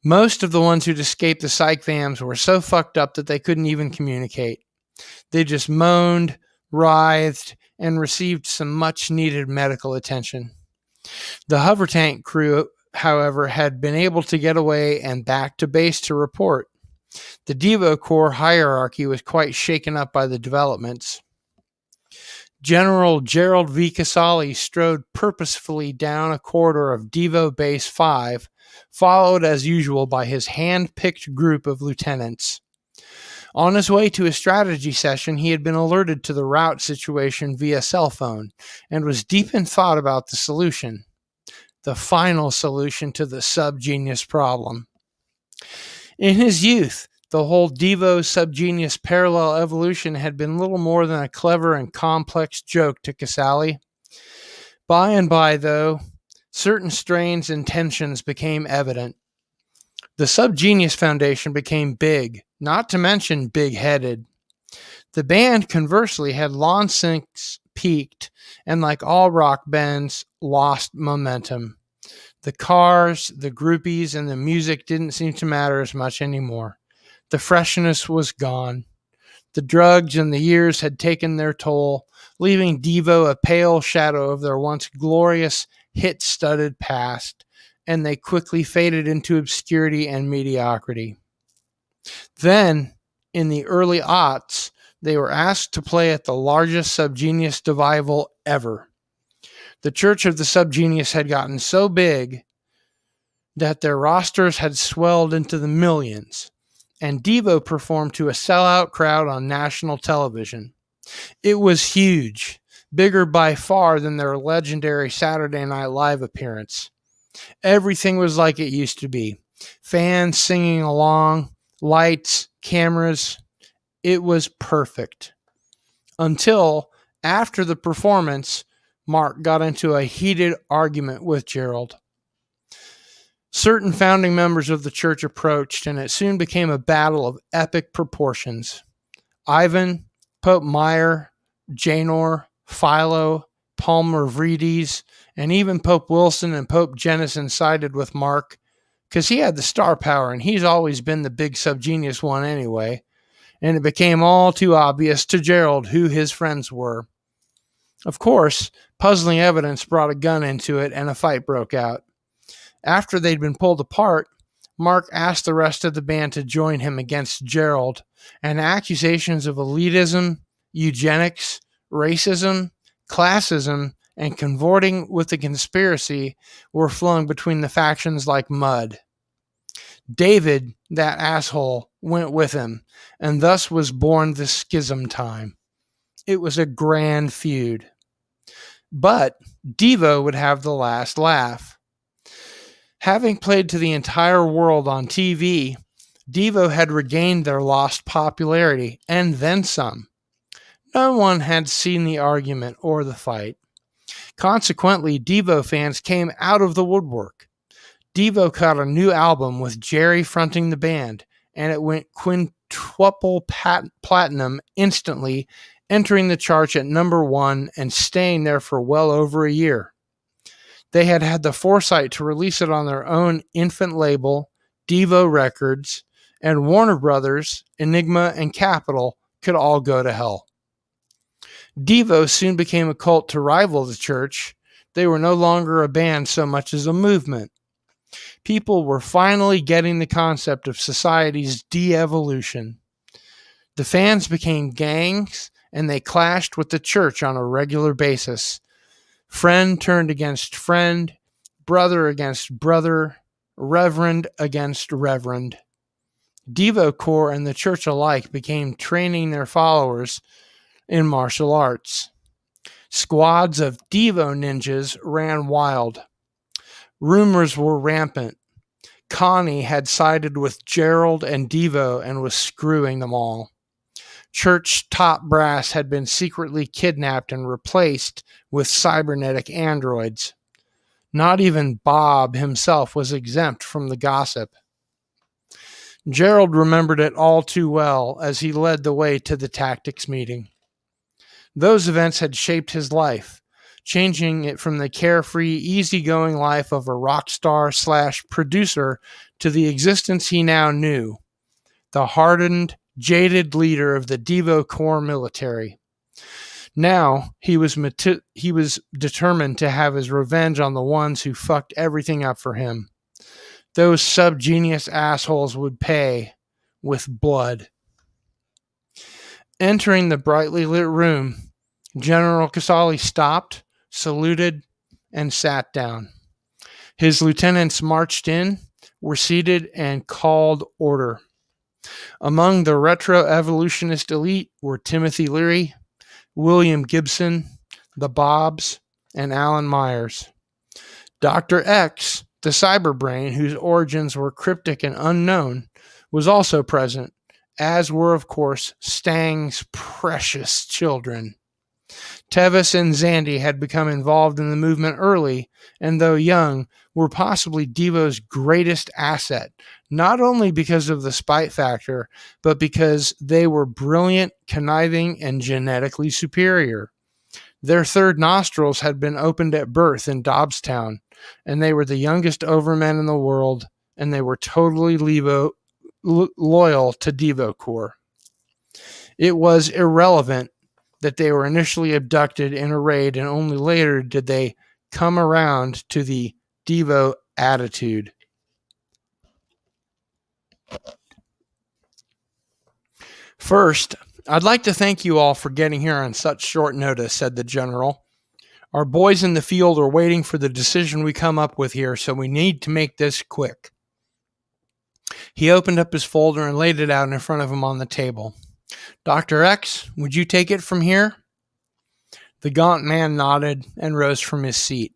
Most of the ones who'd escaped the psych vams were so fucked up that they couldn't even communicate. They just moaned, writhed, and received some much-needed medical attention. The hover tank crew, however, had been able to get away and back to base to report. The Devo Corps hierarchy was quite shaken up by the developments. General Gerald V. Casale strode purposefully down a corridor of Devo Base 5, followed as usual by his hand-picked group of lieutenants. On his way to a strategy session, he had been alerted to the route situation via cell phone and was deep in thought about the solution. The final solution to the SubGenius problem. In his youth, the whole Devo SubGenius parallel evolution had been little more than a clever and complex joke to Casale. By and by, though, certain strains and tensions became evident. The SubGenius Foundation became big, not to mention big-headed. The band, conversely, had long since peaked and, like all rock bands, lost momentum. The cars, the groupies, and the music didn't seem to matter as much anymore. The freshness was gone. The drugs and the years had taken their toll, leaving Devo a pale shadow of their once glorious, hit-studded past, and they quickly faded into obscurity and mediocrity. Then, in the early aughts, they were asked to play at the largest SubGenius revival ever. The Church of the SubGenius had gotten so big that their rosters had swelled into the millions, and Devo performed to a sellout crowd on national television. It was huge, bigger by far than their legendary Saturday Night Live appearance. Everything was like it used to be. Fans singing along, lights, cameras. It was perfect. Until, after the performance, Mark got into a heated argument with Gerald. Certain founding members of the church approached, and it soon became a battle of epic proportions. Ivan, Pope Meyer, Janor, Philo, Palmer Vredes, and even Pope Wilson and Pope Jennison sided with Mark, because he had the star power and he's always been the big SubGenius one anyway, and it became all too obvious to Gerald who his friends were. Of course, puzzling evidence brought a gun into it and a fight broke out. After they'd been pulled apart, Mark asked the rest of the band to join him against Gerald, and accusations of elitism, eugenics, racism, classism, and cavorting with the conspiracy were flung between the factions like mud. David, that asshole, went with him, and thus was born the schism time. It was a grand feud. But Devo would have the last laugh. Having played to the entire world on TV, Devo had regained their lost popularity, and then some. No one had seen the argument or the fight. Consequently, Devo fans came out of the woodwork. Devo cut a new album with Jerry fronting the band, and it went quintuple platinum instantly, entering the charts at number 1 and staying there for well over a year. They had had the foresight to release it on their own infant label, Devo Records, and Warner Brothers, Enigma, and Capitol could all go to hell. Devo soon became a cult to rival the church. They were no longer a band so much as a movement. People were finally getting the concept of society's de-evolution. The fans became gangs, and they clashed with the church on a regular basis. Friend turned against friend, brother against brother, reverend against reverend. Devo Corps and the church alike became training their followers in martial arts. Squads of Devo ninjas ran wild. Rumors were rampant. Connie had sided with Gerald and Devo and was screwing them all. Church top brass had been secretly kidnapped and replaced with cybernetic androids. Not even Bob himself was exempt from the gossip. Gerald remembered it all too well as he led the way to the tactics meeting. Those events had shaped his life, changing it from the carefree, easygoing life of a rock star / producer to the existence he now knew, the hardened, jaded leader of the Devo Corps military. Now he was determined to have his revenge on the ones who fucked everything up for him. Those SubGenius assholes would pay with blood. Entering the brightly lit room, General Casali stopped, saluted, and sat down. His lieutenants marched in, were seated, and called order. Among the retro-evolutionist elite were Timothy Leary, William Gibson, the Bobs, and Alan Myers. Dr. X, the cyberbrain whose origins were cryptic and unknown, was also present, as were, of course, Stang's precious children. Tevis and Zandy had become involved in the movement early, and though young, were possibly Devo's greatest asset, not only because of the spite factor, but because they were brilliant, conniving, and genetically superior. Their third nostrils had been opened at birth in Dobbstown, and they were the youngest Overmen in the world, and they were totally loyal to Devo Corps. It was irrelevant that they were initially abducted in a raid, and only later did they come around to the Devo attitude. First, I'd like to thank you all for getting here on such short notice, said the general. Our boys in the field are waiting for the decision we come up with here, so we need to make this quick. He opened up his folder and laid it out in front of him on the table. Dr. X, would you take it from here? The gaunt man nodded and rose from his seat.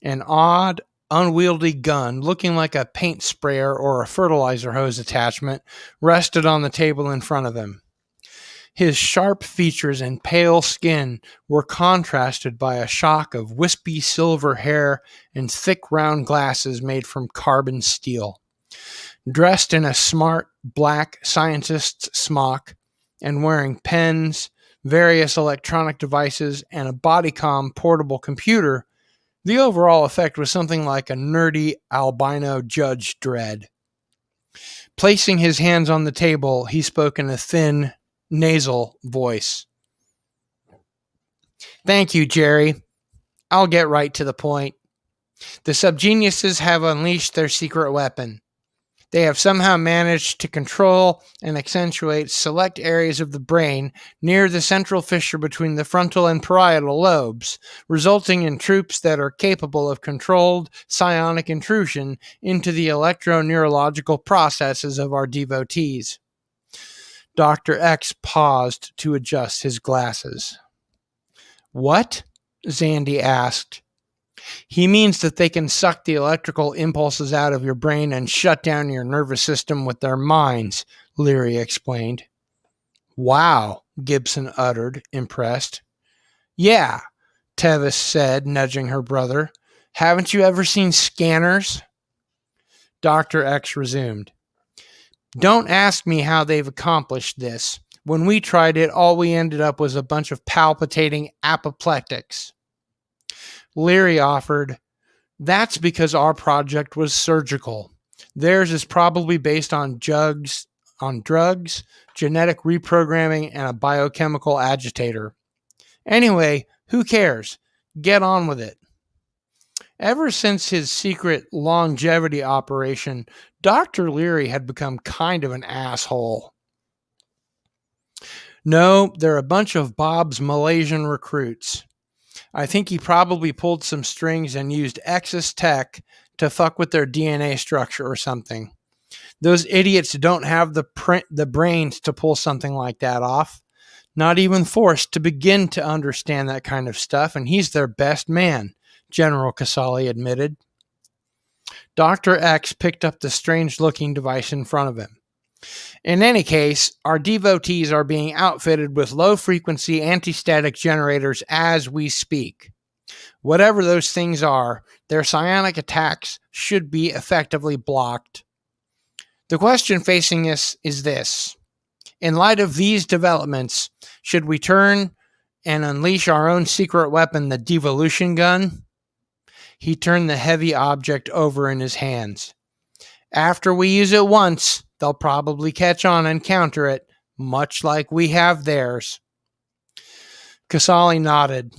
An odd, unwieldy gun, looking like a paint sprayer or a fertilizer hose attachment, rested on the table in front of him. His sharp features and pale skin were contrasted by a shock of wispy silver hair and thick round glasses made from carbon steel. Dressed in a smart black scientist's smock and wearing pens, various electronic devices, and a Bodycom portable computer, the overall effect was something like a nerdy albino Judge Dredd. Placing his hands on the table, he spoke in a thin, nasal voice. Thank you, Jerry. I'll get right to the point. The SubGeniuses have unleashed their secret weapon. They have somehow managed to control and accentuate select areas of the brain near the central fissure between the frontal and parietal lobes, resulting in troops that are capable of controlled psionic intrusion into the electroneurological processes of our devotees. Dr. X paused to adjust his glasses. What? Zandy asked. He means that they can suck the electrical impulses out of your brain and shut down your nervous system with their minds, Leary explained. Wow, Gibson uttered, impressed. Yeah, Tevis said, nudging her brother. Haven't you ever seen Scanners? Dr. X resumed. Don't ask me how they've accomplished this. When we tried it, all we ended up was a bunch of palpitating apoplectics. Leary offered, that's because our project was surgical. Theirs is probably based on drugs, genetic reprogramming, and a biochemical agitator. Anyway, who cares? Get on with it. Ever since his secret longevity operation, Dr. Leary had become kind of an asshole. No, they're a bunch of Bob's Malaysian recruits. I think he probably pulled some strings and used Exus Tech to fuck with their DNA structure or something. Those idiots don't have the brains to pull something like that off. Not even forced to begin to understand that kind of stuff, and he's their best man, General Casali admitted. Dr. X picked up the strange-looking device in front of him. In any case, our devotees are being outfitted with low-frequency anti-static generators as we speak. Whatever those things are, their psionic attacks should be effectively blocked. The question facing us is this. In light of these developments, should we turn and unleash our own secret weapon, the devolution gun? He turned the heavy object over in his hands. After we use it once, they'll probably catch on and counter it, much like we have theirs. Casali nodded.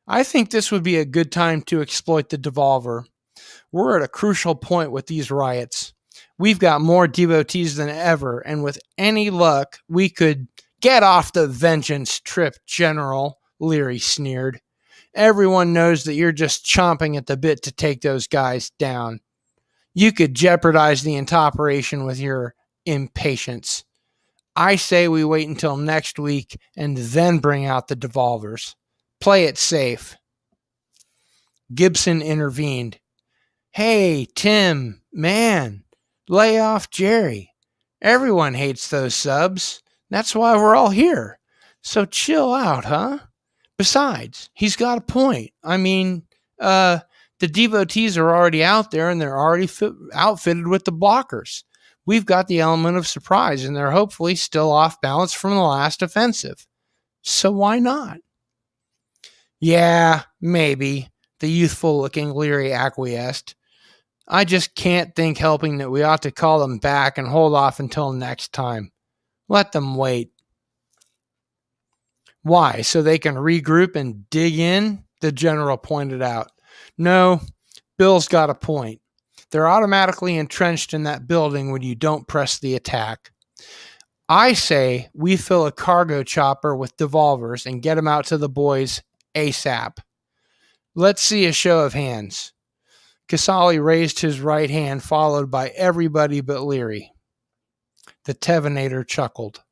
I think this would be a good time to exploit the devolver. We're at a crucial point with these riots. We've got more devotees than ever, and with any luck, we could get off the vengeance trip, General, Leary sneered. Everyone knows that you're just chomping at the bit to take those guys down. You could jeopardize the entire operation with your impatience. I say we wait until next week and then bring out the devolvers. Play it safe. Gibson intervened. Hey, Tim, man, lay off Jerry. Everyone hates those subs. That's why we're all here. So chill out, huh? Besides, he's got a point. I mean, the devotees are already out there and they're already outfitted with the blockers. We've got the element of surprise and they're hopefully still off balance from the last offensive. So why not? Yeah, maybe, the youthful-looking Leary acquiesced. I just can't think helping that we ought to call them back and hold off until next time. Let them wait. Why, so they can regroup and dig in? The general pointed out. No, Bill's got a point. They're automatically entrenched in that building when you don't press the attack. I say we fill a cargo chopper with devolvers and get them out to the boys ASAP. Let's see a show of hands. Casali raised his right hand, followed by everybody but Leary. The Tevinator chuckled.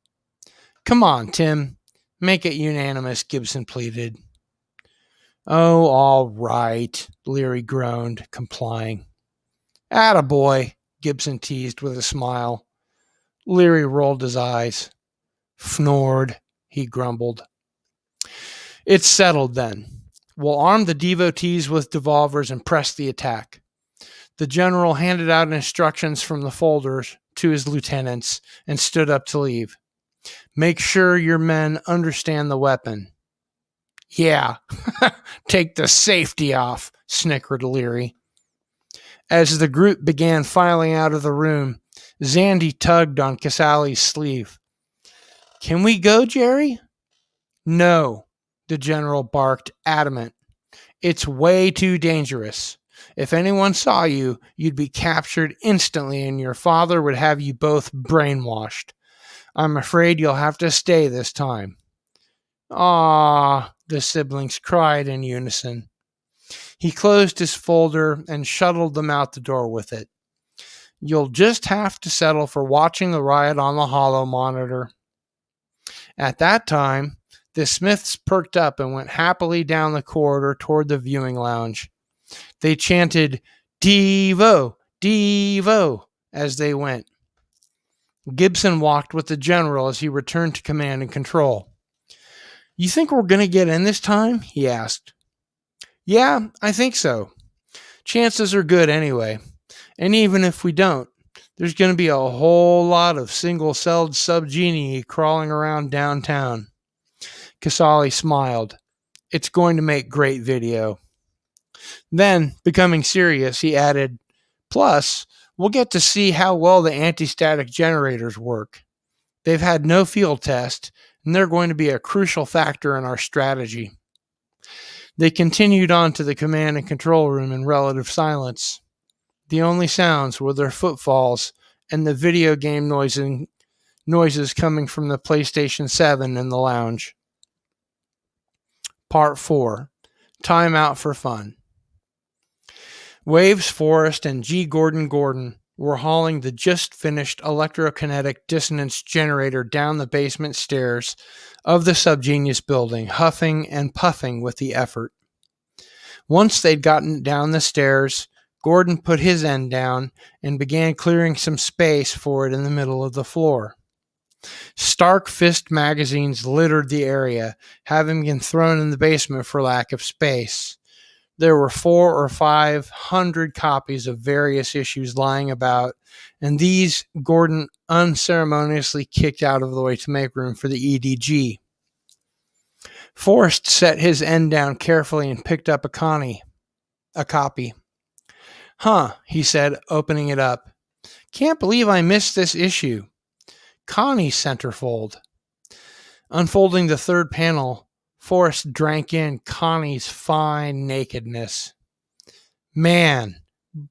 Come on, Tim. Make it unanimous, Gibson pleaded. Oh, all right, Leary groaned, complying. Attaboy, Gibson teased with a smile. Leary rolled his eyes. Fnord, he grumbled. It's settled then. We'll arm the devotees with revolvers and press the attack. The general handed out instructions from the folders to his lieutenants and stood up to leave. Make sure your men understand the weapon. Yeah, take the safety off, snickered Leary. As the group began filing out of the room, Zandy tugged on Casali's sleeve. Can we go, Jerry? No, the general barked, adamant. It's way too dangerous. If anyone saw you, you'd be captured instantly and your father would have you both brainwashed. I'm afraid you'll have to stay this time. Ah, the siblings cried in unison. He closed his folder and shuttled them out the door with it. You'll just have to settle for watching the riot on the holo monitor. At that time, the Smiths perked up and went happily down the corridor toward the viewing lounge. They chanted, Devo, Devo, as they went. Gibson walked with the general as he returned to command and control. You think we're going to get in this time? He asked. Yeah, I think so. Chances are good anyway. And even if we don't, there's going to be a whole lot of single-celled SubGenius crawling around downtown. Casali smiled. It's going to make great video. Then, becoming serious, he added, plus, we'll get to see how well the anti-static generators work. They've had no field test, and they're going to be a crucial factor in our strategy. They continued on to the command and control room in relative silence. The only sounds were their footfalls and the video game noises coming from the PlayStation 7 in the lounge. Part 4. Time out for fun. Waves Forrest and G. Gordon were hauling the just-finished electrokinetic dissonance generator down the basement stairs of the SubGenius building, huffing and puffing with the effort. Once they'd gotten down the stairs, Gordon put his end down and began clearing some space for it in the middle of the floor. Stark Fist magazines littered the area, having been thrown in the basement for lack of space. There were 400 or 500 copies of various issues lying about, and these Gordon unceremoniously kicked out of the way to make room for the EDG. Forrest set his end down carefully and picked up a copy. Huh, he said, opening it up. Can't believe I missed this issue. Connie's centerfold. Unfolding the third panel, Forrest drank in Connie's fine nakedness. Man,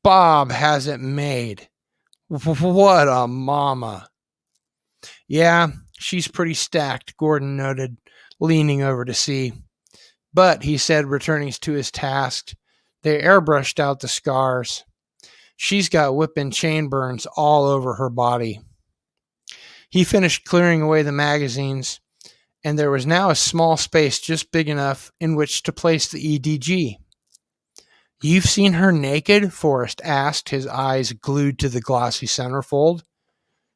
Bob has it made. What a mama. Yeah, she's pretty stacked, Gordon noted, leaning over to see. But, he said, returning to his task, they airbrushed out the scars. She's got whip and chain burns all over her body. He finished clearing away the magazines, and there was now a small space just big enough in which to place the EDG. You've seen her naked? Forrest asked, his eyes glued to the glossy centerfold.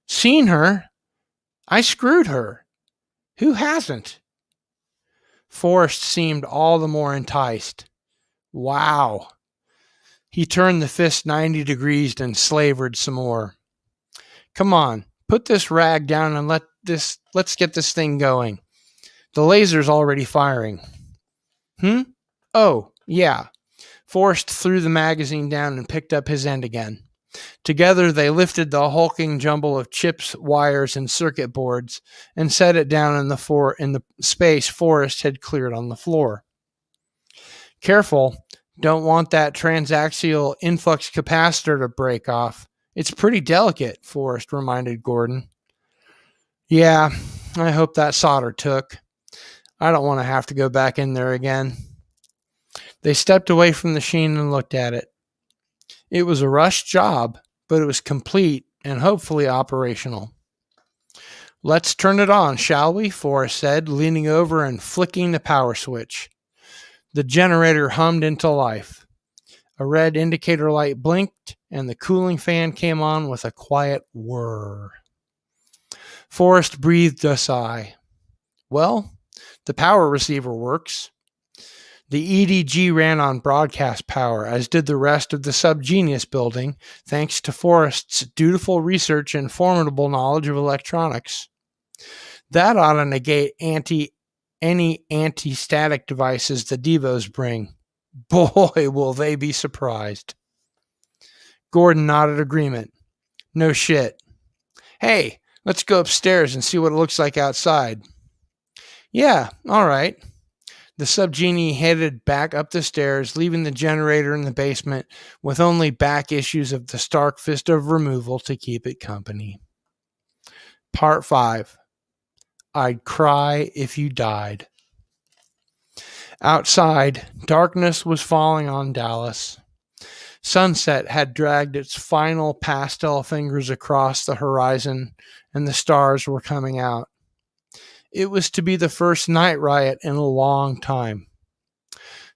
Seen her? I screwed her. Who hasn't? Forrest seemed all the more enticed. Wow. He turned the fist 90 degrees and slavered some more. Come on, put this rag down and let's get this thing going. The laser's already firing. Oh, yeah. Forrest threw the magazine down and picked up his end again. Together they lifted the hulking jumble of chips, wires, and circuit boards and set it down in the space Forrest had cleared on the floor. Careful, don't want that transaxial influx capacitor to break off. It's pretty delicate, Forrest reminded Gordon. Yeah, I hope that solder took. I don't want to have to go back in there again. They stepped away from the machine and looked at it. It was a rushed job, but it was complete and hopefully operational. Let's turn it on, shall we? Forrest said, leaning over and flicking the power switch. The generator hummed into life. A red indicator light blinked, and the cooling fan came on with a quiet whir. Forrest breathed a sigh. Well, the power receiver works. The EDG ran on broadcast power, as did the rest of the SubGenius building, thanks to Forrest's dutiful research and formidable knowledge of electronics. That ought to negate any anti-static devices the Devos bring. Boy, will they be surprised. Gordon nodded agreement. No shit. Hey, let's go upstairs and see what it looks like outside. Yeah, all right. The SubGenie headed back up the stairs, leaving the generator in the basement with only back issues of the Stark Fist of Removal to keep it company. Part 5. I'd cry if you died. Outside, darkness was falling on Dallas. Sunset had dragged its final pastel fingers across the horizon, and the stars were coming out. It was to be the first night riot in a long time.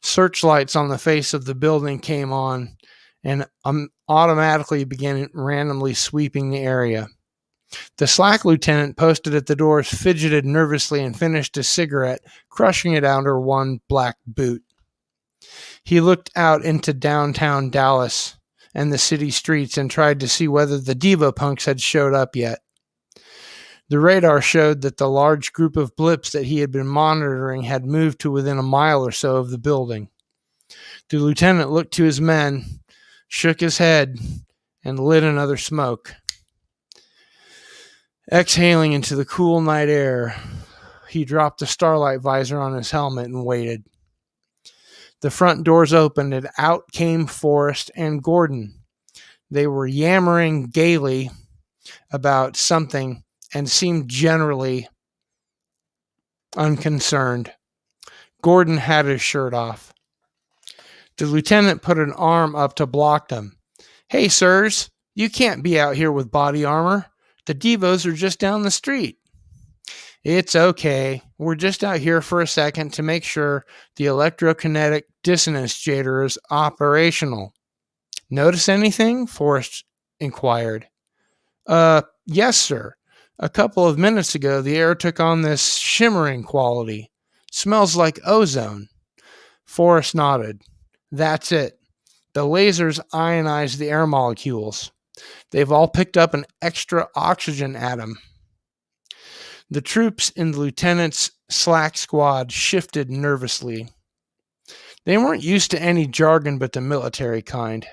Searchlights on the face of the building came on and automatically began randomly sweeping the area. The slack lieutenant posted at the doors fidgeted nervously and finished his cigarette, crushing it under one black boot. He looked out into downtown Dallas and the city streets and tried to see whether the Devo punks had showed up yet. The radar showed that the large group of blips that he had been monitoring had moved to within a mile or so of the building. The lieutenant looked to his men, shook his head, and lit another smoke. Exhaling into the cool night air, he dropped the starlight visor on his helmet and waited. The front doors opened and out came Forrest and Gordon. They were yammering gaily about something and seemed generally unconcerned. Gordon had his shirt off. The lieutenant put an arm up to block them. Hey, sirs, you can't be out here with body armor. The Devos are just down the street. It's okay. We're just out here for a second to make sure the electrokinetic dissonance jader is operational. Notice anything? Forrest inquired. Yes, sir. A couple of minutes ago, the air took on this shimmering quality. Smells like ozone. Forrest nodded. That's it. The lasers ionize the air molecules. They've all picked up an extra oxygen atom. The troops in the lieutenant's slack squad shifted nervously. They weren't used to any jargon but the military kind.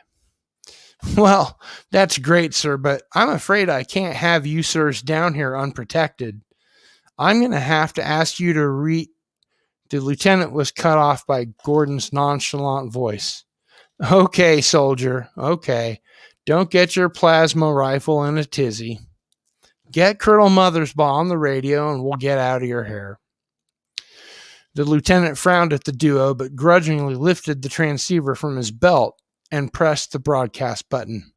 Well, that's great, sir, but I'm afraid I can't have you sirs down here unprotected. I'm going to have to ask you to The lieutenant was cut off by Gordon's nonchalant voice. Okay, soldier, okay. Don't get your plasma rifle in a tizzy. Get Colonel Mothersbaugh on the radio and we'll get out of your hair. The lieutenant frowned at the duo, but grudgingly lifted the transceiver from his belt and pressed the broadcast button.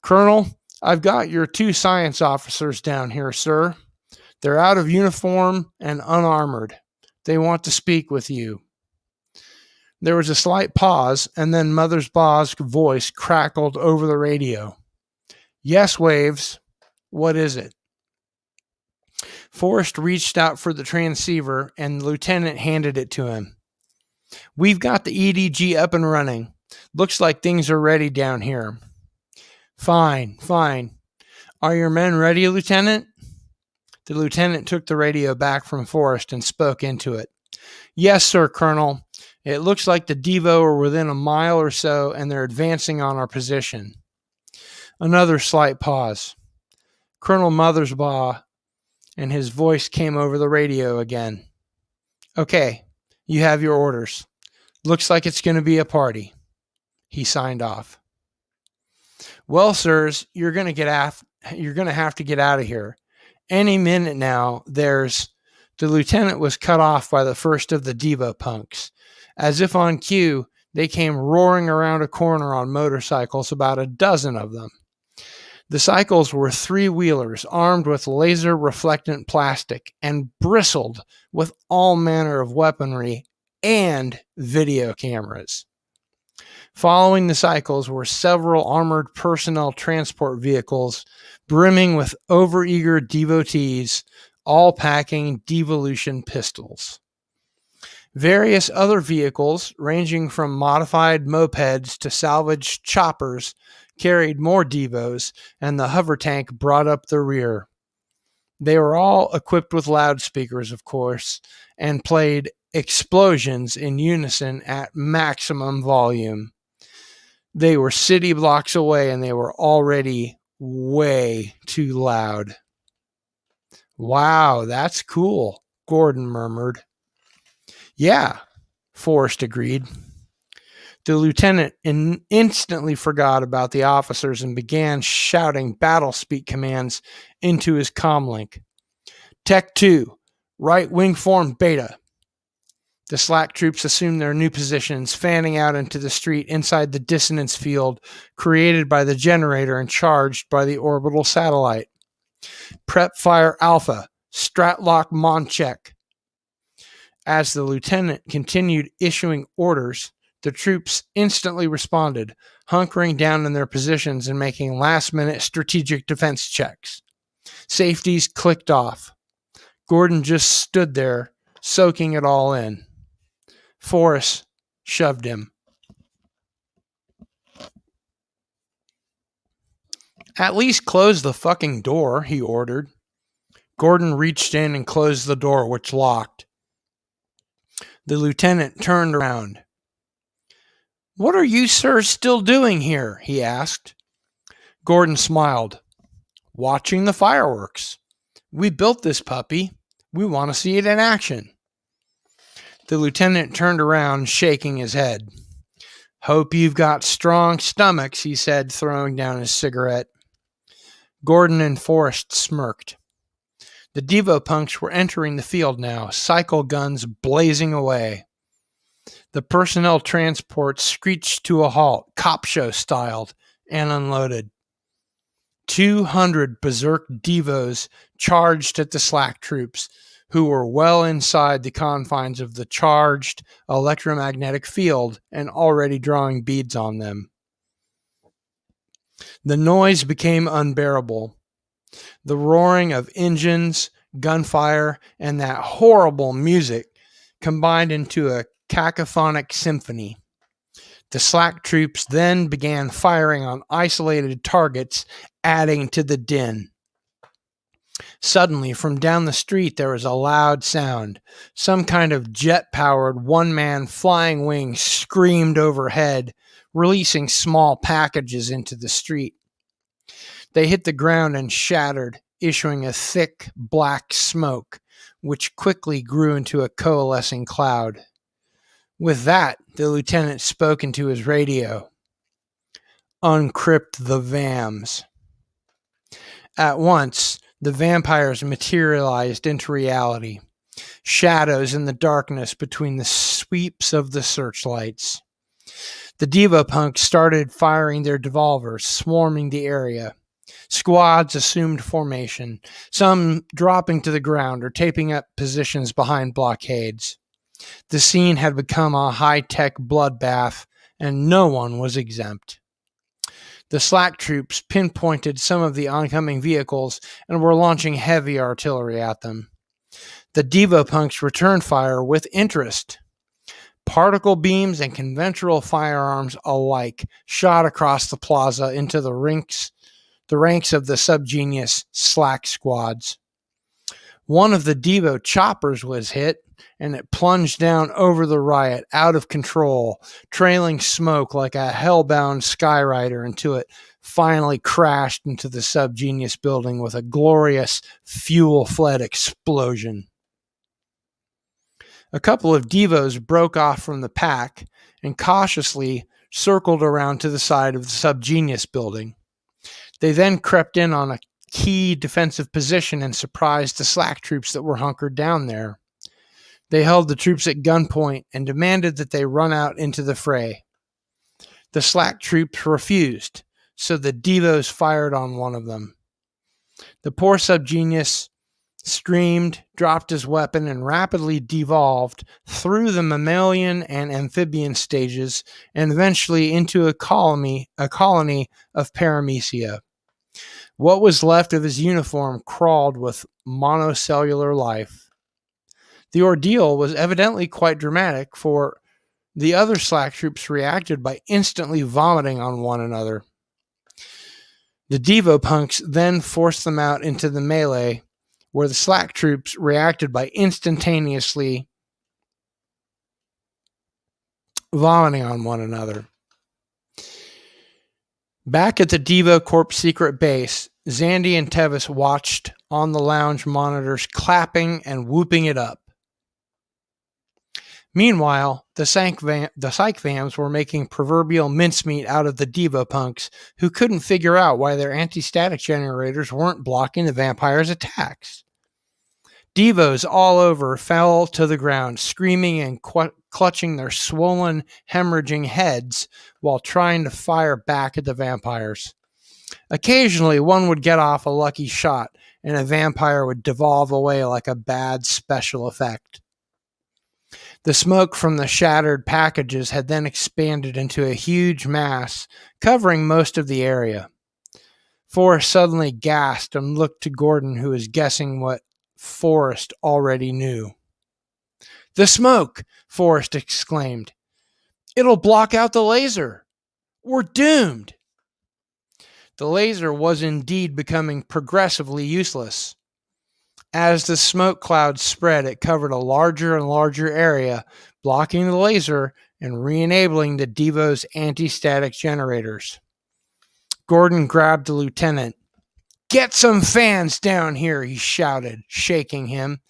Colonel, I've got your 2 science officers down here, sir. They're out of uniform and unarmored. They want to speak with you. There was a slight pause, and then Mothersbaugh's voice crackled over the radio. Yes, Waves. What is it? Forrest reached out for the transceiver, and the lieutenant handed it to him. We've got the EDG up and running. Looks like things are ready down here. Fine. Are your men ready, Lieutenant? The lieutenant took the radio back from Forrest and spoke into it. Yes, sir, Colonel. It looks like the Devo are within a mile or so, and they're advancing on our position. Another slight pause. Colonel Mothersbaugh, and his voice came over the radio again. Okay, you have your orders. Looks like it's going to be a party. He signed off. Well, sirs, you're going to have to get out of here. Any minute now, The lieutenant was cut off by the first of the Devo punks. As if on cue, they came roaring around a corner on motorcycles, about a dozen of them. The cycles were 3-wheelers armed with laser-reflectant plastic and bristled with all manner of weaponry and video cameras. Following the cycles were several armored personnel transport vehicles brimming with overeager devotees, all packing devolution pistols. Various other vehicles, ranging from modified mopeds to salvaged choppers, carried more devos, and the hover tank brought up the rear. They were all equipped with loudspeakers, of course, and played explosions in unison at maximum volume. They were city blocks away, and they were already way too loud. Wow, that's cool, Gordon murmured. Yeah, Forrest agreed. The lieutenant instantly forgot about the officers and began shouting battle speak commands into his comlink. Tech 2, right wing form Beta. The SLAC troops assumed their new positions, fanning out into the street inside the dissonance field created by the generator and charged by the orbital satellite. Prep Fire Alpha, Stratlock Moncheck. As the lieutenant continued issuing orders, the troops instantly responded, hunkering down in their positions and making last-minute strategic defense checks. Safeties clicked off. Gordon just stood there, soaking it all in. Forrest shoved him. At least close the fucking door, he ordered. Gordon reached in and closed the door, which locked. The lieutenant turned around. What are you, sir, still doing here? He asked. Gordon smiled. Watching the fireworks. We built this puppy. We want to see it in action. The lieutenant turned around, shaking his head. Hope you've got strong stomachs, he said, throwing down his cigarette. Gordon and Forrest smirked. The Devo punks were entering the field now, cycle guns blazing away. The personnel transport screeched to a halt, cop show styled, and unloaded. 200 berserk Devos charged at the SLAC troops, who were well inside the confines of the charged electromagnetic field and already drawing beads on them. The noise became unbearable. The roaring of engines, gunfire, and that horrible music combined into a cacophonic symphony. The SLAC troops then began firing on isolated targets, adding to the din. Suddenly, from down the street, there was a loud sound. Some kind of jet-powered one-man flying wing screamed overhead, releasing small packages into the street. They hit the ground and shattered, issuing a thick, black smoke, which quickly grew into a coalescing cloud. With that, the lieutenant spoke into his radio. Uncrypt the VAMs. At once, the vampires materialized into reality, shadows in the darkness between the sweeps of the searchlights. The Devo punks started firing their devolvers, swarming the area. Squads assumed formation, some dropping to the ground or taping up positions behind blockades. The scene had become a high-tech bloodbath, and no one was exempt. The SLAC troops pinpointed some of the oncoming vehicles and were launching heavy artillery at them. The Devo punks returned fire with interest. Particle beams and conventional firearms alike shot across the plaza into the ranks of the SubGenius SLAC squads. One of the Devo choppers was hit, and it plunged down over the riot, out of control, trailing smoke like a hellbound skyrider until it finally crashed into the SubGenius building with a glorious fuel-fled explosion. A couple of Devos broke off from the pack and cautiously circled around to the side of the SubGenius building. They then crept in on a key defensive position and surprised the SLAC troops that were hunkered down there. They held the troops at gunpoint and demanded that they run out into the fray. The SLAC troops refused, so the Devos fired on one of them. The poor SubGenius screamed, dropped his weapon, and rapidly devolved through the mammalian and amphibian stages and eventually into a colony of paramecia. What was left of his uniform crawled with monocellular life. The ordeal was evidently quite dramatic, for the other Slack troops reacted by instantly vomiting on one another. The Devo punks then forced them out into the melee, where the Slack troops reacted by instantaneously vomiting on one another. Back at the Devo Corp secret base, Zandy and Tevis watched on the lounge monitors, clapping and whooping it up. Meanwhile, the psych vams were making proverbial mincemeat out of the Devo punks, who couldn't figure out why their anti-static generators weren't blocking the vampires' attacks. Devos all over fell to the ground, screaming and clutching their swollen, hemorrhaging heads while trying to fire back at the vampires. Occasionally, one would get off a lucky shot, and a vampire would devolve away like a bad special effect. The smoke from the shattered packages had then expanded into a huge mass, covering most of the area. Forrest suddenly gasped and looked to Gordon, who was guessing what Forrest already knew. "The smoke!" Forrest exclaimed. "It'll block out the laser. We're doomed!" The laser was indeed becoming progressively useless. As the smoke cloud spread, it covered a larger and larger area, blocking the laser and re-enabling the Devo's anti-static generators. Gordon grabbed the lieutenant. "Get some fans down here," he shouted, shaking him.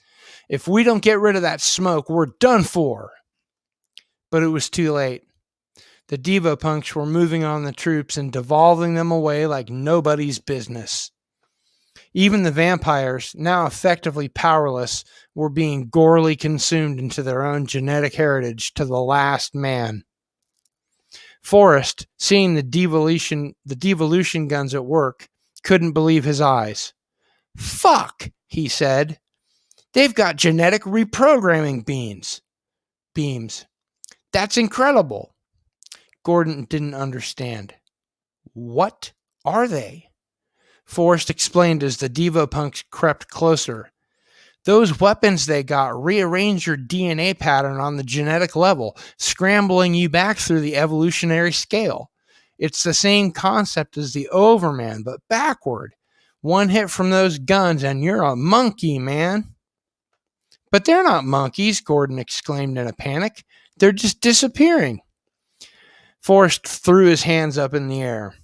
"If we don't get rid of that smoke, we're done for." But it was too late. The Devo punks were moving on the troops and devolving them away like nobody's business. Even the vampires, now effectively powerless, were being gorely consumed into their own genetic heritage to the last man. Forrest, seeing the devolution guns at work, couldn't believe his eyes. "Fuck," he said. "They've got genetic reprogramming beams. That's incredible." Gordon didn't understand. "What are they?" Forrest explained as the Devo punks crept closer. "Those weapons they got rearrange your DNA pattern on the genetic level, scrambling you back through the evolutionary scale. It's the same concept as the Overmen, but backward. One hit from those guns and you're a monkey, man." "But they're not monkeys," Gordon exclaimed in a panic. "They're just disappearing." Forrest threw his hands up in the air.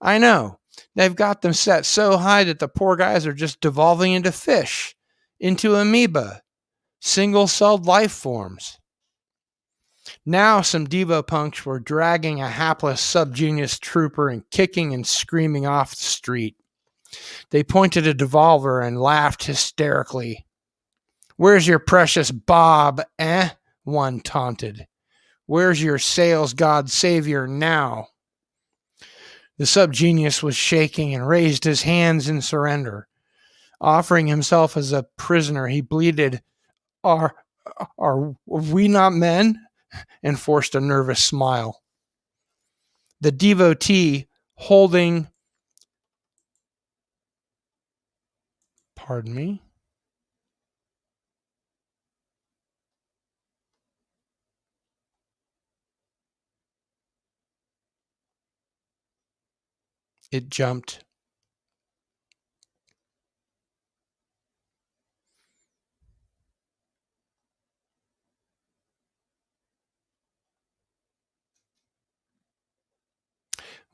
"I know. They've got them set so high that the poor guys are just devolving into fish, into amoeba, single-celled life forms." Now some Devo punks were dragging a hapless SubGenius trooper and kicking and screaming off the street. They pointed a devolver and laughed hysterically. "Where's your precious Bob, eh?" one taunted. "Where's your sales god savior now?" The SubGenius was shaking and raised his hands in surrender. Offering himself as a prisoner, he bleated, Are we not men?" and forced a nervous smile. The devotee holding... Pardon me? It jumped.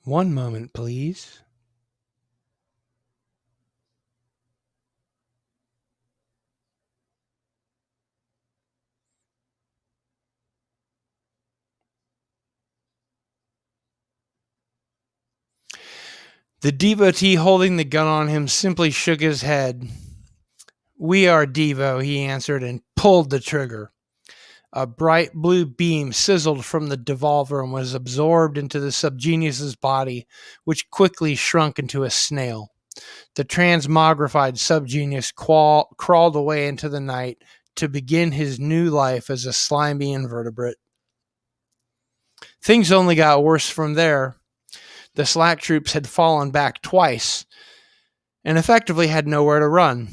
One moment, please. The devotee holding the gun on him simply shook his head. "We are Devo," he answered, and pulled the trigger. A bright blue beam sizzled from the devolver and was absorbed into the SubGenius's body, which quickly shrunk into a snail. The transmogrified SubGenius crawled away into the night to begin his new life as a slimy invertebrate. Things only got worse from there. The Slack troops had fallen back twice and effectively had nowhere to run.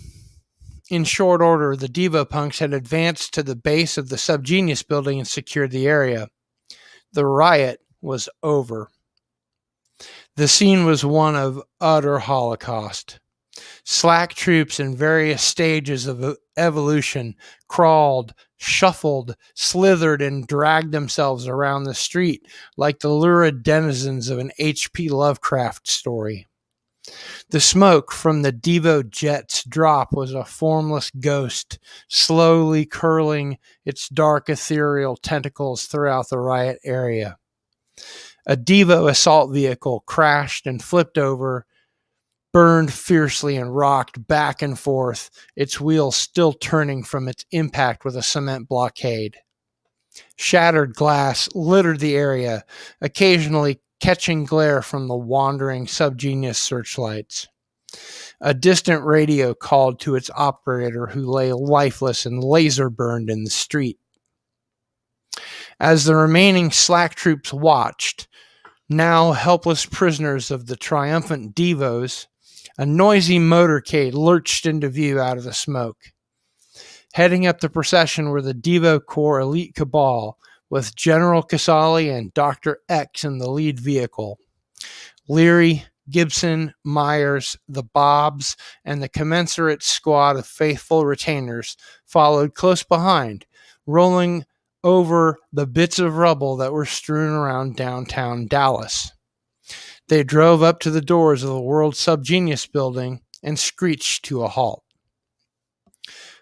In short order, the Devopunks had advanced to the base of the SubGenius building and secured the area. The riot was over. The scene was one of utter holocaust. Slack troops in various stages of evolution crawled, shuffled, slithered, and dragged themselves around the street like the lurid denizens of an H.P. Lovecraft story. The smoke from the Devo jet's drop was a formless ghost, slowly curling its dark ethereal tentacles throughout the riot area. A Devo assault vehicle crashed and flipped over, burned fiercely and rocked back and forth, its wheels still turning from its impact with a cement blockade. Shattered glass littered the area, occasionally catching glare from the wandering SubGenius searchlights. A distant radio called to its operator, who lay lifeless and laser burned in the street. As the remaining Slack troops watched, now helpless prisoners of the triumphant Devos, a noisy motorcade lurched into view out of the smoke. Heading up the procession were the Devo Corps elite cabal, with General Casali and Dr. X in the lead vehicle. Leary, Gibson, Myers, the Bobs, and the commensurate squad of faithful retainers followed close behind, rolling over the bits of rubble that were strewn around downtown Dallas. They drove up to the doors of the World SubGenius building and screeched to a halt.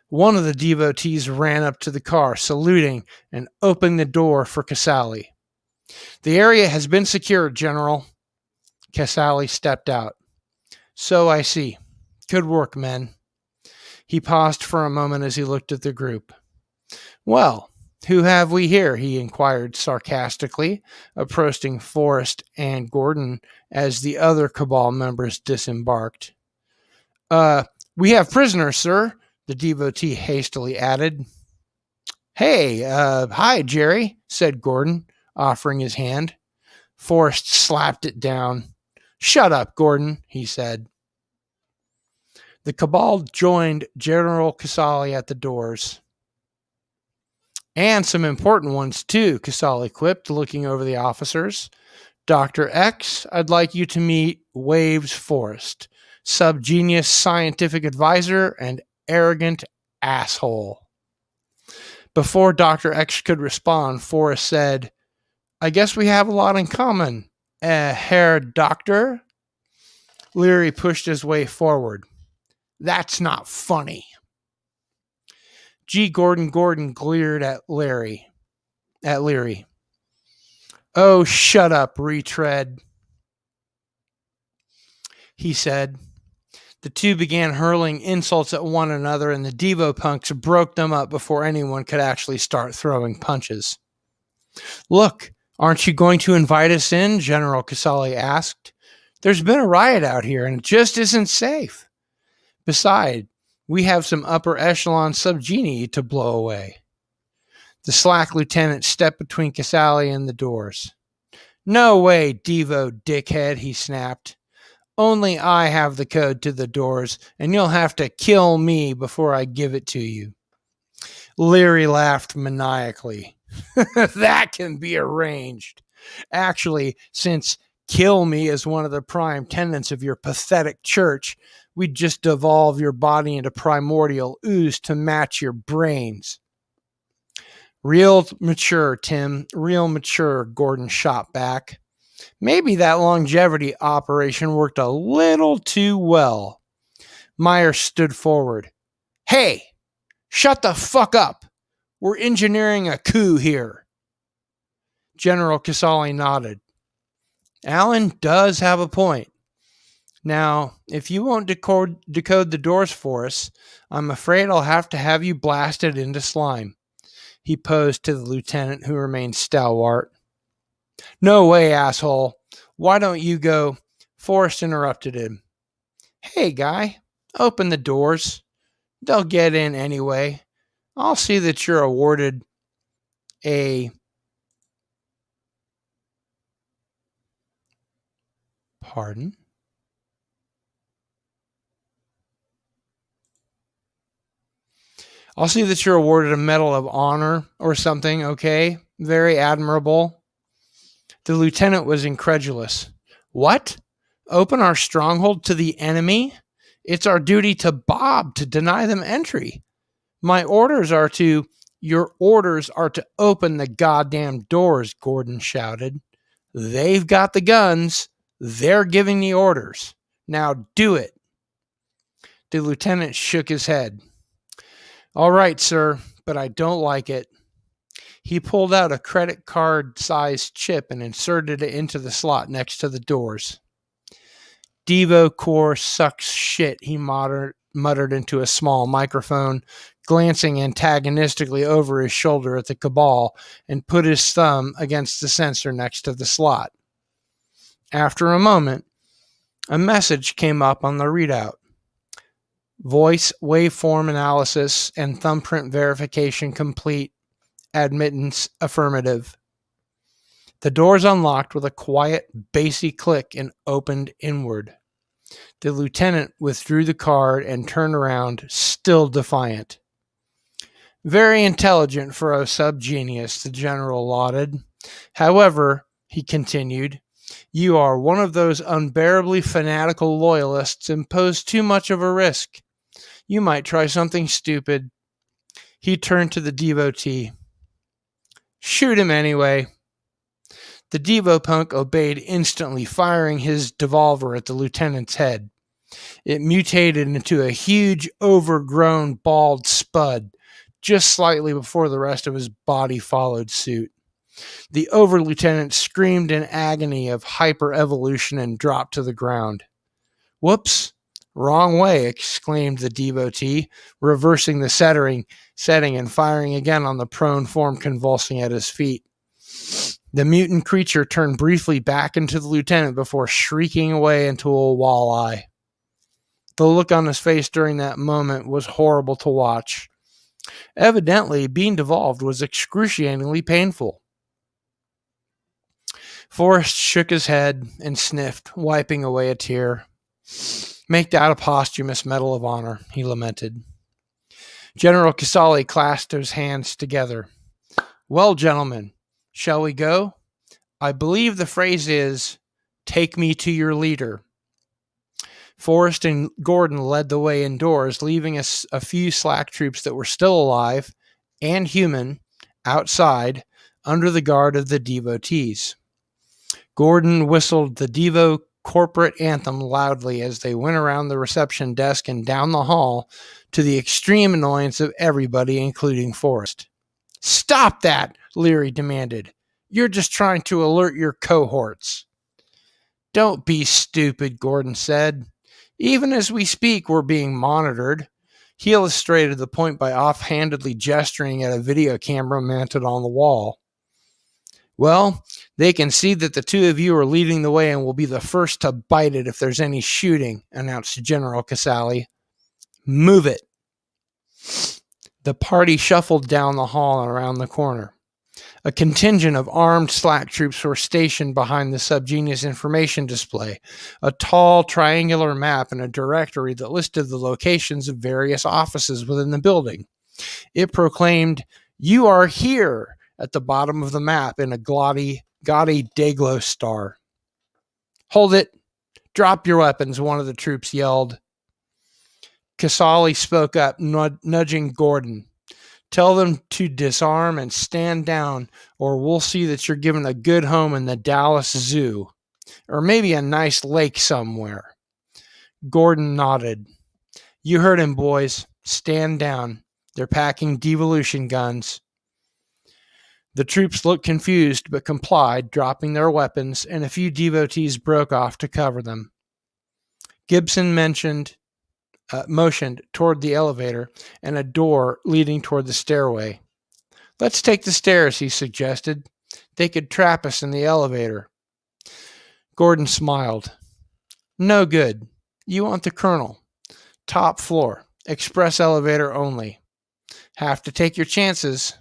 One of the devotees ran up to the car, saluting and opening the door for Casali. "The area has been secured, General." Casali stepped out. "So I see. Good work, men." He paused for a moment as he looked at the group. "Well, who have we here?" he inquired sarcastically, approaching Forrest and Gordon as the other cabal members disembarked. We have prisoners, sir," the devotee hastily added. "Hey, hi, Jerry," said Gordon, offering his hand. Forrest slapped it down. "Shut up, Gordon," he said. The cabal joined General Casali at the doors. "And some important ones, too," Casali quipped, looking over the officers. "Dr. X, I'd like you to meet Waves Forrest, SubGenius scientific advisor and arrogant asshole." Before Dr. X could respond, Forrest said, "I guess we have a lot in common, Herr Doctor." Leary pushed his way forward. "That's not funny." G. Gordon glared at Leary. "Oh, shut up, retread," he said. The two began hurling insults at one another, and the Devopunks broke them up before anyone could actually start throwing punches. "Look, aren't you going to invite us in?" General Casali asked. "There's been a riot out here, and it just isn't safe. Besides, we have some upper echelon subgenii to blow away." The Slack lieutenant stepped between Casali and the doors. "No way, Devo dickhead," he snapped. "Only I have the code to the doors, and you'll have to kill me before I give it to you." Leary laughed maniacally. "That can be arranged. Actually, since kill me is one of the prime tenets of your pathetic church, we'd just devolve your body into primordial ooze to match your brains." "Real mature, Tim. Real mature," Gordon shot back. "Maybe that longevity operation worked a little too well." Meyer stood forward. "Hey, shut the fuck up. We're engineering a coup here." General Casali nodded. "Alan does have a point. Now, if you won't decode the doors for us, I'm afraid I'll have to have you blasted into slime." He posed to the lieutenant, who remained stalwart. "No way, asshole. Why don't you go?" Forrest interrupted him. Hey, guy, open the doors. They'll get in anyway. I'll see that you're awarded a pardon. I'll see that you're awarded a Medal of Honor or something, okay? Very admirable. The lieutenant was incredulous. What? Open our stronghold to the enemy? It's our duty to Bob to deny them entry. Your orders are to open the goddamn doors, Gordon shouted. They've got the guns. They're giving the orders. Now do it. The lieutenant shook his head. All right, sir, but I don't like it. He pulled out a credit card-sized chip and inserted it into the slot next to the doors. Devo Core sucks shit, he muttered into a small microphone, glancing antagonistically over his shoulder at the cabal, and put his thumb against the sensor next to the slot. After a moment, a message came up on the readout. Voice waveform analysis and thumbprint verification complete. Admittance affirmative. The doors unlocked with a quiet, bassy click and opened inward. The lieutenant withdrew the card and turned around, still defiant. Very intelligent for a SubGenius, the general lauded. However, he continued, you are one of those unbearably fanatical loyalists and pose too much of a risk. You might try something stupid. He turned to the devotee. Shoot him anyway. The Devo punk obeyed instantly, firing his devolver at the lieutenant's head. It mutated into a huge, overgrown, bald spud, just slightly before the rest of his body followed suit. The over-lieutenant screamed in agony of hyper-evolution and dropped to the ground. Whoops! Wrong way, exclaimed the devotee, reversing the setting and firing again on the prone form convulsing at his feet. The mutant creature turned briefly back into the lieutenant before shrieking away into a walleye. The look on his face during that moment was horrible to watch. Evidently, being devolved was excruciatingly painful. Forrest shook his head and sniffed, wiping away a tear. Make that a posthumous Medal of Honor, he lamented. General Casali clasped his hands together. Well, gentlemen, shall we go? I believe the phrase is, take me to your leader. Forrest and Gordon led the way indoors, leaving us a few slack troops that were still alive and human outside under the guard of the devotees. Gordon whistled the Devo corporate anthem loudly as they went around the reception desk and down the hall to the extreme annoyance of everybody, including Forrest. Stop that, Leary demanded. You're just trying to alert your cohorts. Don't be stupid, Gordon said. Even as we speak, we're being monitored. He illustrated the point by offhandedly gesturing at a video camera mounted on the wall. Well, they can see that the two of you are leading the way and will be the first to bite it if there's any shooting, announced General Casali. Move it. The party shuffled down the hall and around the corner. A contingent of armed slack troops were stationed behind the SubGenius information display, a tall triangular map and a directory that listed the locations of various offices within the building. It proclaimed, "You are here," at the bottom of the map in a gaudy Dayglow star. Hold it. Drop your weapons, one of the troops yelled. Casali spoke up, nudging Gordon. Tell them to disarm and stand down, or we'll see that you're given a good home in the Dallas Zoo, or maybe a nice lake somewhere. Gordon nodded. You heard him, boys. Stand down. They're packing devolution guns. The troops looked confused but complied, dropping their weapons, and a few devotees broke off to cover them. Gibson motioned toward the elevator and a door leading toward the stairway. Let's take the stairs, he suggested. They could trap us in the elevator. Gordon smiled. No good. You want the colonel. Top floor. Express elevator only. Have to take your chances.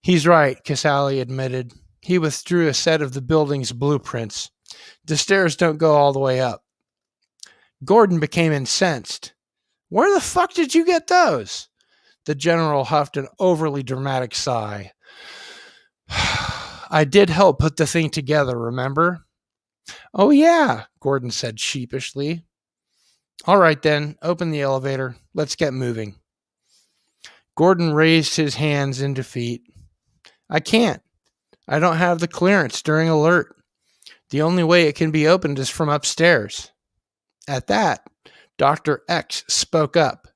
He's right, Casali admitted. He withdrew a set of the building's blueprints. The stairs don't go all the way up. Gordon became incensed. Where the fuck did you get those? The general huffed an overly dramatic sigh. I did help put the thing together, remember? Oh, yeah, Gordon said sheepishly. All right, then, open the elevator. Let's get moving. Gordon raised his hands in defeat. I can't. I don't have the clearance during alert. The only way it can be opened is from upstairs. At that, Dr. X spoke up.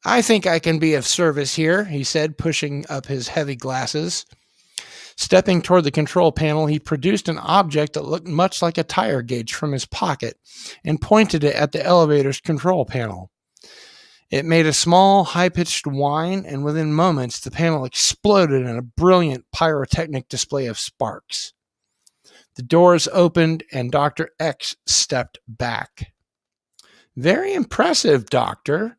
I think I can be of service here, he said, pushing up his heavy glasses. Stepping toward the control panel, he produced an object that looked much like a tire gauge from his pocket and pointed it at the elevator's control panel. It made a small, high-pitched whine, and within moments, the panel exploded in a brilliant pyrotechnic display of sparks. The doors opened, and Dr. X stepped back. Very impressive, Doctor,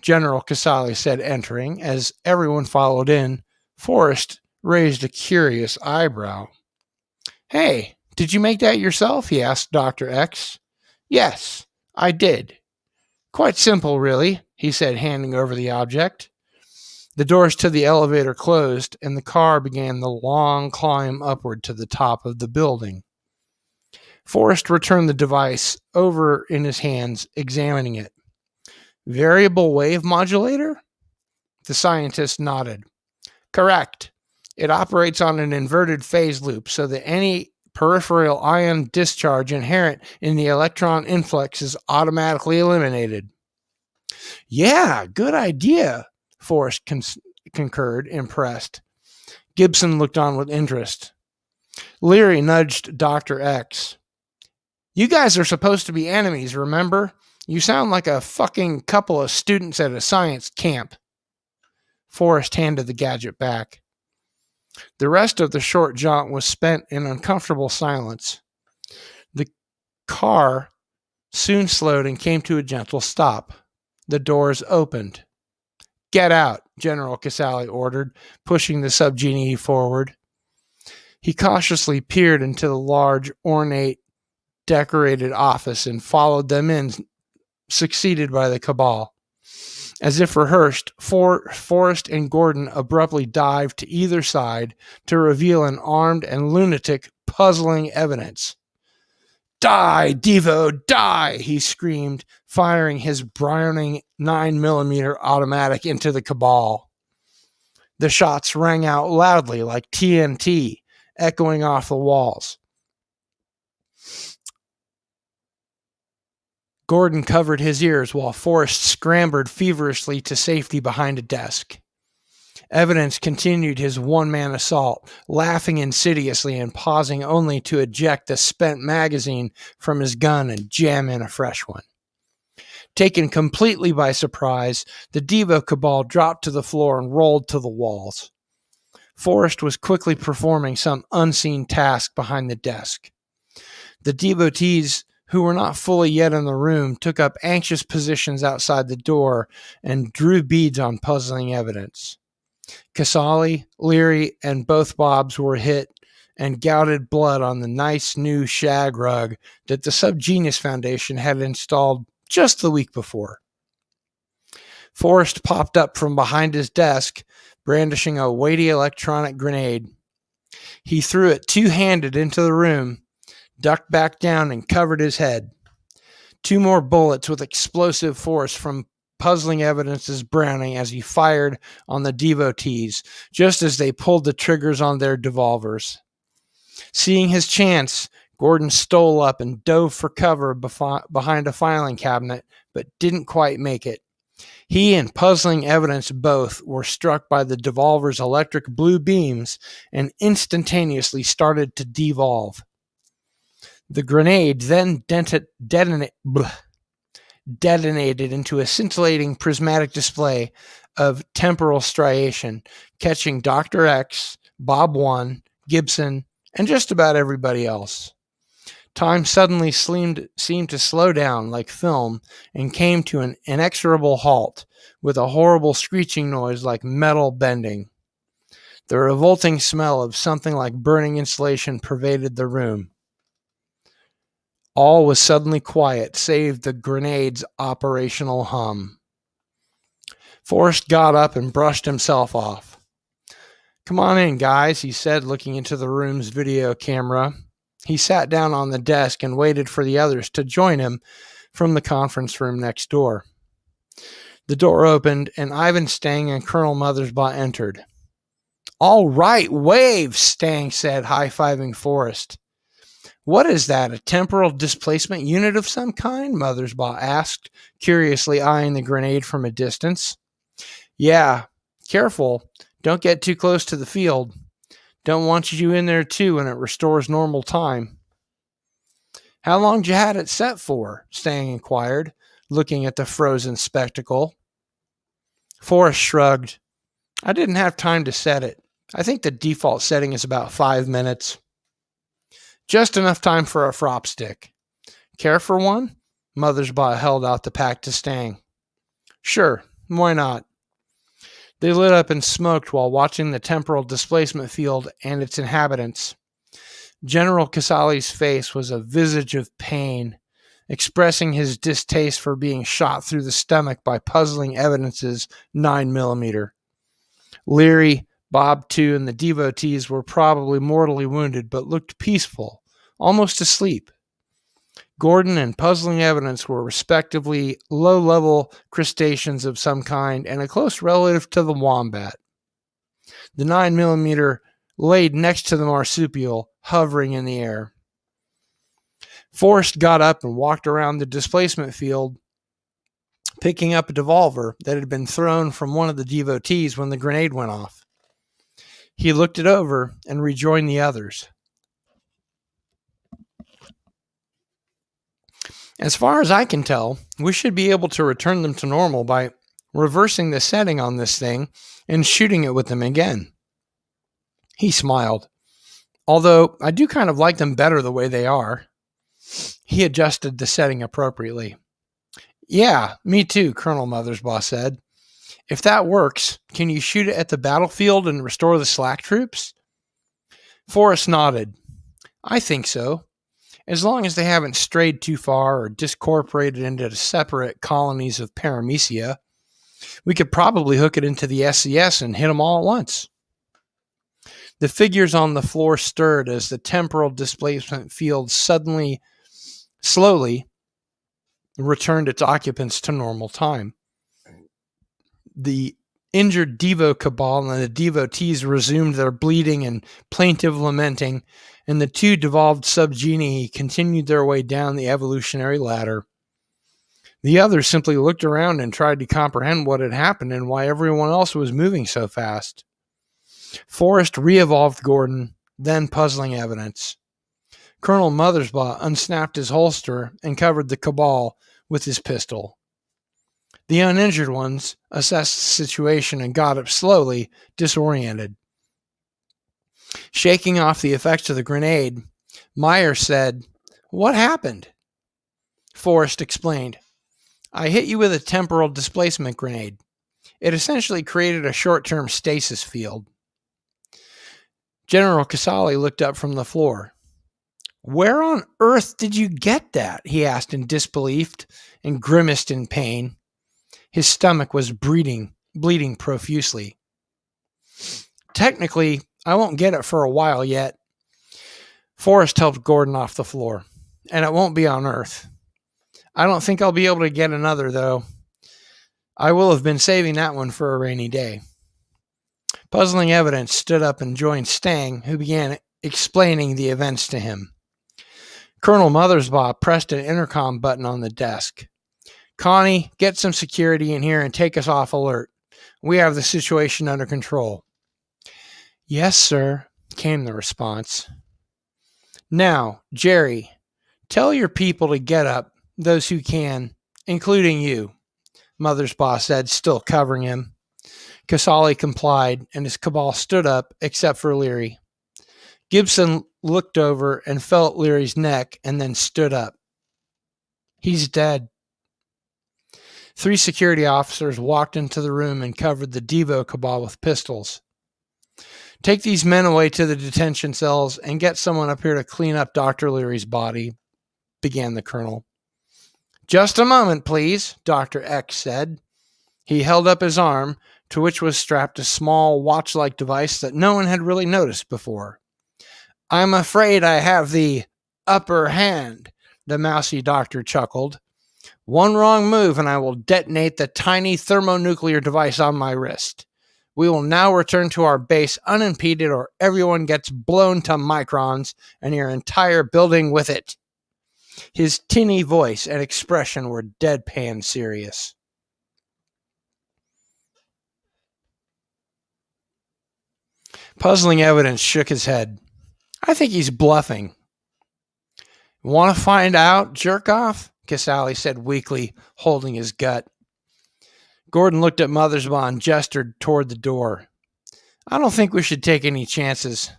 General Casali said, entering. As everyone followed in, Forrest raised a curious eyebrow. Hey, did you make that yourself? He asked Dr. X. Yes, I did. Quite simple, really, he said, handing over the object. The doors to the elevator closed, and the car began the long climb upward to the top of the building. Forrest returned the device over in his hands, examining it. Variable wave modulator? The scientist nodded. Correct. It operates on an inverted phase loop so that any peripheral ion discharge inherent in the electron influx is automatically eliminated. Yeah, good idea, Forrest concurred, impressed. Gibson looked on with interest. Leary nudged Dr. X. You guys are supposed to be enemies, remember? You sound like a fucking couple of students at a science camp. Forrest handed the gadget back. The rest of the short jaunt was spent in uncomfortable silence. The car soon slowed and came to a gentle stop. The doors opened. Get out, General Casali ordered, pushing the SubGenie forward. He cautiously peered into the large, ornate, decorated office and followed them in, succeeded by the cabal. As if rehearsed, Forrest and Gordon abruptly dived to either side to reveal an armed and lunatic puzzling evidence. Die, Devo, die, he screamed, firing his Browning 9mm automatic into the cabal. The shots rang out loudly like TNT, echoing off the walls. Gordon covered his ears while Forrest scrambled feverishly to safety behind a desk. Evidence continued his one-man assault, laughing insidiously and pausing only to eject the spent magazine from his gun and jam in a fresh one. Taken completely by surprise, the Devo cabal dropped to the floor and rolled to the walls. Forrest was quickly performing some unseen task behind the desk. The devotees who were not fully yet in the room took up anxious positions outside the door and drew beads on puzzling evidence. Casali, Leary, and both Bobs were hit and gouted blood on the nice new shag rug that the SubGenius Foundation had installed just the week before. Forrest popped up from behind his desk, brandishing a weighty electronic grenade. He threw it two-handed into the room, ducked back down, and covered his head. 2 more bullets with explosive force from puzzling evidences browning as he fired on the devotees, just as they pulled the triggers on their devolvers. Seeing his chance, Gordon stole up and dove for cover behind a filing cabinet, but didn't quite make it. He and puzzling evidence both were struck by the devolver's electric blue beams and instantaneously started to devolve. The grenade then detonated into a scintillating prismatic display of temporal striation, catching Dr. X, Bob 1, Gibson, and just about everybody else. Time suddenly seemed to slow down like film and came to an inexorable halt with a horrible screeching noise like metal bending. The revolting smell of something like burning insulation pervaded the room. All was suddenly quiet, save the grenade's operational hum. Forrest got up and brushed himself off. "Come on in, guys," he said, looking into the room's video camera. He sat down on the desk and waited for the others to join him from the conference room next door. The door opened, and Ivan Stang and Colonel Mothersbaugh entered. "All right, wave," Stang said, high-fiving Forrest. "What is that, a temporal displacement unit of some kind?" Mothersbaugh asked, curiously eyeing the grenade from a distance. "Yeah, careful. Don't get too close to the field. Don't want you in there too when it restores normal time." "How long did you had it set for?" Stang inquired, looking at the frozen spectacle. Forrest shrugged. "I didn't have time to set it. I think the default setting is about 5 minutes. Just enough time for a frop stick. Care for one?" Mothersbaugh held out the pack to Stang. "Sure, why not?" They lit up and smoked while watching the temporal displacement field and its inhabitants. General Casali's face was a visage of pain, expressing his distaste for being shot through the stomach by puzzling evidence's 9mm. Leary, Bob, too, and the devotees were probably mortally wounded, but looked peaceful, almost asleep. Gordon and puzzling evidence were respectively low-level crustaceans of some kind and a close relative to the wombat. The 9mm laid next to the marsupial, hovering in the air. Forrest got up and walked around the displacement field, picking up a devolver that had been thrown from one of the devotees when the grenade went off. He looked it over and rejoined the others. "As far as I can tell, we should be able to return them to normal by reversing the setting on this thing and shooting it with them again." He smiled. "Although I do kind of like them better the way they are." He adjusted the setting appropriately. "Yeah, me too," Colonel Mothersbaugh said. "If that works, can you shoot it at the battlefield and restore the slack troops?" Forrest nodded. "I think so. As long as they haven't strayed too far or discorporated into separate colonies of paramecia, we could probably hook it into the SCS and hit them all at once." The figures on the floor stirred as the temporal displacement field slowly returned its occupants to normal time. The injured Devo cabal and the devotees resumed their bleeding and plaintive lamenting, and the two devolved SubGenii continued their way down the evolutionary ladder. The others simply looked around and tried to comprehend what had happened and why everyone else was moving so fast. Forrest re-evolved Gordon, then puzzling evidence. Colonel Mothersbaugh unsnapped his holster and covered the cabal with his pistol. The uninjured ones assessed the situation and got up slowly, disoriented. Shaking off the effects of the grenade, Meyer said, "What happened?" Forrest explained, "I hit you with a temporal displacement grenade. It essentially created a short-term stasis field." General Casali looked up from the floor. "Where on earth did you get that?" he asked in disbelief and grimaced in pain. His stomach was bleeding profusely. "Technically, I won't get it for a while yet." Forrest helped Gordon off the floor. "And it won't be on Earth. I don't think I'll be able to get another, though. I will have been saving that one for a rainy day." Puzzling evidence stood up and joined Stang, who began explaining the events to him. Colonel Mothersbaugh pressed an intercom button on the desk. "Connie, get some security in here and take us off alert. We have the situation under control." "Yes, sir," came the response. "Now, Jerry, tell your people to get up, those who can, including you," Mothersbaugh said, still covering him. Casali complied, and his cabal stood up, except for Leary. Gibson looked over and felt Leary's neck and then stood up. He's dead. 3 security officers walked into the room and covered the Devo cabal with pistols. Take these men away to the detention cells and get someone up here to clean up Dr. Leary's body, began the colonel. Just a moment, please, Dr. X said. He held up his arm, to which was strapped a small watch-like device that no one had really noticed before. I'm afraid I have the upper hand, the mousy doctor chuckled. One wrong move and I will detonate the tiny thermonuclear device on my wrist. We will now return to our base unimpeded or everyone gets blown to microns and your entire building with it. His tinny voice and expression were deadpan serious. Puzzling Evidence shook his head. I think he's bluffing. Want to find out, jerk-off? Casale said weakly, holding his gut. Gordon looked at Mothersbaugh and gestured toward the door. I don't think we should take any chances.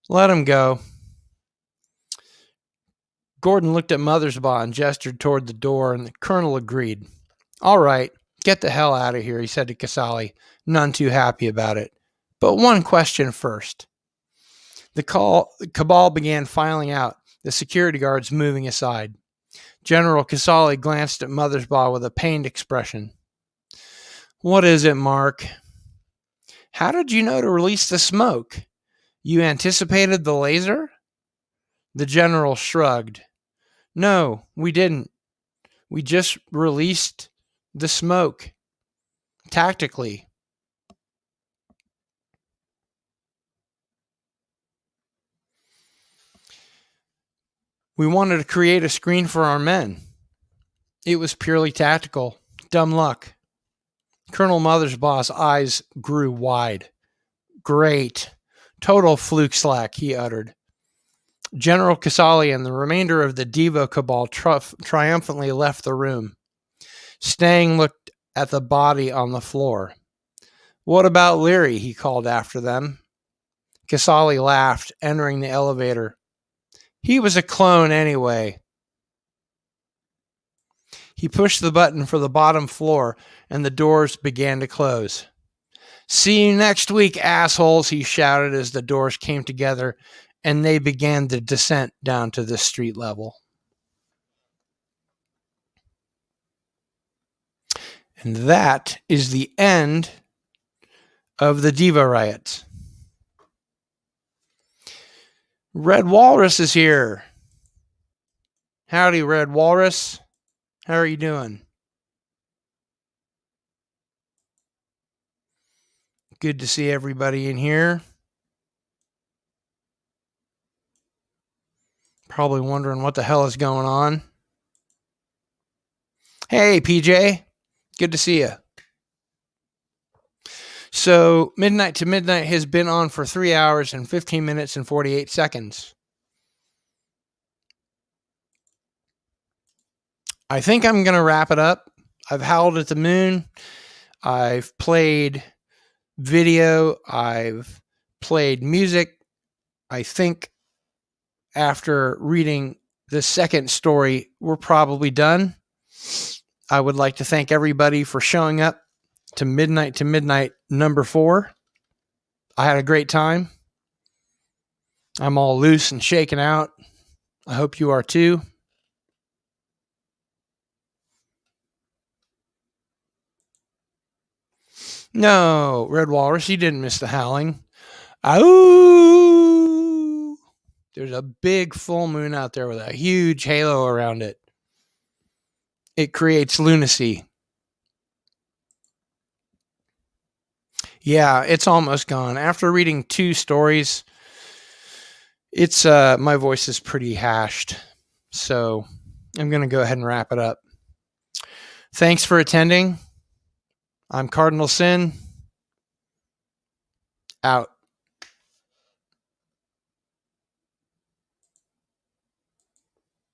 Let him go. Gordon looked at Mothersbaugh and gestured toward the door, and the colonel agreed. All right, get the hell out of here, he said to Casale, none too happy about it. But one question first. The cabal began filing out, the security guards moving aside. General Casale glanced at Mothersbaugh with a pained expression. What is it, Mark? How did you know to release the smoke? You anticipated the laser? The general shrugged. No, we didn't. We just released the smoke. Tactically. We wanted to create a screen for our men. It was purely tactical. Dumb luck. Colonel Mothersbaugh's eyes grew wide. Great. Total fluke slack, he uttered. General Casale and the remainder of the Devo cabal triumphantly left the room. Stang looked at the body on the floor. What about Leary? He called after them. Casale laughed, entering the elevator. He was a clone anyway. He pushed the button for the bottom floor, and the doors began to close. See you next week, assholes, he shouted as the doors came together, and they began the descent down to the street level. And that is the end of the Diva Riots. Red Walrus is here. Howdy, Red Walrus. How are you doing? Good to see everybody in here. Probably wondering what the hell is going on. Hey, PJ. Good to see you. So, Midnight to Midnight has been on for 3 hours and 15 minutes and 48 seconds. I think I'm going to wrap it up. I've howled at the moon. I've played video. I've played music. I think after reading the second story, we're probably done. I would like to thank everybody for showing up to Midnight number 4. I had a great time. I'm all loose and shaken out. I hope you are too. No, Red Walrus, you didn't miss the howling. Ow! There's a big full moon out there with a huge halo around it. It creates lunacy. Yeah, it's almost gone. After reading 2 stories, it's my voice is pretty hashed. So I'm going to go ahead and wrap it up. Thanks for attending. I'm Cardinal Sin. Out.